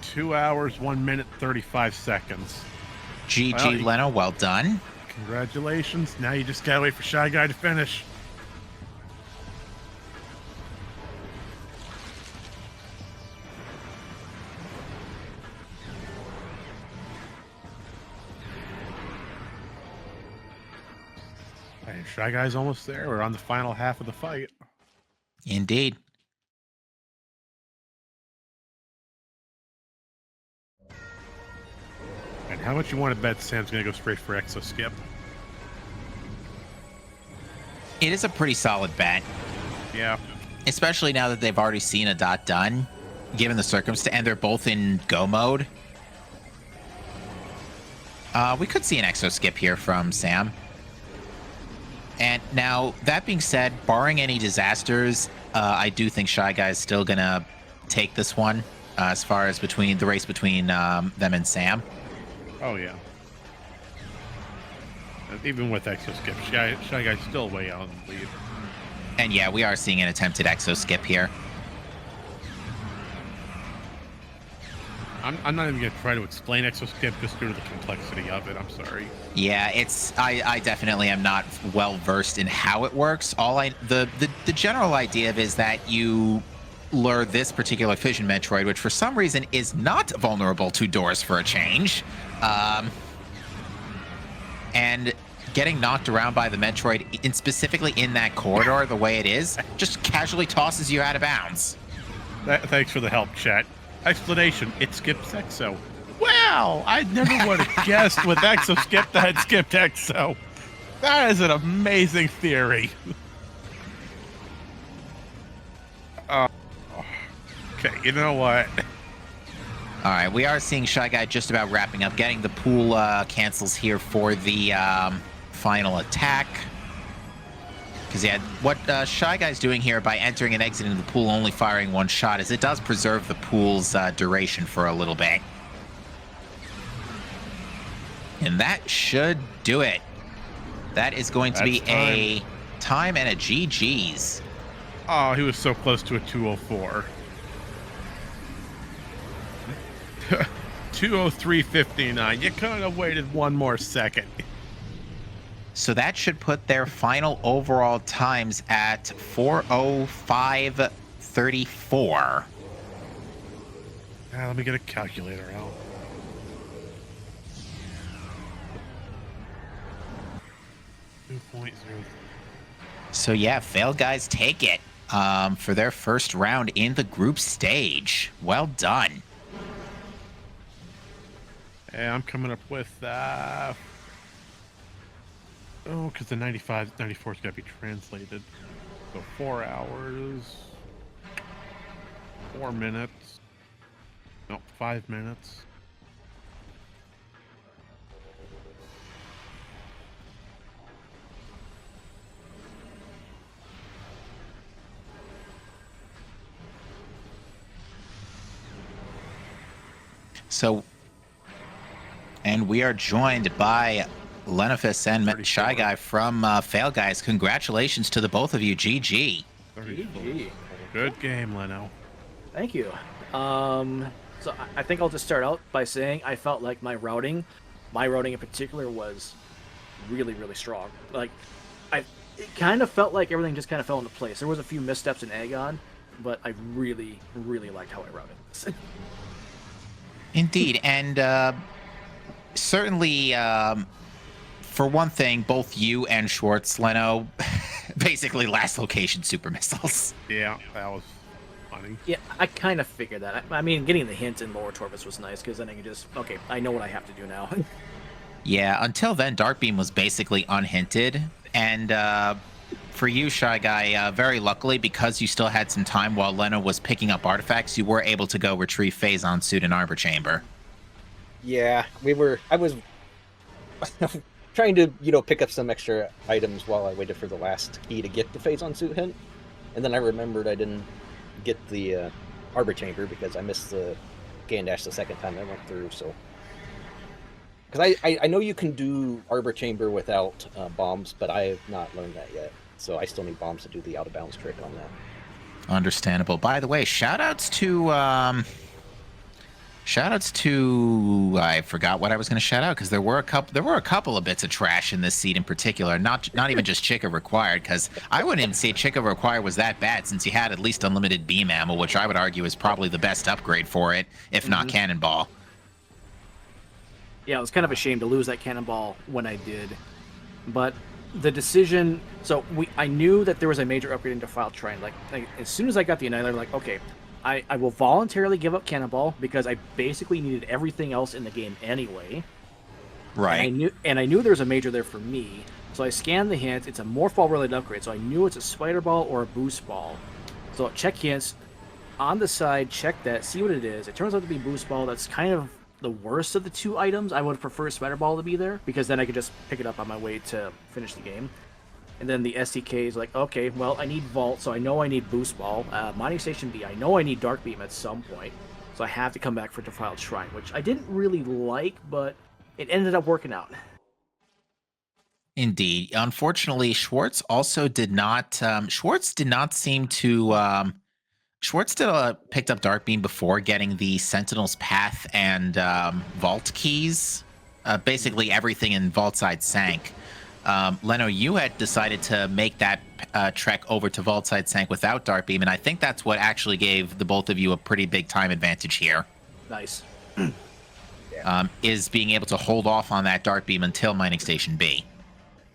2 hours, 1 minute, 35 seconds. GG, Well, Leno, well done. Congratulations. Now you just gotta wait for Shy Guy to finish. And Shy Guy's almost there. We're on the final half of the fight. Indeed. And how much you want to bet Sam's gonna go straight for Exo Skip? It is a pretty solid bet, Yeah. especially now that they've already seen a dot done, given the circumstance, and they're both in go mode. We could see an Exo Skip here from Sam. And now, that being said, barring any disasters, I do think Shy Guy is still going to take this one as far as between the race between them and Sam. Oh, yeah. And even with Exo Skip, Shy Guy's still way out in the lead. And yeah, we are seeing an attempted Exo Skip here. I'm not even going to try to explain Exo Skip just due to the complexity of it. I'm sorry. Yeah, I definitely am not well versed in how it works. The general idea of it is that you lure this particular Fission Metroid, which for some reason is not vulnerable to doors for a change, and getting knocked around by the Metroid, specifically in that corridor the way it is, just casually tosses you out of bounds. Thanks for the help, chat. Explanation, it skips Exo. Wow, I never would have guessed with Exo Skip that it skipped Exo. That is an amazing theory. Okay, you know what? All right, we are seeing Shy Guy just about wrapping up, getting the pool cancels here for the final attack. Because yeah, what Shy Guy's doing here by entering and exiting the pool, only firing one shot, is it does preserve the pool's duration for a little bit. And that should do it. That is going to be a time and a GG's. Oh, he was so close to a 204. 203.59. You could have waited one more second. So that should put their final overall times at 4:05:34. Let me get a calculator out. So yeah, Failed Guys take it for their first round in the group stage. Well done. Hey, I'm coming up with because the 94's got to be translated. So 4 hours, 4 minutes, no, 5 minutes. So, and we are joined by Lenophis and Shy Guy from Failed Guys. Congratulations to the both of you. GG. GG. Good game, Leno. Thank you. So I think I'll just start out by saying I felt like my routing in particular was really, really strong. Like, it kind of felt like everything just kind of fell into place. There was a few missteps in Agon, but I really, really liked how I routed this. Indeed, and certainly, for one thing, both you and Schwartz, Leno, basically last location super missiles. Yeah, that was funny. Yeah, I kind of figured that. I mean, getting the hint in lower Torvis was nice, because then I could just, okay, I know what I have to do now. Yeah, until then, Dark Beam was basically unhinted, and for you, Shy Guy, very luckily, because you still had some time while Leno was picking up artifacts, you were able to go retrieve Phazon Suit and Arbor Chamber. Yeah, I was trying to, pick up some extra items while I waited for the last key to get the Phazon Suit hint. And then I remembered I didn't get the Arbor Chamber because I missed the Gandash the second time I went through, so... Because I know you can do Arbor Chamber without bombs, but I have not learned that yet. So I still need bombs to do the out-of-bounds trick on that. Understandable. By the way, shout-outs to... I forgot what I was going to shout out, because there were a couple of bits of trash in this seed in particular. Not even just Chicka required, because I wouldn't even say Chicka required was that bad, since you had at least unlimited beam ammo, which I would argue is probably the best upgrade for it, if not Cannonball. Yeah, it was kind of a shame to lose that Cannonball when I did, but the decision. So I knew that there was a major upgrade in Defiled Shrine. Like as soon as I got the Annihilator, like, okay, I will voluntarily give up Cannonball because I basically needed everything else in the game anyway. Right. And I knew there was a major there for me, so I scanned the hint. It's a Morph Ball related upgrade, so I knew it's a Spider Ball or a Boost Ball. So check hints on the side, check that, see what it is. It turns out to be Boost Ball. That's kind of the worst of the two items. I would prefer Spider Ball to be there, because then I could just pick it up on my way to finish the game. And then the SDK is like, okay, well, I need Vault, so I know I need Boost Ball. Mining Station B, I know I need Dark Beam at some point, so I have to come back for Defiled Shrine, which I didn't really like, but it ended up working out. Indeed. Unfortunately, Schwartz also did not... Schwartz did not seem to... Schwartz picked up Dark Beam before getting the Sentinel's Path and Vault keys. Basically, everything in Vault Side sank. Leno, you had decided to make that trek over to Vault Side sank without Dark Beam, and I think that's what actually gave the both of you a pretty big time advantage here. Nice. Is being able to hold off on that Dark Beam until Mining Station B.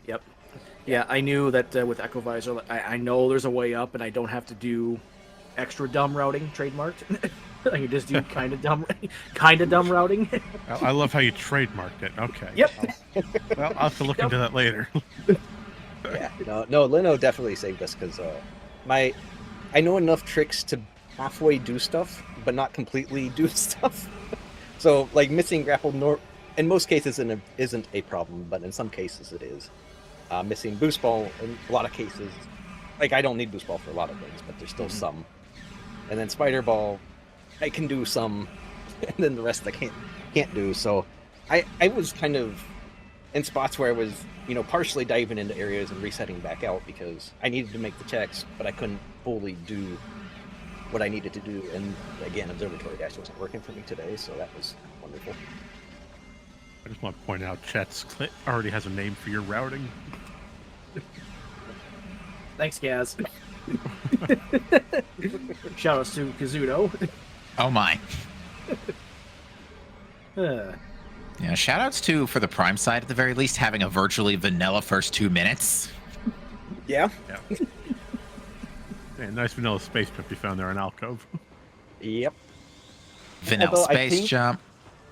Yep. Yeah, I knew that with Echo Visor, I know there's a way up, and I don't have to do extra dumb routing, trademarked. I can just do kind of dumb routing. I love how you trademarked it. Okay. Yep. Well, I'll have to look into that later. Yeah. No, Leno definitely saved us, because I know enough tricks to halfway do stuff, but not completely do stuff. So, like, missing grapple in most cases isn't a problem, but in some cases it is. Missing boost ball in a lot of cases. Like, I don't need boost ball for a lot of things, but there's still some. And then spider ball, I can do some, and then the rest I can't do. So I was kind of in spots where I was, partially diving into areas and resetting back out because I needed to make the checks, but I couldn't fully do what I needed to do. And again, observatory dash wasn't working for me today, so that was wonderful. I just want to point out, Chet's already has a name for your routing. Thanks, Gaz. Shout out to Kazuto. Oh my. Uh, Yeah, shout outs to, for the Prime side at the very least, having a virtually vanilla first 2 minutes. Yeah. Yeah, nice vanilla space pimp you found there in Alcove. Yep. Vanilla Although space jump.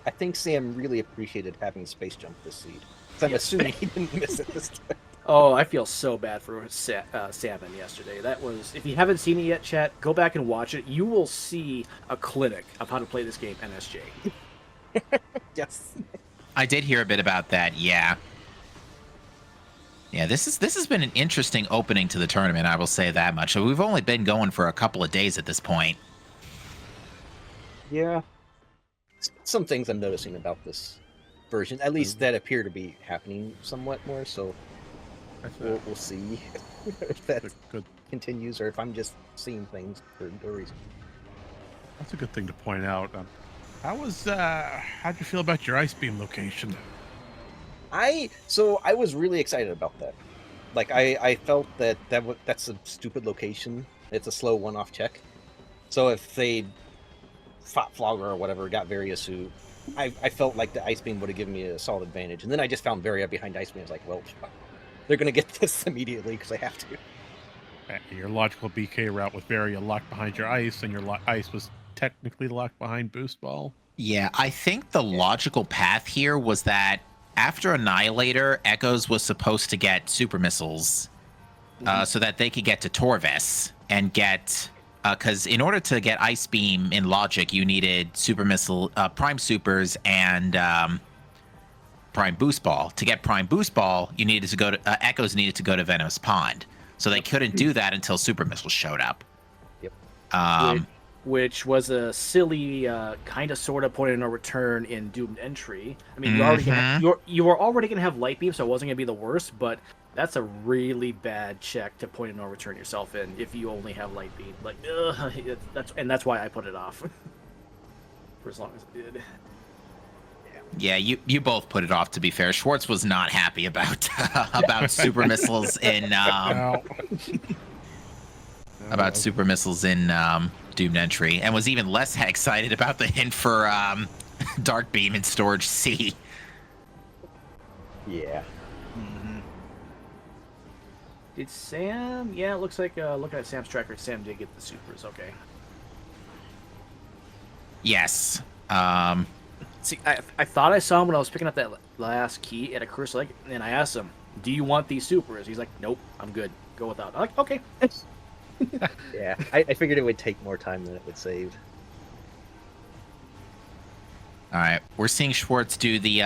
I think Sam really appreciated having space jump this seed. So I'm assuming he didn't miss it this time. Oh, I feel so bad for Salmon yesterday. That was, if you haven't seen it yet, chat, go back and watch it. You will see a clinic of how to play this game NSJ. Yes. I did hear a bit about that, yeah. Yeah, this has been an interesting opening to the tournament, I will say that much. We've only been going for a couple of days at this point. Yeah. Some things I'm noticing about this version, at least that appear to be happening somewhat more, so we'll see if that good. continues or if I'm just seeing things for no reason. That's a good thing to point out. How'd you feel about your ice beam location? I was really excited about that. Like I felt that's a stupid location. It's a slow one-off check. So if they fought Flogger or whatever, got Varia suit, I felt like the ice beam would have given me a solid advantage. And then I just found Varia behind ice beam. I was like, well, they're gonna get this immediately because I have to. Your logical BK route with Varia locked behind your ice, and your ice was technically locked behind boost ball. Yeah, I think the logical path here was that after Annihilator, Echoes was supposed to get super missiles so that they could get to Torvis and get... Because in order to get Ice Beam in Logic, you needed super missile, Prime Supers and Prime Boost Ball. To get Prime Boost Ball, you needed to go to... Echoes needed to go to Venom's Pond. So they couldn't do that until super missiles showed up. Yep. Which was a silly, kind of, sort of point of no return in Doomed Entry. I mean, you were already gonna have Light Beam, so it wasn't gonna be the worst. But that's a really bad check to point of no return yourself in if you only have Light Beam. Like, that's why I put it off for as long as it did. Yeah, you both put it off. To be fair, Schwartz was not happy about about super missiles in about super missiles in Doomed Entry, and was even less excited about the hint for Dark Beam in Storage C. Yeah. Did Sam? Yeah, it looks like looking at Sam's tracker, Sam did get the supers. Okay. Yes. See, I thought I saw him when I was picking up that last key at a Curse Lake, and I asked him, "Do you want these supers?" He's like, "Nope, I'm good. Go without." I'm like, "Okay." Yeah, I figured it would take more time than it would save. All right, we're seeing Schwartz do the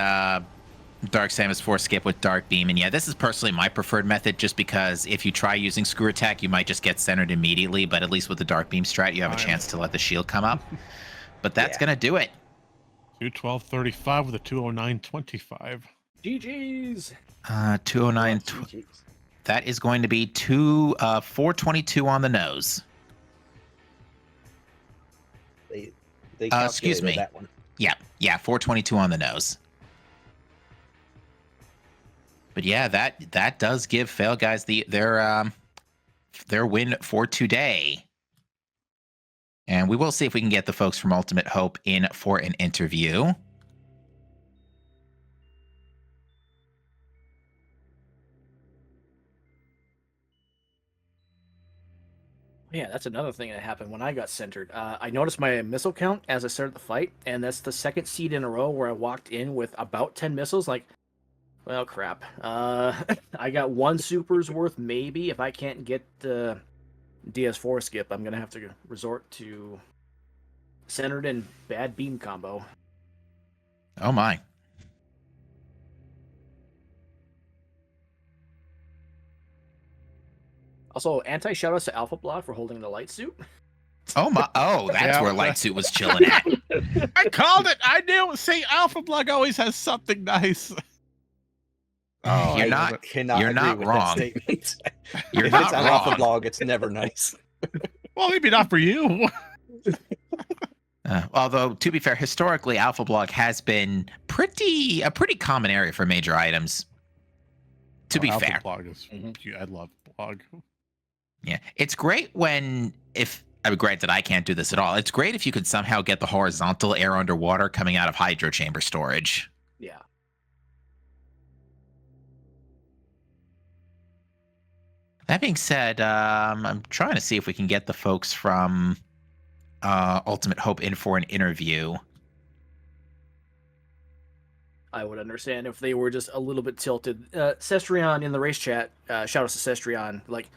Dark Samus 4 skip with Dark Beam, and yeah, this is personally my preferred method, just because if you try using Screw Attack, you might just get centered immediately, but at least with the Dark Beam strat, you have a chance to let the shield come up. But that's gonna do it. 212.35 with a 209.25. GG's. 209. GGs. That is going to be 422 on the nose. They excuse me. that one. Yeah, 422 on the nose. But yeah, that does give Fail Guys their win for today. And we will see if we can get the folks from Ultimate Hope in for an interview. Yeah, that's another thing that happened when I got centered. I noticed my missile count as I started the fight, and that's the second seed in a row where I walked in with about 10 missiles. Like, well, crap. I got one super's worth, maybe. If I can't get the DS4 skip, I'm going to have to resort to centered and bad beam combo. Oh, my. Also, anti-shoutouts to Alpha Block for holding the light suit. Oh my! Oh, that's Yeah. where Light Suit was chilling at. I called it. I knew. See, Alpha Block always has something nice. Oh, You're I love not- it. Cannot you're agree not with wrong. that statement. You're if not it's on wrong. Alpha Blog, it's never nice. Well, maybe not for you. Although, to be fair, historically, Alpha Block has been a pretty common area for major items. To be Alpha fair, Blog is. Mhm. I love Blog. yeah, it's great when granted, I can't do this at all. It's great if you could somehow get the horizontal air underwater coming out of hydro chamber storage. Yeah. That being said, I'm trying to see if we can get the folks from Ultimate Hope in for an interview. I would understand if they were just a little bit tilted. Cestrion in the race chat, shout out to Cestrion, like,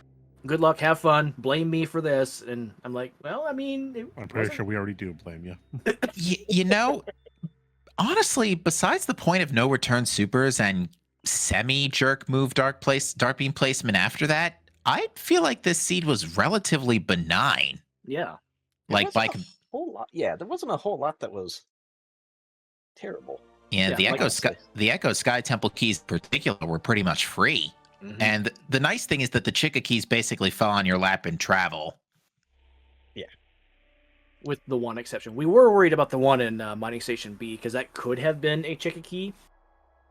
good luck, have fun, blame me for this. And I'm like, well, I mean... I'm pretty sure we already do blame you. You know, honestly, besides the point of no return supers and semi-jerk move dark beam placement after that, I feel like this seed was relatively benign. Yeah. Like, There wasn't a whole lot. Yeah, there wasn't a whole lot that was terrible. Yeah, Yeah, the Echo Sky Temple keys in particular were pretty much free. Mhm. And the nice thing is that the Chicka keys basically fell on your lap in travel. With the one exception. We were worried about the one in Mining Station B, because that could have been a Chicka key.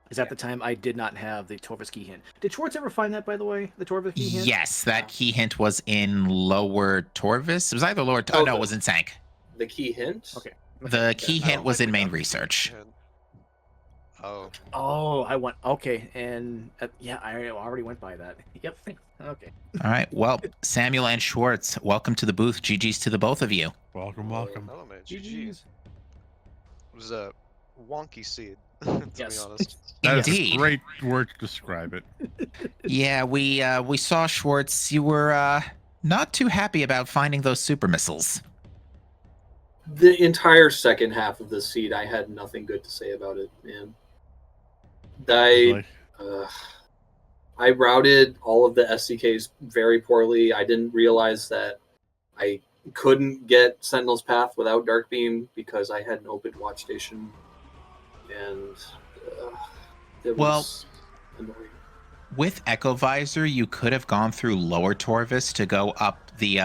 Because at the time, I did not have the Torvis key hint. Did Schwartz ever find that, by the way? The Torvis key hint? Yes, that key hint was in lower Torvis. It was either lower... Oh, no, it was in Sank. The key hint? Okay. The key I hint don't was think in we main got the research. hint. Oh, Oh, I went... Okay, and... yeah, I already went by that. Yep. Okay. All right. Well, Samuel and Schwartz, welcome to the booth. GG's to the both of you. Welcome, welcome. hello, man. GG. GG's. It was a wonky seed, to Yes. be honest. That is a Indeed. great word to describe it. Yeah, we saw Schwartz. You were not too happy about finding those super missiles. The entire second half of the seed, I had nothing good to say about it, man. Really. I routed all of the SDKs very poorly. I didn't realize that I couldn't get Sentinel's Path without Dark Beam because I had an open watch station, and it was annoying. With Echo Visor, you could have gone through lower Torvis to go up the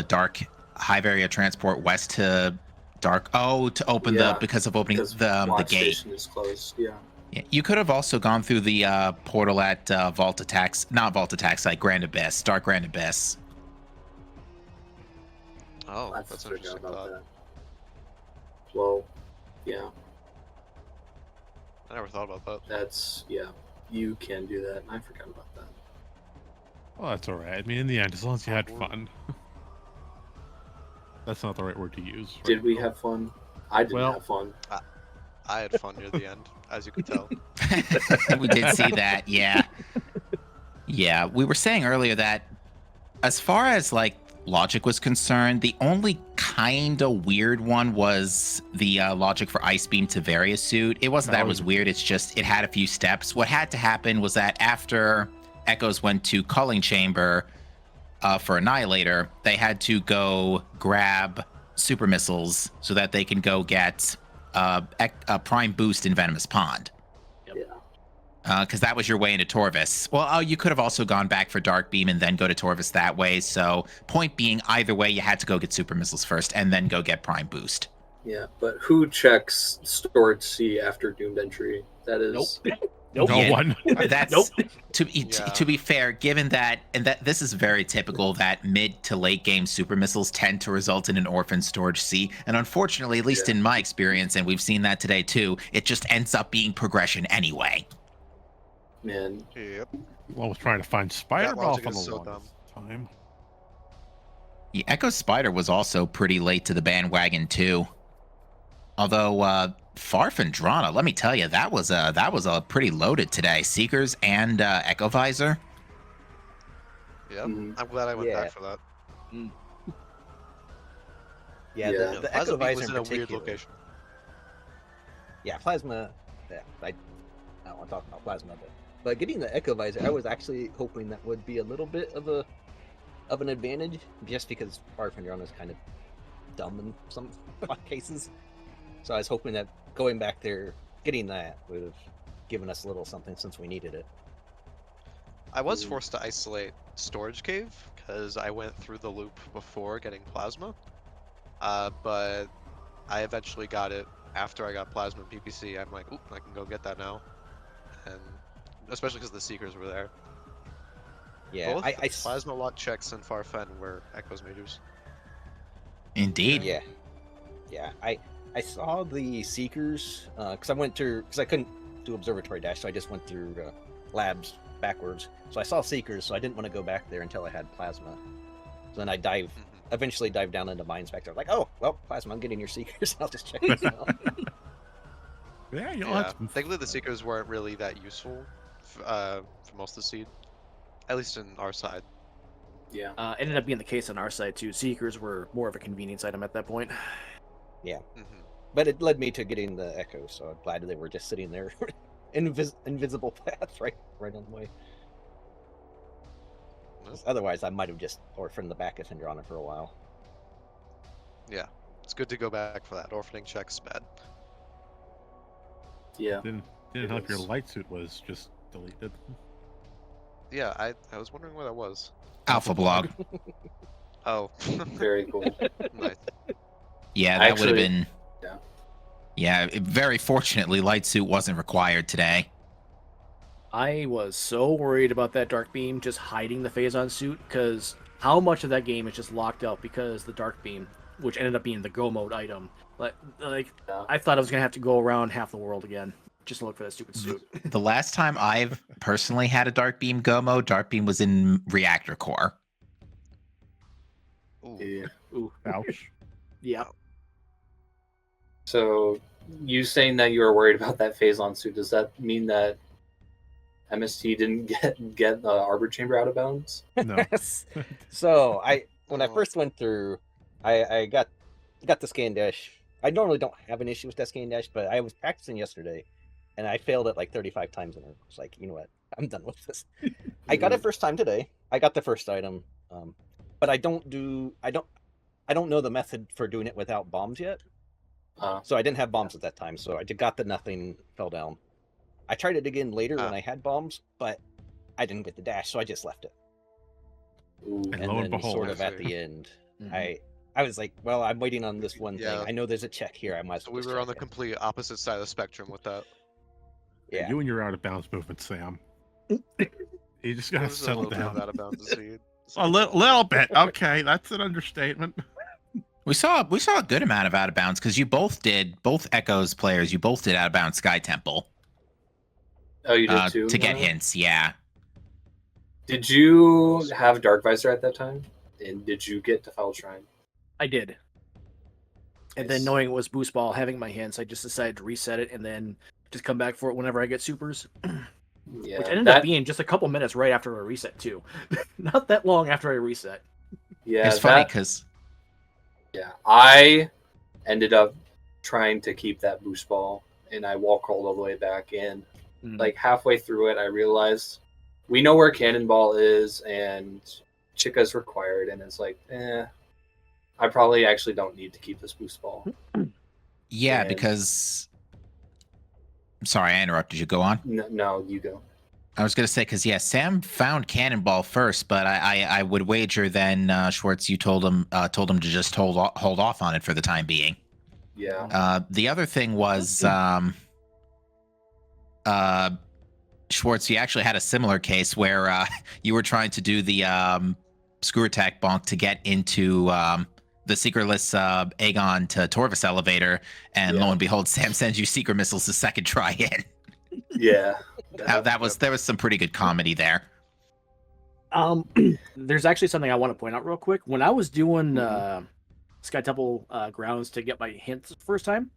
dark hive area transport west to dark. Oh, to open Yeah, because of opening Because the watch gate. station is closed. Yeah. Yeah, you could have also gone through the portal at Vault Attacks, not Vault Attacks, like Grand Abyss, Dark Grand Abyss. Oh, I that's an forgot interesting about thought. that. Well, yeah, I never thought about that. that's you can do that. I forgot about that. Well, that's all right. I mean, in the end, as long as you had fun. That's not the right word to use. Right? Did we have fun? I didn't Well- have fun. I had fun near the end, as you could tell. We did see that, yeah. Yeah, we were saying earlier that as far as like logic was concerned, the only kind of weird one was the logic for Ice Beam to Various Suit. It wasn't that it was weird, it's just it had a few steps. What had to happen was that after Echoes went to Culling Chamber for Annihilator, they had to go grab super missiles so that they can go get a prime boost in Venomous Pond. Yeah. Because that was your way into Torvis. Well, you could have also gone back for Dark Beam and then go to Torvis that way. So, point being, either way, you had to go get super missiles first and then go get prime boost. Yeah, but who checks Storage C after Doomed Entry? That is Nope. No Yeah. one. That's Nope. to be fair, given that this is very typical that mid to late game super missiles tend to result in an orphan storage C, and unfortunately, at least Yeah. in my experience, and we've seen that today too, it just ends up being progression anyway. man. Yep. Well, I was trying to find Spider Ball logic for the is so longest time. Yeah, Echo Spider was also pretty late to the bandwagon too. Although Farfandrana, let me tell you, that was a pretty loaded today. Seekers and Echo Visor. Yep. Mhm. I'm glad I went Yeah. back for that. Yeah, Yeah. the Plasma Echo Beam Visor was in in a weird particular. But getting the Echo Visor, I was actually hoping that would be a little bit of an advantage, just because Arfendron is kind of dumb in some cases. So I was hoping that going back there, getting that would have given us a little something since we needed it. I was forced to isolate Storage Cave because I went through the loop before getting Plasma. But I eventually got it after I got Plasma and PPC. I'm like, oop, I can go get that now. And especially because the Seekers were there. Yeah, Both I Plasma Lock Checks and Farfen were Echo's Majors. Indeed. Yeah. I saw the Seekers because I went through because I couldn't do Observatory Dash, so I just went through labs backwards. So I saw Seekers, so I didn't want to go back there until I had Plasma. So then I eventually dived down into Mine Inspector. I was like, oh, well, Plasma, I'm getting your Seekers. I'll just check these out. Yeah, Thankfully, the Seekers weren't really that useful for most of the seed, at least in our side. Yeah. Ended up being the case on our side too. Seekers were more of a convenience item at that point. Yeah. Mhm. But it led me to getting the Echo, so I'm glad they were just sitting there. Invisible path right on the way. Well, Otherwise, I might have just orphaned the back of Syndrona for a while. yeah, it's good to go back for that. Orphaning check's bad. Yeah. Didn't It help your is. light suit was just deleted. Yeah, I was wondering where that was. Alpha blog. Oh, Very cool. nice. Yeah, that would have Actually, been. yeah. Yeah, very fortunately, light suit wasn't required today. I was so worried about that Dark Beam just hiding the Phazon suit, because how much of that game is just locked out because the Dark Beam, which ended up being the Go mode item. Like Yeah. I thought I was gonna have to go around half the world again just to look for that stupid suit. The last time I've personally had a dark beam go mode, dark beam was in reactor core. Ooh. Yeah. Ooh, Ouch. yeah. So you saying that you were worried about that Phazon suit, does that mean that MST didn't get the Arbor Chamber out of bounds? No. So when I Oh. first went through, I got the scan dash. I normally don't have an issue with that scan dash, but I was practicing yesterday, and I failed it like 35 times, and I was like, you know what, I'm done with this. I got it first time today. I got the first item, but I don't know the method for doing it without bombs yet. So I didn't have bombs at that time, so I got the nothing, fell down. I tried it again later when I had bombs, but I didn't get the dash, so I just left it. Ooh. And And lo and then behold, sort of I at see. the end, Mhm. I was like, well, I'm waiting on this one Yeah. thing. I know there's a check here. I might as So well we just were on the check it. complete opposite side of the spectrum with that. Yeah. You and your out of bounds movement, Sam. You just gotta It was a settle little bit of down. out of bounds to see. A little bit. Okay, that's an understatement. We saw a good amount of out of bounds because both Echoes players, you both did out of bounds Sky Temple Oh, you did too? to get Noah? hints. Yeah, Did you have Dark Visor at that time? And did you get to Foul Shrine? I did. And then Nice. knowing it was Boost Ball, having my hints, I just decided to reset it and then just come back for it whenever I get supers. Yeah. Which ended up being just a couple minutes right after I reset too. Not that long after I reset. Yeah, it's funny that- because Yeah, I ended up trying to keep that boost ball, and I wall crawled all the way back in. Like halfway through it, I realized we know where Cannonball is, and Chicka's required, and it's like, I probably actually don't need to keep this boost ball. yeah, And- because sorry, I interrupted you. Go on. No, you go. I was gonna say because Sam found Cannonball first, but I would wager then Schwartz, you told him to just hold off on it for the time being. Yeah. The other thing was Schwartz, you actually had a similar case where you were trying to do the screw attack bonk to get into the secretless Aegon to Torvis elevator, and lo and behold, Sam sends you secret missiles the second try in. Yeah. There was some pretty good comedy there. There's actually something I want to point out real quick. When I was doing Sky Temple grounds to get my hints the first time,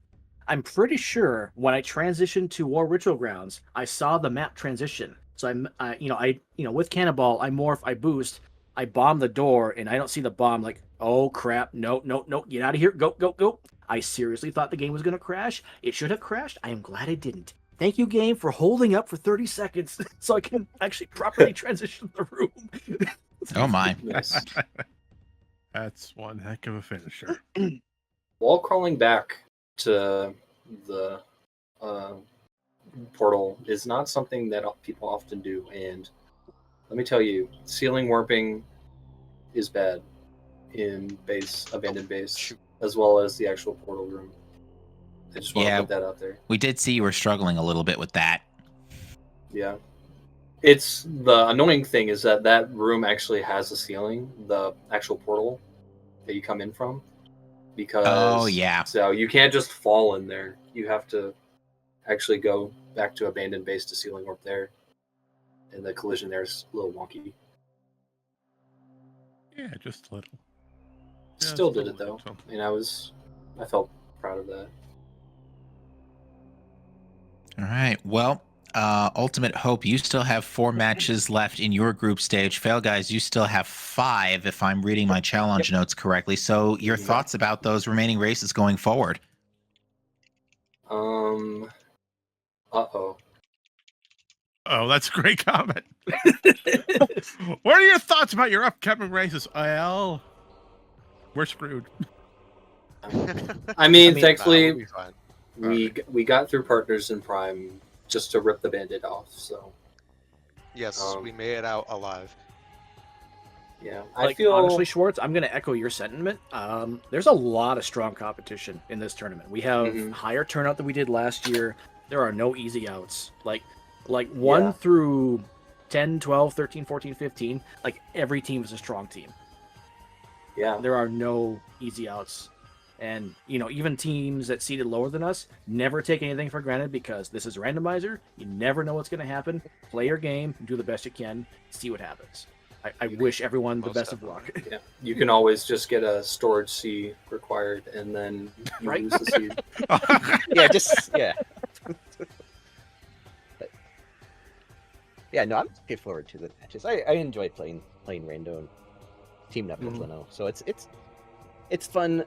I'm pretty sure when I transitioned to War Ritual grounds, I saw the map transition. So I with Cannonball, I morph, I boost, I bomb the door, and I don't see the bomb. Like, oh crap, no, get out of here, go. I seriously thought the game was gonna crash. It should have crashed. I am glad it didn't. Thank you, game, for holding up for 30 seconds so I can actually properly transition the room. Oh my. Nice. That's one heck of a finisher. Wall crawling back to the portal is not something that people often do, and let me tell you, ceiling warping is bad in abandoned base, as well as the actual portal room. I just want to put that out there. We did see you were struggling a little bit with that. Yeah. It's the annoying thing is that room actually has a ceiling, the actual portal that you come in from. Because so you can't just fall in there. You have to actually go back to abandoned base to ceiling warp there. And the collision there is a little wonky. Yeah, just a little. Still did it though. I mean, I felt proud of that. All right. Well, Ultimate Hope, you still have 4 matches left in your group stage. Fail Guys, you still have 5, if I'm reading my challenge notes correctly. So your thoughts about those remaining races going forward? Uh-oh, that's a great comment. What are your thoughts about your upcoming races? Well, we're screwed. I mean, thankfully, we got through Partners in Prime just to rip the Band-Aid off, so... Yes, we made it out alive. Yeah, I feel... Honestly, Schwartz, I'm going to echo your sentiment. There's a lot of strong competition in this tournament. We have higher turnout than we did last year. There are no easy outs. Like 1 through 10, 12, 13, 14, 15, like, every team is a strong team. Yeah. There are no easy outs. And, even teams that seeded lower than us never take anything for granted because this is a randomizer. You never know what's going to happen. Play your game, do the best you can, see what happens. I wish everyone the best of luck. Yeah. You can always just get a storage C required, and then you lose the seed. No, I'm looking forward to the matches. I enjoy playing rando and teaming up with Leno. So it's fun.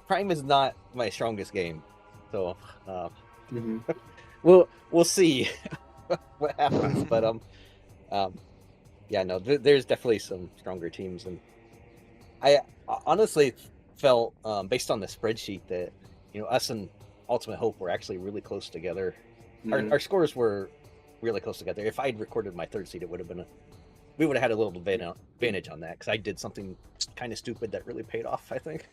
Prime is not my strongest game, so we'll see what happens. But there's definitely some stronger teams, and I honestly felt based on the spreadsheet that us and Ultimate Hope were actually really close together. Our scores were really close together. If I'd recorded my third seed, it would have been we would have had a little advantage on that because I did something kind of stupid that really paid off, I think.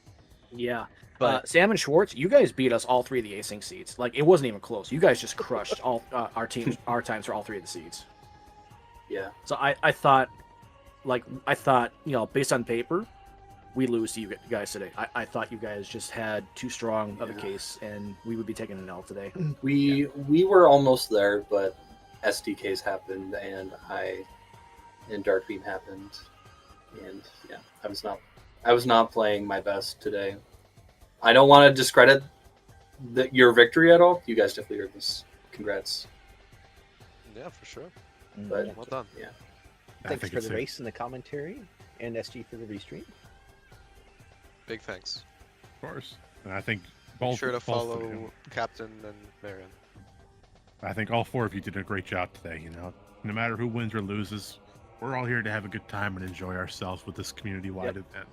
Yeah. But Sam and Schwartz, you guys beat us all 3 of the async seeds. Like, it wasn't even close. You guys just crushed all our times for all 3 of the seeds. Yeah. So I thought, based on paper, we lose to you guys today. I thought you guys just had too strong of a case, and we would be taking an L today. We were almost there, but SDKs happened, and Dark Beam happened, and I was not playing my best today. I don't want to discredit your victory at all. You guys definitely earned this. Congrats. Yeah, for sure. But well done. Yeah. Thanks for the race and the commentary, and SG for the restream. Big thanks. Of course. And I think Be sure to follow Captain and Marion. I think all 4 of you did a great job today. No matter who wins or loses, we're all here to have a good time and enjoy ourselves with this community-wide event.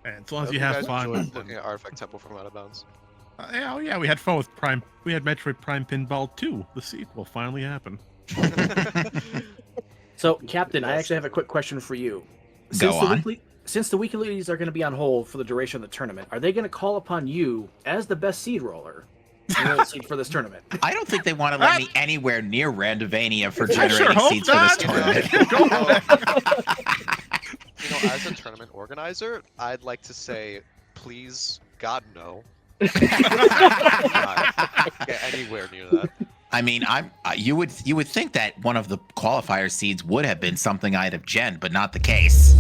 And as long as you have fun, looking at Artifact Temple from out of bounds. We had fun with Prime. We had Metroid Prime Pinball 2. The sequel finally happened. So, Captain, I actually have a quick question for you. Go on. Since the weeklies are going to be on hold for the duration of the tournament, are they going to call upon you as the best seed roller seed for this tournament? I don't think they want to let me anywhere near Randovania for generating seeds for this tournament. As a tournament organizer, I'd like to say, please, God, no. Not get anywhere near that. I mean, you would think that one of the qualifier seeds would have been something I'd have gen, but not the case.